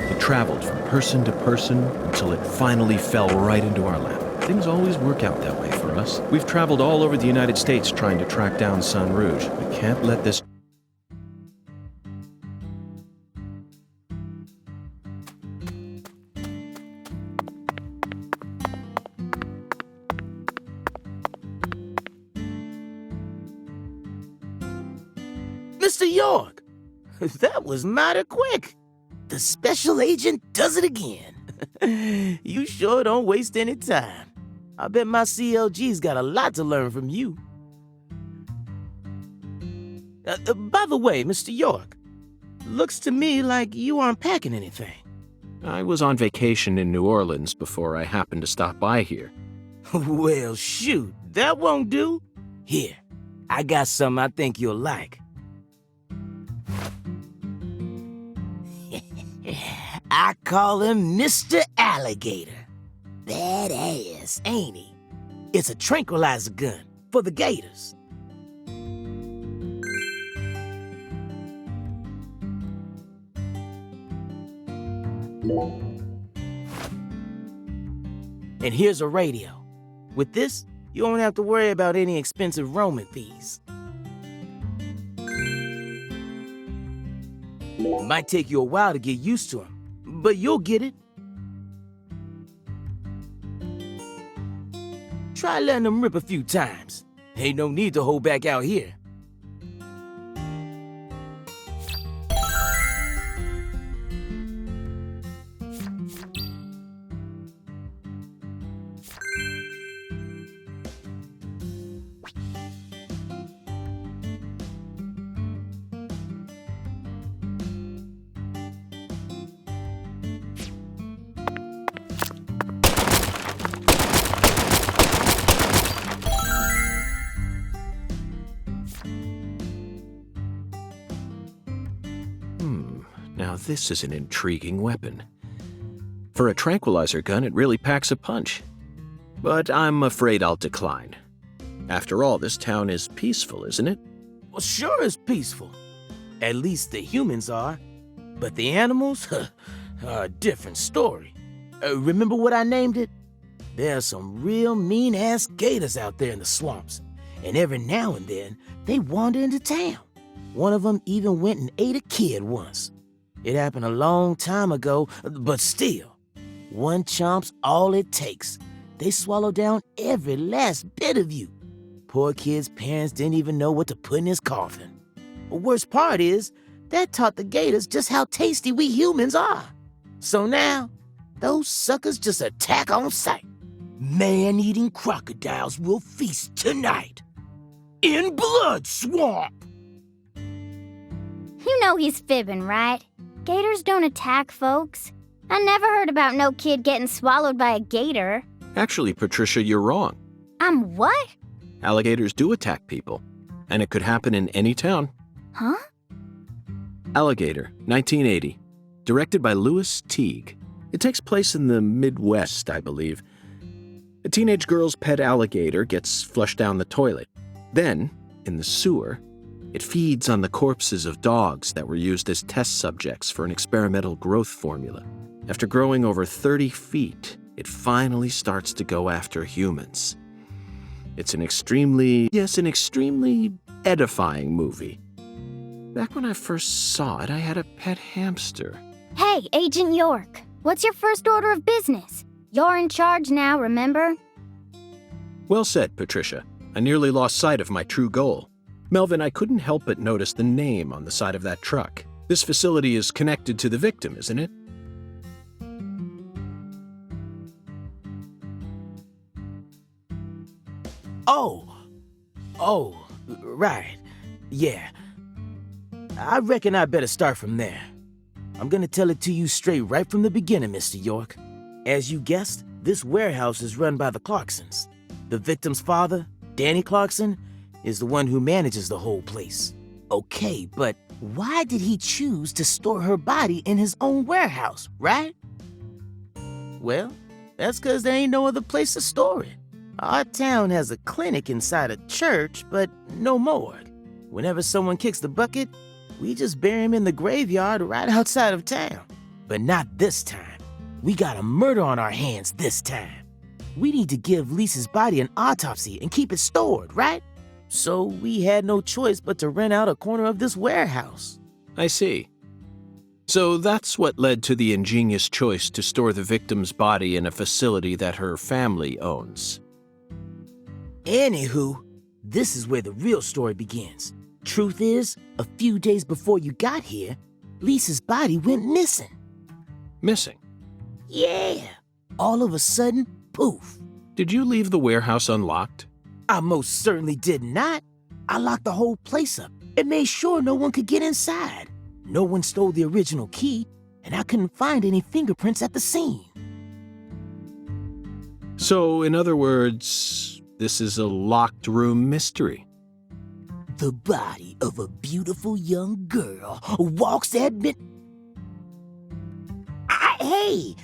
[SPEAKER 6] it traveled from person to person until it finally fell right into our lap. Things always work out that way for us. We've traveled all over the United States trying to track down San Rouge. We can't let this...
[SPEAKER 8] Mr. York, that was mighty quick. The special agent does it again. You sure don't waste any time. I bet my CLG's got a lot to learn from you. By the way, Mr. York, looks to me like you aren't packing anything.
[SPEAKER 6] I was on vacation in New Orleans before I happened to stop by here.
[SPEAKER 8] Well, shoot, that won't do. Here, I got something I think you'll like. I call him Mr. Alligator. Badass, ain't he? It's a tranquilizer gun for the gators. And here's a radio. With this, you won't have to worry about any expensive roaming fees. It might take you a while to get used to them, but you'll get it. Try letting them rip a few times. Ain't no need to hold back out here.
[SPEAKER 6] Now this is an intriguing weapon. For a tranquilizer gun, it really packs a punch. But I'm afraid I'll decline. After all, this town is peaceful, isn't it?
[SPEAKER 8] Well, sure is peaceful. At least the humans are. But the animals are a different story. Remember what I named it? There are some real mean-ass gators out there in the swamps. And every now and then, they wander into town. One of them even went and ate a kid once. It happened a long time ago, but still, one chomp's all it takes. They swallow down every last bit of you. Poor kid's parents didn't even know what to put in his coffin. The worst part is, that taught the gators just how tasty we humans are. So now, those suckers just attack on sight. Man-eating crocodiles will feast tonight. In Blood Swamp!
[SPEAKER 7] You know he's fibbing, right? Gators don't attack folks. I never heard about no kid getting swallowed by a gator.
[SPEAKER 6] Actually, Patricia, you're wrong.
[SPEAKER 7] I'm what?
[SPEAKER 6] Alligators do attack people, and it could happen in any town.
[SPEAKER 7] Huh?
[SPEAKER 6] Alligator, 1980. Directed by Louis Teague. It takes place in the Midwest, I believe. A teenage girl's pet alligator gets flushed down the toilet. Then, in the sewer, it feeds on the corpses of dogs that were used as test subjects for an experimental growth formula. After growing over 30 feet, it finally starts to go after humans. It's an extremely edifying movie. Back when I first saw it, I had a pet hamster.
[SPEAKER 7] Hey, Agent York. What's your first order of business? You're in charge now, remember?
[SPEAKER 6] Well said, Patricia. I nearly lost sight of my true goal. Melvin, I couldn't help but notice the name on the side of that truck. This facility is connected to the victim, isn't it?
[SPEAKER 8] Oh, right. Yeah. I reckon I better start from there. I'm gonna tell it to you straight right from the beginning, Mr. York. As you guessed, this warehouse is run by the Clarksons. The victim's father, Danny Clarkson, is the one who manages the whole place. Okay, but why did he choose to store her body in his own warehouse, right? Well, that's because there ain't no other place to store it. Our town has a clinic inside a church, but no morgue. Whenever someone kicks the bucket, we just bury him in the graveyard right outside of town. But not this time. We got a murder on our hands this time. We need to give Lisa's body an autopsy and keep it stored, right? So we had no choice but to rent out a corner of this warehouse.
[SPEAKER 6] I see. So that's what led to the ingenious choice to store the victim's body in a facility that her family owns.
[SPEAKER 8] Anywho, this is where the real story begins. Truth is, a few days before you got here, Lisa's body went missing.
[SPEAKER 6] Missing?
[SPEAKER 8] Yeah. All of a sudden, poof.
[SPEAKER 6] Did you leave the warehouse unlocked?
[SPEAKER 8] I most certainly did not. I locked the whole place up and made sure no one could get inside. No one stole the original key, and I couldn't find any fingerprints at the scene.
[SPEAKER 6] So, in other words, this is a locked room mystery.
[SPEAKER 8] The body of a beautiful young girl walks at Hey!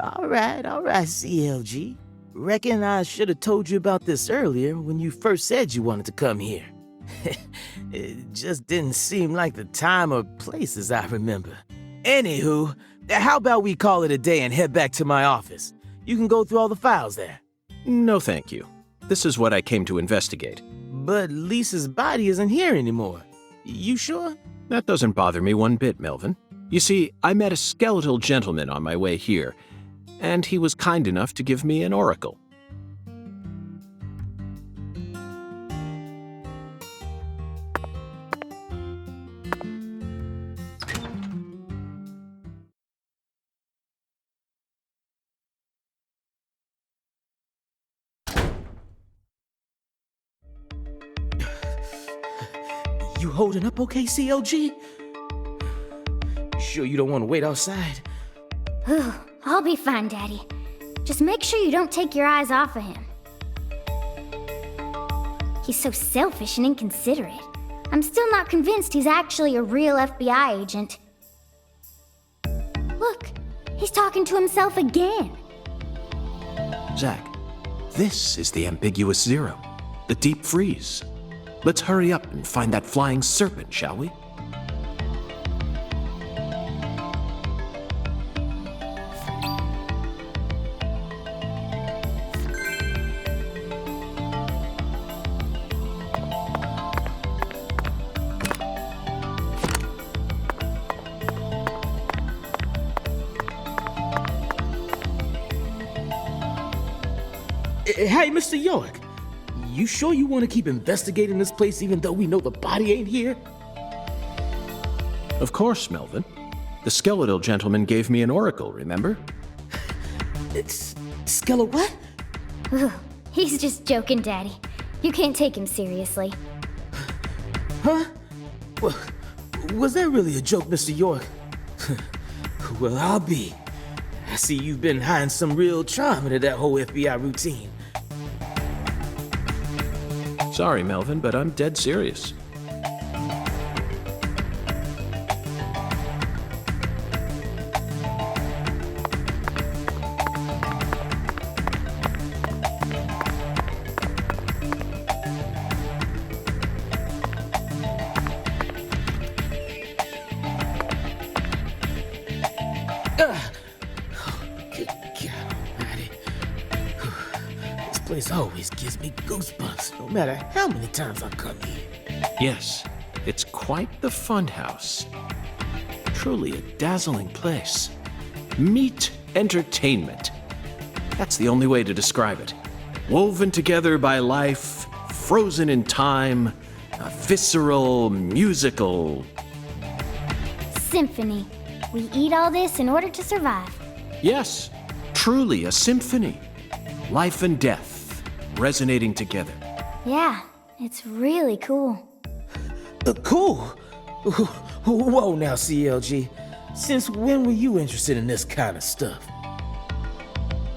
[SPEAKER 8] All right, CLG. Reckon I should have told you about this earlier when you first said you wanted to come here. It just didn't seem like the time or place as I remember. Anywho, how about we call it a day and head back to my office? You can go through all the files there.
[SPEAKER 6] No, thank you. This is what I came to investigate.
[SPEAKER 8] But Lisa's body isn't here anymore. You sure?
[SPEAKER 6] That doesn't bother me one bit, Melvin. You see, I met a skeletal gentleman on my way here, and he was kind enough to give me an oracle.
[SPEAKER 8] You holding up okay, CLG? You sure you don't want to wait outside?
[SPEAKER 7] I'll be fine, Daddy. Just make sure you don't take your eyes off of him. He's so selfish and inconsiderate. I'm still not convinced he's actually a real FBI agent. Look, he's talking to himself again.
[SPEAKER 6] Zack, this is the ambiguous zero, the deep freeze. Let's hurry up and find that flying serpent, shall we?
[SPEAKER 8] Hey, Mr. York. You sure you want to keep investigating this place even though we know the body ain't here?
[SPEAKER 6] Of course, Melvin. The skeletal gentleman gave me an oracle, remember?
[SPEAKER 8] It's Skella what?
[SPEAKER 7] He's just joking, Daddy. You can't take him seriously.
[SPEAKER 8] Huh? Well, was that really a joke, Mr. York? Well, I'll be. I see you've been hiding some real charm into that whole FBI routine.
[SPEAKER 6] Sorry, Melvin, but I'm dead serious.
[SPEAKER 8] Good God Almighty. This place always gives me goosebumps, no matter how many times I come here.
[SPEAKER 6] Yes, it's quite the fun house. Truly a dazzling place. Meet entertainment. That's the only way to describe it. Woven together by life, frozen in time, a visceral, musical...
[SPEAKER 7] Symphony. We eat all this in order to survive.
[SPEAKER 6] Yes, truly a symphony. Life and death, resonating together.
[SPEAKER 7] Yeah, it's really cool.
[SPEAKER 8] Cool? Whoa now, CLG. Since when were you interested in this kind of stuff?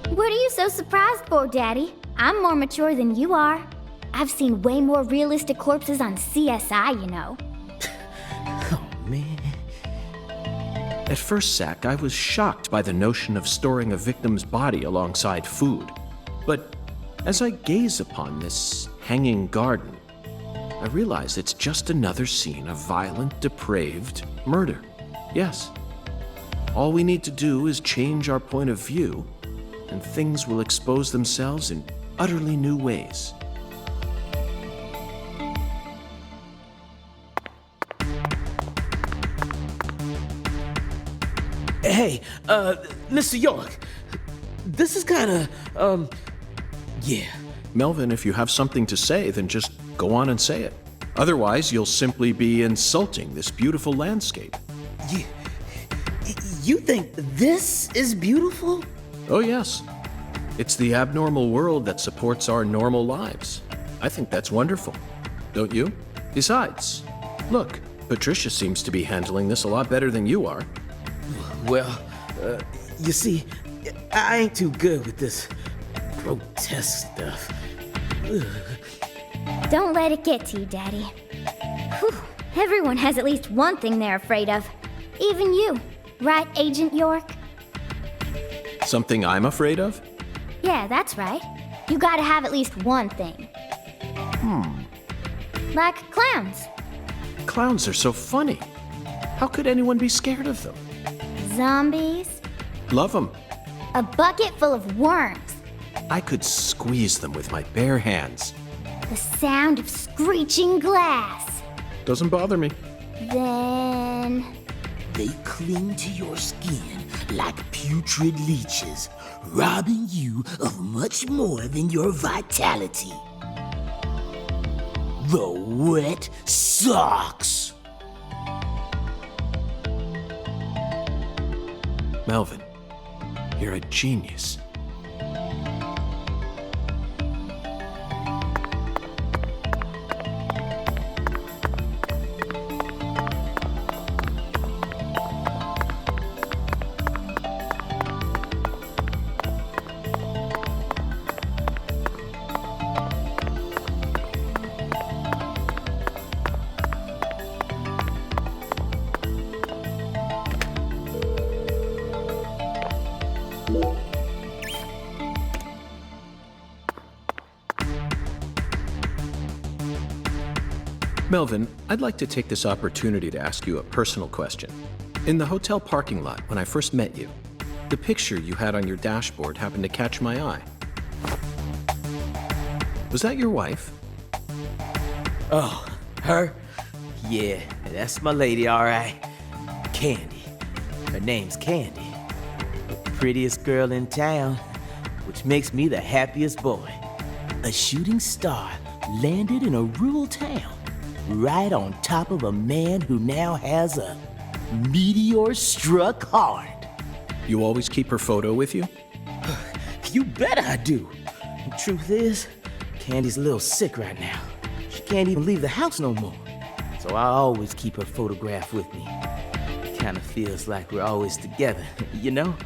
[SPEAKER 7] What are you so surprised for, Daddy? I'm more mature than you are. I've seen way more realistic corpses on CSI, you know.
[SPEAKER 8] Oh, man.
[SPEAKER 6] At first, Zack, I was shocked by the notion of storing a victim's body alongside food. But as I gaze upon this hanging garden, I realize it's just another scene of violent, depraved murder. Yes. All we need to do is change our point of view, and things will expose themselves in utterly new ways.
[SPEAKER 8] Hey, Mr. York. This is kinda, yeah.
[SPEAKER 6] Melvin, if you have something to say, then just go on and say it. Otherwise, you'll simply be insulting this beautiful landscape.
[SPEAKER 8] You think this is beautiful?
[SPEAKER 6] Oh, yes. It's the abnormal world that supports our normal lives. I think that's wonderful. Don't you? Besides, look, Patricia seems to be handling this a lot better than you are.
[SPEAKER 8] Well, you see, I ain't too good with this grotesque stuff. Ugh.
[SPEAKER 7] Don't let it get to you, Daddy. Whew. Everyone has at least one thing they're afraid of. Even you. Right, Agent York?
[SPEAKER 6] Something I'm afraid of?
[SPEAKER 7] Yeah, that's right. You gotta have at least one thing. Like clowns.
[SPEAKER 6] Clowns are so funny. How could anyone be scared of them?
[SPEAKER 7] Zombies?
[SPEAKER 6] Love them.
[SPEAKER 7] A bucket full of worms.
[SPEAKER 6] I could squeeze them with my bare hands.
[SPEAKER 7] The sound of screeching glass.
[SPEAKER 6] Doesn't bother me.
[SPEAKER 7] Then...
[SPEAKER 8] They cling to your skin like putrid leeches, robbing you of much more than your vitality. The wet socks.
[SPEAKER 6] Melvin, you're a genius. Melvin, I'd like to take this opportunity to ask you a personal question. In the hotel parking lot, when I first met you, the picture you had on your dashboard happened to catch my eye. Was that your wife?
[SPEAKER 8] Oh, her? Yeah, that's my lady, all right. Candy. Her name's Candy. The prettiest girl in town, which makes me the happiest boy. A shooting star landed in a rural town, right on top of a man who now has a meteor-struck heart.
[SPEAKER 6] You always keep her photo with you?
[SPEAKER 8] You bet I do. The truth is, Candy's a little sick right now. She can't even leave the house no more. So I always keep her photograph with me. Kinda feels like we're always together, you know?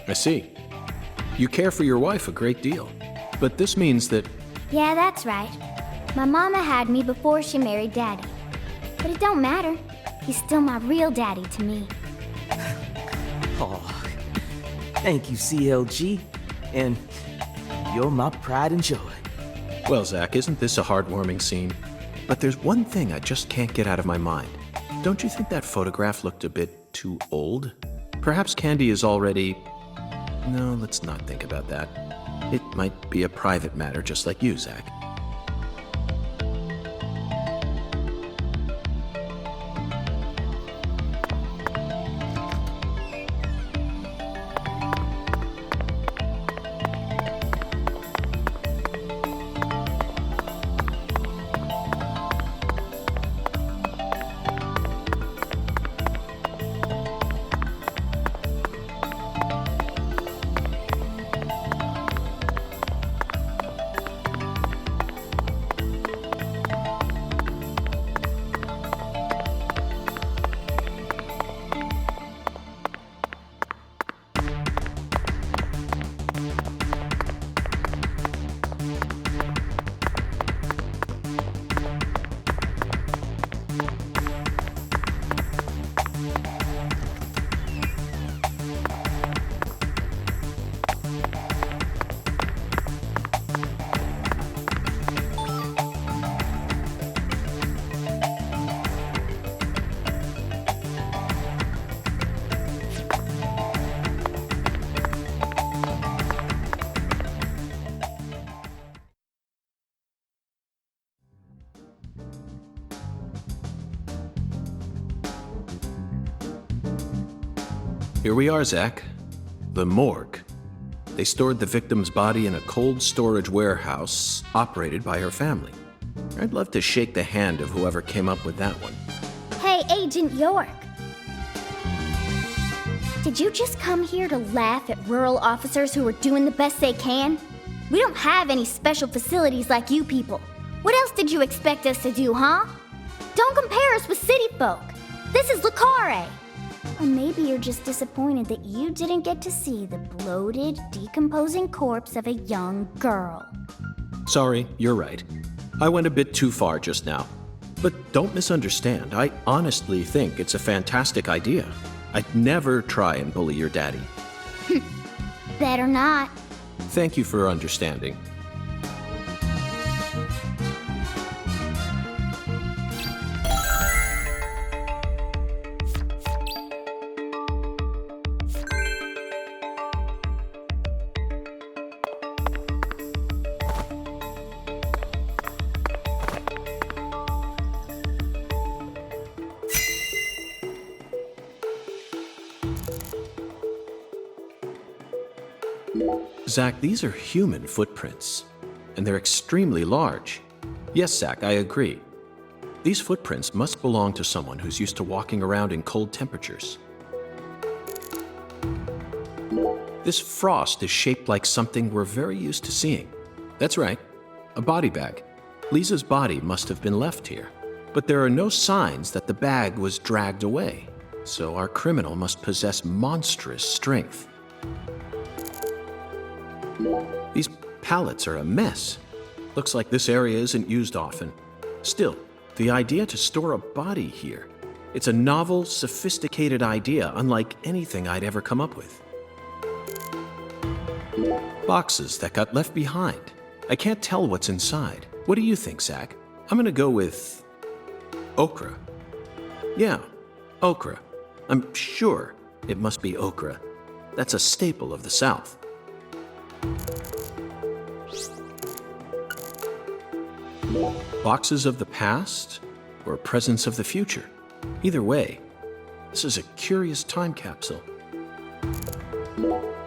[SPEAKER 6] I see. You care for your wife a great deal. But this means that...
[SPEAKER 7] Yeah, that's right. My mama had me before she married Daddy. But it don't matter. He's still my real daddy to me.
[SPEAKER 8] Oh, thank you, CLG. And you're my pride and joy.
[SPEAKER 6] Well, Zach, isn't this a heartwarming scene? But there's one thing I just can't get out of my mind. Don't you think that photograph looked a bit too old? Perhaps Candy is already... No, let's not think about that. It might be a private matter, just like you, Zach. Here we are, Zach. The morgue. They stored the victim's body in a cold storage warehouse operated by her family. I'd love to shake the hand of whoever came up with that one.
[SPEAKER 7] Hey, Agent York. Did you just come here to laugh at rural officers who are doing the best they can? We don't have any special facilities like you people. What else did you expect us to do, huh? Don't compare us with city folk. This is Lucare. Or maybe you're just disappointed that you didn't get to see the bloated, decomposing corpse of a young girl.
[SPEAKER 6] Sorry, you're right. I went a bit too far just now. But don't misunderstand. I honestly think it's a fantastic idea. I'd never try and bully your daddy.
[SPEAKER 7] Better not.
[SPEAKER 6] Thank you for understanding. Zach, these are human footprints, and they're extremely large. Yes, Zach, I agree. These footprints must belong to someone who's used to walking around in cold temperatures. This frost is shaped like something we're very used to seeing. That's right, a body bag. Lisa's body must have been left here, but there are no signs that the bag was dragged away, so our criminal must possess monstrous strength. These pallets are a mess. Looks like this area isn't used often. Still, the idea to store a body here, it's a novel, sophisticated idea unlike anything I'd ever come up with. Boxes that got left behind. I can't tell what's inside. What do you think, Zach? I'm gonna go with okra. Yeah, okra. I'm sure it must be okra. That's a staple of the South. Boxes of the past or presents of the future. Either way, this is a curious time capsule.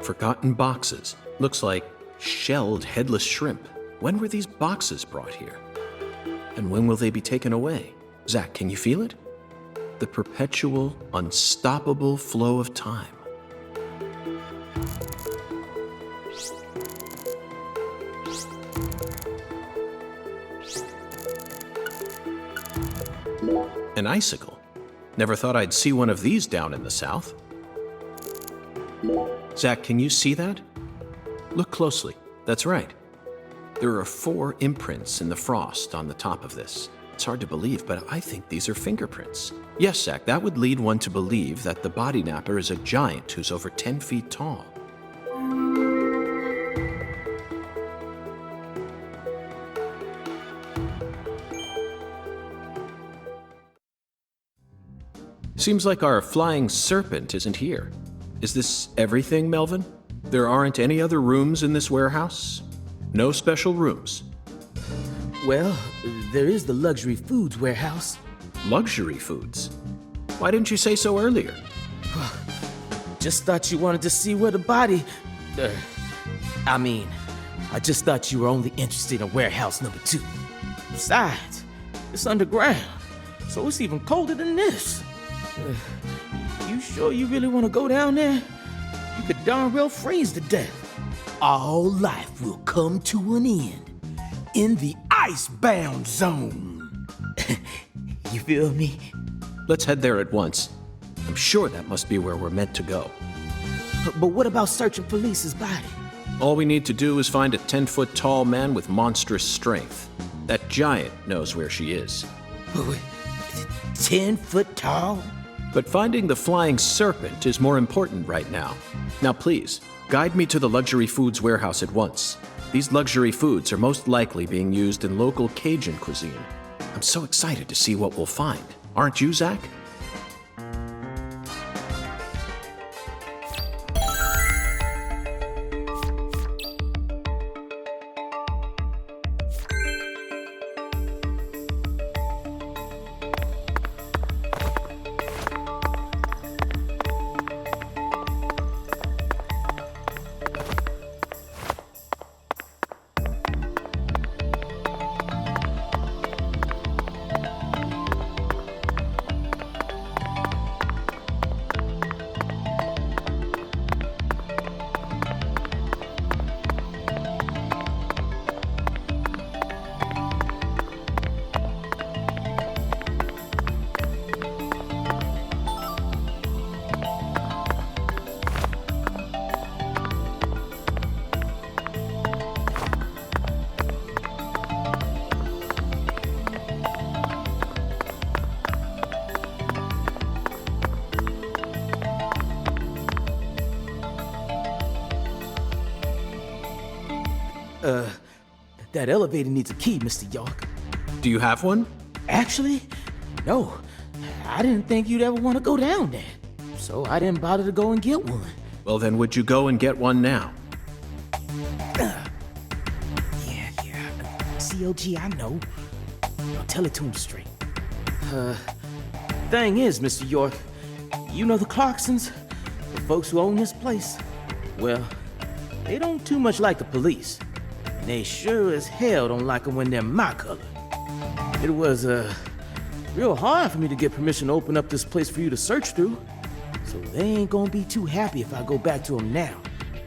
[SPEAKER 6] Forgotten boxes. Looks like shelled headless shrimp. When were these boxes brought here? And when will they be taken away? Zach, can you feel it? The perpetual, unstoppable flow of time. An icicle. Never thought I'd see one of these down in the South. Zach, can you see that? Look closely. That's right. There are 4 imprints in the frost on the top of this. It's hard to believe, but I think these are fingerprints. Yes, Zach, that would lead one to believe that the body napper is a giant who's over 10 feet tall. Seems like our flying serpent isn't here. Is this everything, Melvin? There aren't any other rooms in this warehouse? No special rooms?
[SPEAKER 8] Well, there is the luxury foods warehouse.
[SPEAKER 6] Luxury foods? Why didn't you say so earlier?
[SPEAKER 8] Just thought you wanted to see where the body... I just thought you were only interested in warehouse number 2. Besides, it's underground, so it's even colder than this. You sure you really want to go down there? You could darn well freeze to death. All life will come to an end in the icebound zone. You feel me?
[SPEAKER 6] Let's head there at once. I'm sure that must be where we're meant to go.
[SPEAKER 8] But what about searching for Lisa's body?
[SPEAKER 6] All we need to do is find a 10-foot tall man with monstrous strength. That giant knows where she is.
[SPEAKER 8] 10 foot tall?
[SPEAKER 6] But finding the flying serpent is more important right now. Now please, guide me to the luxury foods warehouse at once. These luxury foods are most likely being used in local Cajun cuisine. I'm so excited to see what we'll find. Aren't you, Zach?
[SPEAKER 8] That elevator needs a key, Mr. York.
[SPEAKER 6] Do you have one?
[SPEAKER 8] Actually, no. I didn't think you'd ever want to go down there, so I didn't bother to go and get one.
[SPEAKER 6] Well, then would you go and get one now?
[SPEAKER 8] Yeah. COG, I know. I'll tell it to him straight. Thing is, Mr. York, you know the Clarksons? The folks who own this place? Well, they don't too much like the police. And they sure as hell don't like them when they're my color. It was, real hard for me to get permission to open up this place for you to search through. So they ain't gonna be too happy if I go back to them now,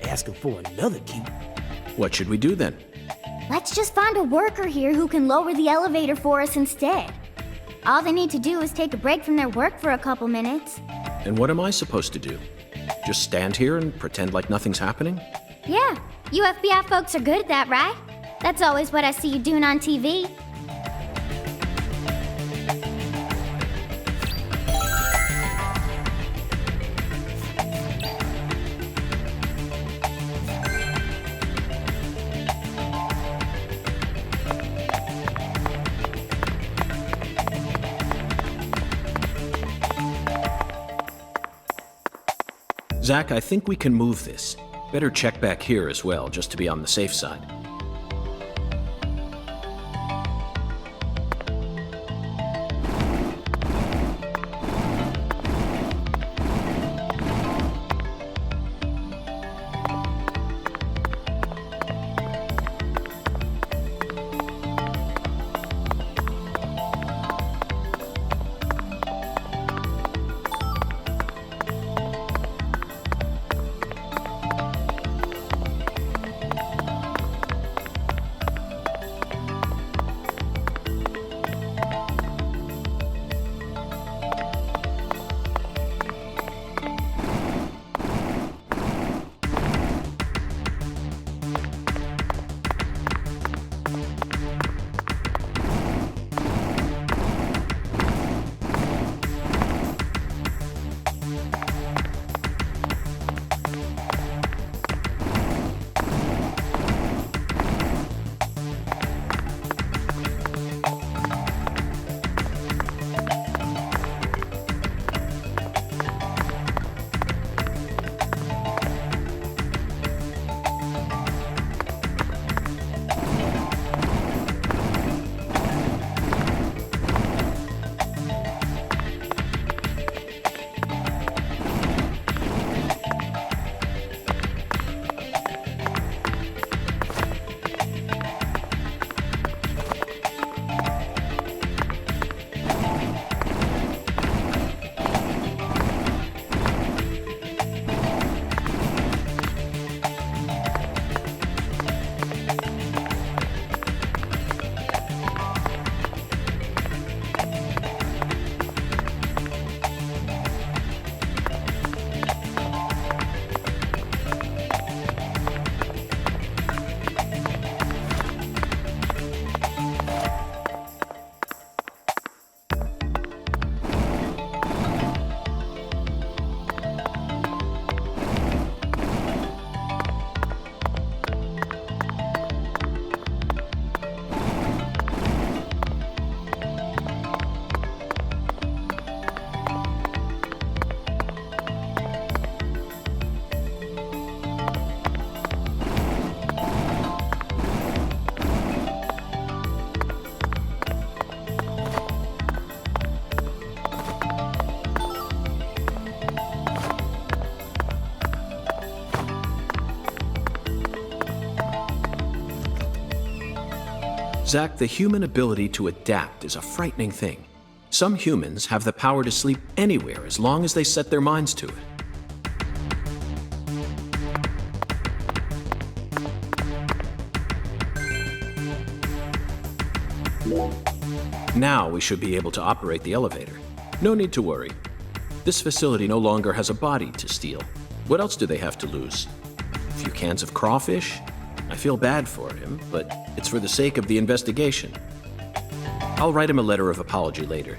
[SPEAKER 8] asking for another key.
[SPEAKER 6] What should we do then?
[SPEAKER 7] Let's just find a worker here who can lower the elevator for us instead. All they need to do is take a break from their work for a couple minutes.
[SPEAKER 6] And what am I supposed to do? Just stand here and pretend like nothing's happening?
[SPEAKER 7] Yeah, you FBI folks are good at that, right? That's always what I see you doing on TV.
[SPEAKER 6] Zach, I think we can move this. Better check back here as well, just to be on the safe side. Zach, the human ability to adapt is a frightening thing. Some humans have the power to sleep anywhere as long as they set their minds to it. Now we should be able to operate the elevator. No need to worry. This facility no longer has a body to steal. What else do they have to lose? A few cans of crawfish? I feel bad for him, but it's for the sake of the investigation. I'll write him a letter of apology later.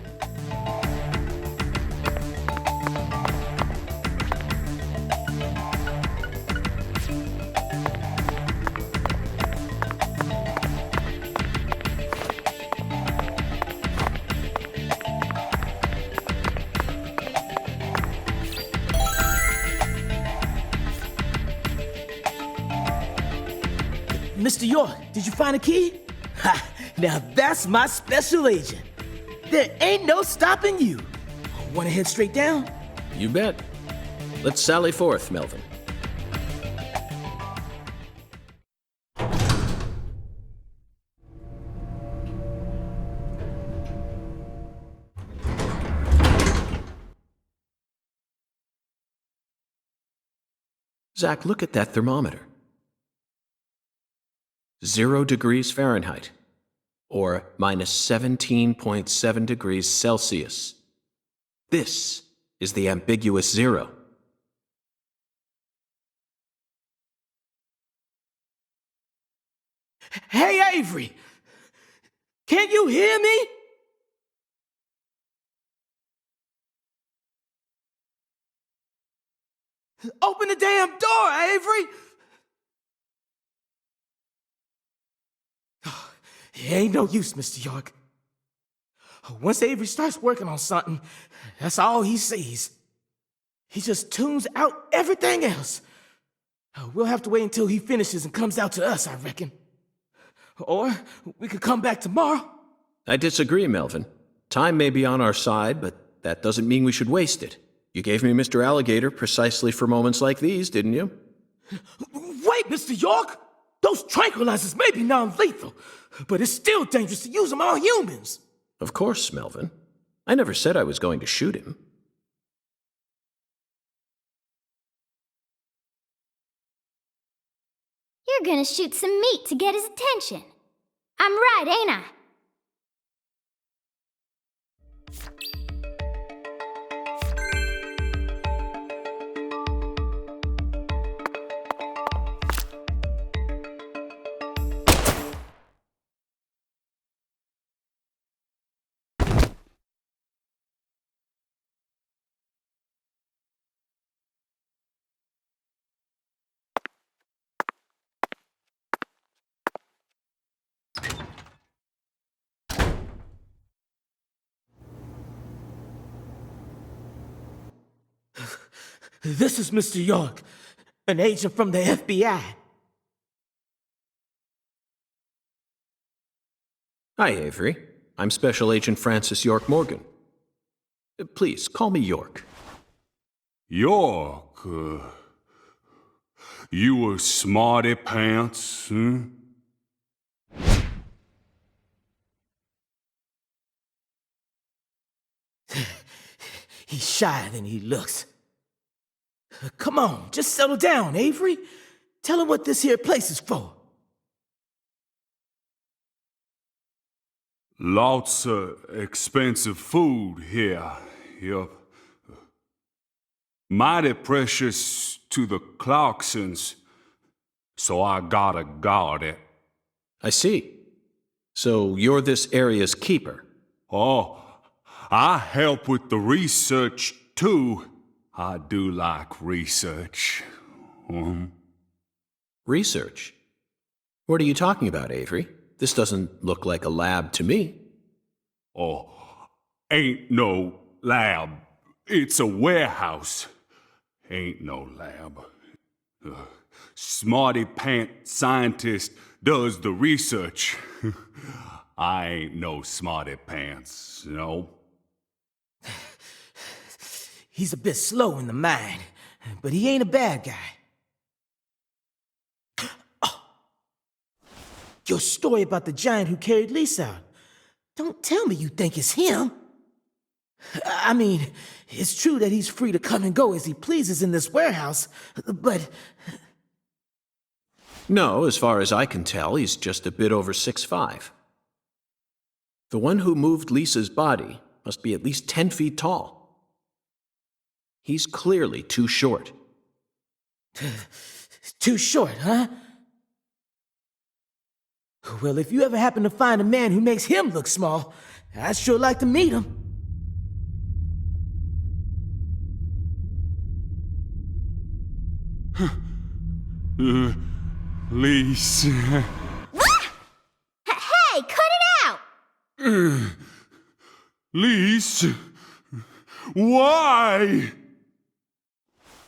[SPEAKER 8] Mr. York, did you find a key? Ha! Now that's my special agent. There ain't no stopping you. Wanna head straight down?
[SPEAKER 6] You bet. Let's sally forth, Melvin. Zach, look at that thermometer. 0 degrees Fahrenheit, or minus 17.7 degrees Celsius. This is the ambiguous 0.
[SPEAKER 8] Hey, Avery! Can you hear me? Open the damn door, Avery! It ain't no use, Mr. York. Once Avery starts working on something, that's all he sees. He just tunes out everything else. We'll have to wait until he finishes and comes out to us, I reckon. Or we could come back tomorrow.
[SPEAKER 6] I disagree, Melvin. Time may be on our side, but that doesn't mean we should waste it. You gave me Mr. Alligator precisely for moments like these, didn't you?
[SPEAKER 8] Wait, Mr. York! Those tranquilizers may be non-lethal, but it's still dangerous to use them on humans.
[SPEAKER 6] Of course, Melvin. I never said I was going to shoot him.
[SPEAKER 7] You're gonna shoot some meat to get his attention. I'm right, ain't I?
[SPEAKER 8] This is Mr. York, an agent from the FBI.
[SPEAKER 6] Hi, Avery. I'm Special Agent Francis York Morgan. Please, call me York.
[SPEAKER 11] York, you a smarty pants, huh?
[SPEAKER 8] He's shyer than he looks. Come on, just settle down, Avery. Tell him what this here place is for.
[SPEAKER 11] Lots of expensive food here. Yup. Mighty precious to the Clarksons, so I gotta guard it.
[SPEAKER 6] I see. So you're this area's keeper?
[SPEAKER 11] Oh, I help with the research, too. I do like research.
[SPEAKER 6] Research? What are you talking about, Avery? This doesn't look like a lab to me.
[SPEAKER 11] Oh, ain't no lab. It's a warehouse. Ain't no lab. Smarty pant scientist does the research. I ain't no smarty pants, no.
[SPEAKER 8] He's a bit slow in the mind, but he ain't a bad guy. Oh. Your story about the giant who carried Lisa out. Don't tell me you think it's him. I mean, it's true that he's free to come and go as he pleases in this warehouse, but...
[SPEAKER 6] No, as far as I can tell, he's just a bit over 6'5". The one who moved Lisa's body must be at least 10 feet tall. He's clearly too short.
[SPEAKER 8] Too short, huh? Well, if you ever happen to find a man who makes him look small, I'd sure like to meet him.
[SPEAKER 11] Lise.
[SPEAKER 7] Hey, cut it out!
[SPEAKER 11] Lise. Why?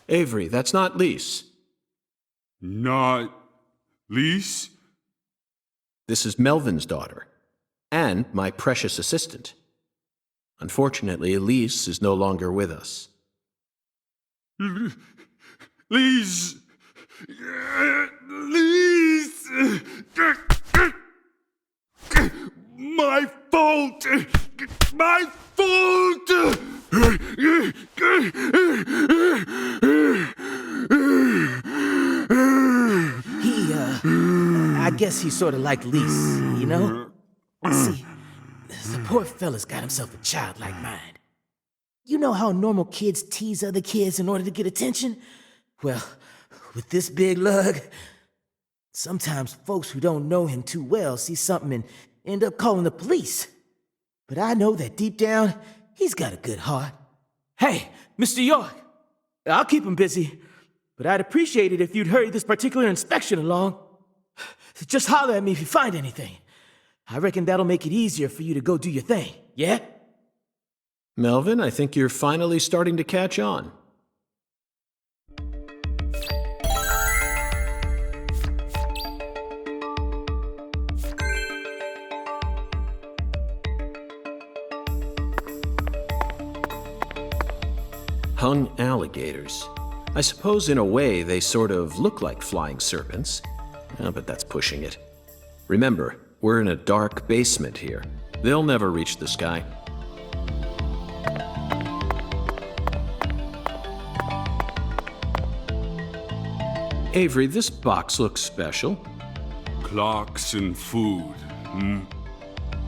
[SPEAKER 6] Avery, that's not Lise.
[SPEAKER 11] Not Lise?
[SPEAKER 6] This is Melvin's daughter, and my precious assistant. Unfortunately, Elise is no longer with us.
[SPEAKER 11] Lise! Lise! My fault! My fault!
[SPEAKER 8] I guess he's sort of like Lise, you know? See, the poor fella's got himself a childlike mind. You know how normal kids tease other kids in order to get attention? Well, with this big lug, sometimes folks who don't know him too well see something and end up calling the police. But I know that deep down, he's got a good heart. Hey, Mr. York, I'll keep him busy, but I'd appreciate it if you'd hurry this particular inspection along. Just holler at me if you find anything. I reckon that'll make it easier for you to go do your thing, yeah?
[SPEAKER 6] Melvin, I think you're finally starting to catch on. Hung alligators. I suppose in a way they sort of look like flying serpents, but that's pushing it. Remember, we're in a dark basement here. They'll never reach the sky. Avery, this box looks special.
[SPEAKER 11] Clarkson food,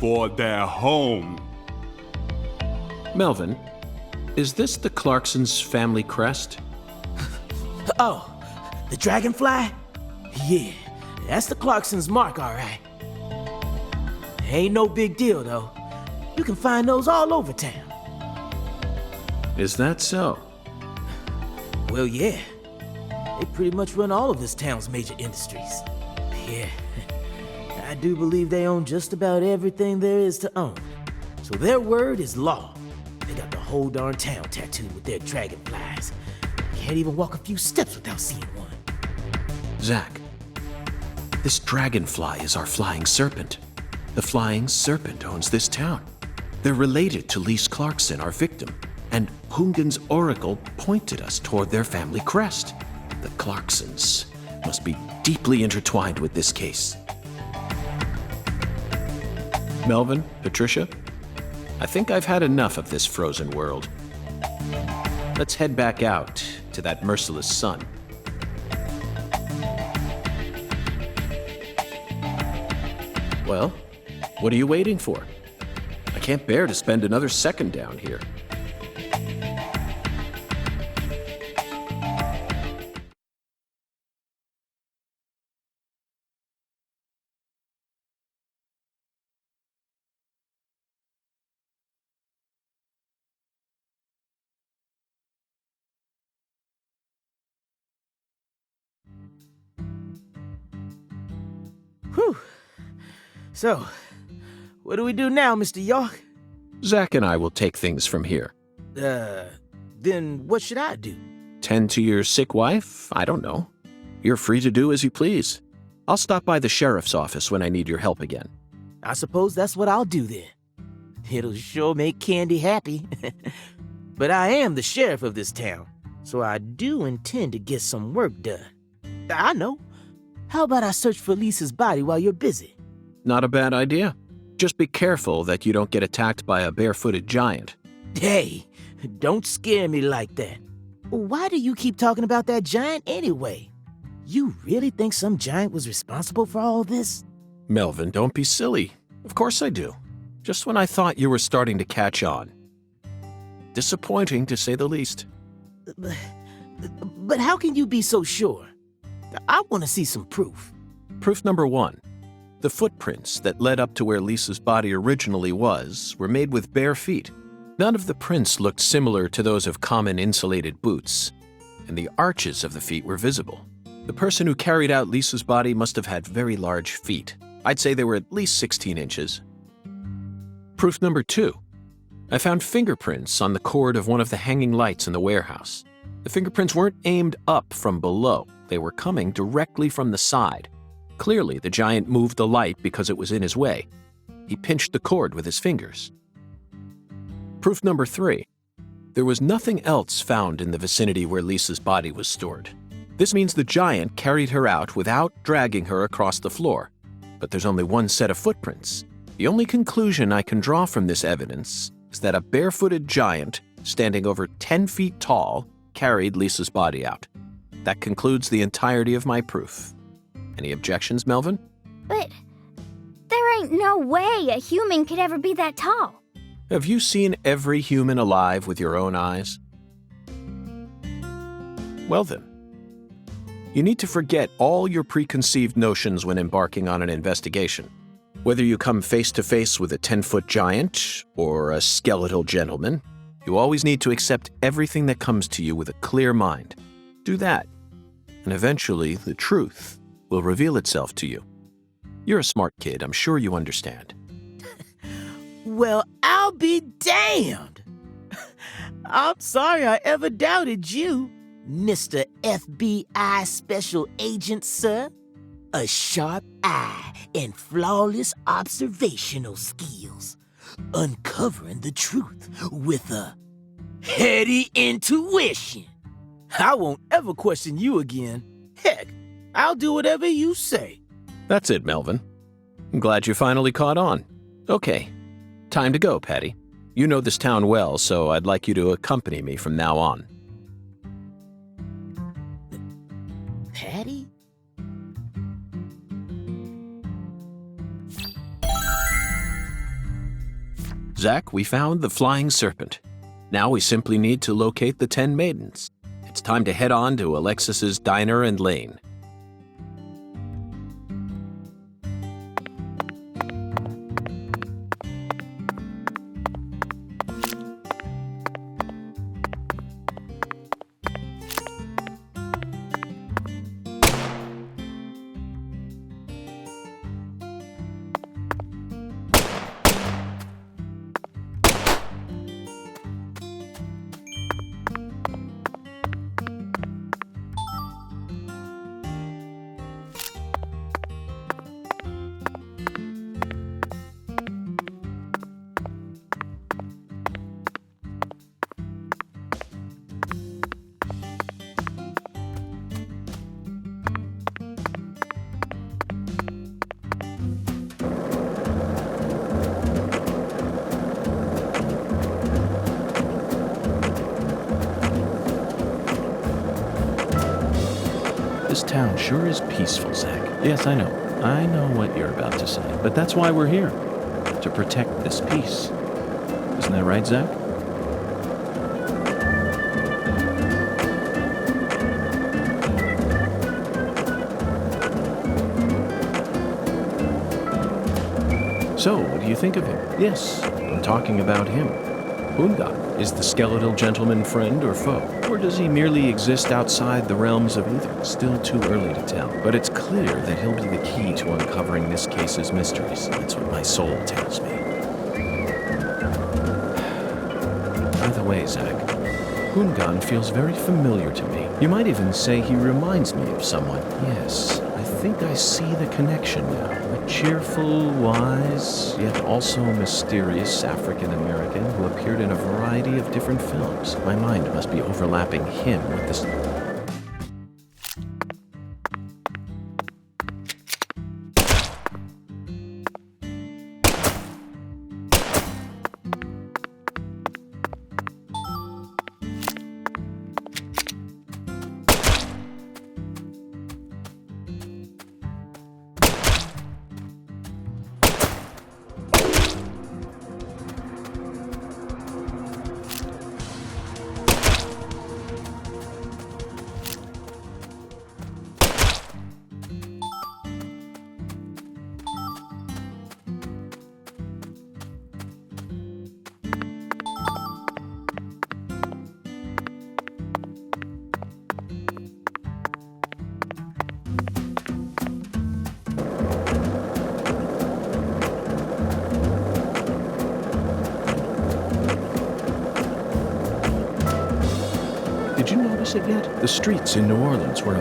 [SPEAKER 11] for their home.
[SPEAKER 6] Melvin, is this the Clarksons' family crest?
[SPEAKER 8] Oh, the dragonfly? Yeah, that's the Clarksons' mark, all right. Ain't no big deal, though. You can find those all over town.
[SPEAKER 6] Is that so?
[SPEAKER 8] Well, yeah. They pretty much run all of this town's major industries. Yeah, I do believe they own just about everything there is to own. So their word is law. They got the whole darn town tattooed with their dragonflies. Can't even walk a few steps without seeing one.
[SPEAKER 6] Zach, this dragonfly is our flying serpent. The flying serpent owns this town. They're related to Lise Clarkson, our victim, and Hungan's oracle pointed us toward their family crest. The Clarksons must be deeply intertwined with this case. Melvin, Patricia, I think I've had enough of this frozen world. Let's head back out to that merciless sun. Well, what are you waiting for? I can't bear to spend another second down here.
[SPEAKER 8] Whew. So, what do we do now, Mr. York?
[SPEAKER 6] Zach and I will take things from here.
[SPEAKER 8] Then what should I do?
[SPEAKER 6] Tend to your sick wife? I don't know. You're free to do as you please. I'll stop by the sheriff's office when I need your help again.
[SPEAKER 8] I suppose that's what I'll do then. It'll sure make Candy happy. But I am the sheriff of this town, so I do intend to get some work done. I know. How about I search for Lisa's body while you're busy?
[SPEAKER 6] Not a bad idea. Just be careful that you don't get attacked by a barefooted giant.
[SPEAKER 8] Hey, don't scare me like that. Why do you keep talking about that giant anyway? You really think some giant was responsible for all this?
[SPEAKER 6] Melvin, don't be silly. Of course I do. Just when I thought you were starting to catch on. Disappointing, to say the least.
[SPEAKER 8] But how can you be so sure? I want to see some proof.
[SPEAKER 6] Proof number one. The footprints that led up to where Lisa's body originally was were made with bare feet. None of the prints looked similar to those of common insulated boots, and the arches of the feet were visible. The person who carried out Lisa's body must have had very large feet. I'd say they were at least 16 inches. Proof number two. I found fingerprints on the cord of one of the hanging lights in the warehouse. The fingerprints weren't aimed up from below. They were coming directly from the side. Clearly, the giant moved the light because it was in his way. He pinched the cord with his fingers. Proof number three. There was nothing else found in the vicinity where Lisa's body was stored. This means the giant carried her out without dragging her across the floor. But there's only one set of footprints. The only conclusion I can draw from this evidence is that a barefooted giant, standing over 10 feet tall, carried Lisa's body out. That concludes the entirety of my proof.
[SPEAKER 3] Any objections, Melvin?
[SPEAKER 7] But there ain't no way a human could ever be that tall.
[SPEAKER 3] Have you seen every human alive with your own eyes? Well then, you need to forget all your preconceived notions when embarking on an investigation. Whether you come face to face with a 10-foot giant or a skeletal gentleman, you always need to accept everything that comes to you with a clear mind. Do that, and eventually the truth will reveal itself to you. You're a smart kid, I'm sure you understand.
[SPEAKER 8] Well, I'll be damned. I'm sorry I ever doubted you, Mr. FBI Special Agent, sir. A sharp eye and flawless observational skills. Uncovering the truth with a heady intuition. I won't ever question you again. Heck, I'll do whatever you say.
[SPEAKER 3] That's it, Melvin. I'm glad you finally caught on. Okay, time to go, Patty. You know this town well, so I'd like you to accompany me from now on.
[SPEAKER 8] Patty?
[SPEAKER 3] Zach, we found the flying serpent. Now we simply need to locate the 10 maidens. It's time to head on to Alexis's Diner and Lane.
[SPEAKER 6] This town sure is peaceful, Zach. Yes, I know. I know what you're about to say. But that's why we're here. To protect this peace. Isn't that right, Zach? So, what do you think of him? Yes, I'm talking about him. Ungan, is the skeletal gentleman friend or foe? Or does he merely exist outside the realms of either? Still too early to tell, but it's clear that he'll be the key to uncovering this case's mysteries. That's what my soul tells me. By the way, Zach, Ungan feels very familiar to me. You might even say he reminds me of someone. Yes, I think I see the connection now. A cheerful, wise, yet also mysterious African-American who appeared in a variety of different films. My mind must be overlapping him with this... Did you notice it yet? The streets in New Orleans were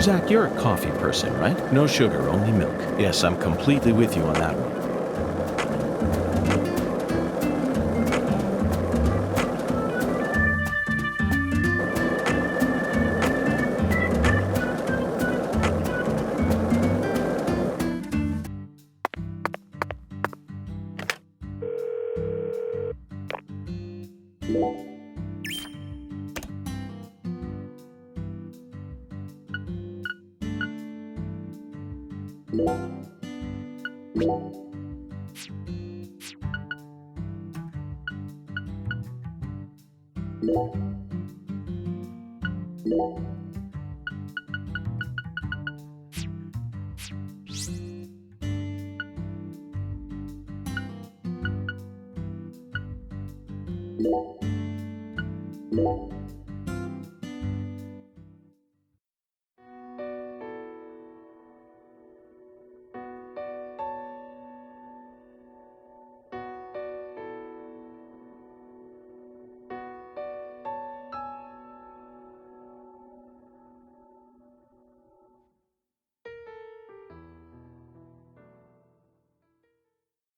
[SPEAKER 6] Zach, you're a coffee person, right? No sugar, only milk. Yes, I'm completely with you on that one.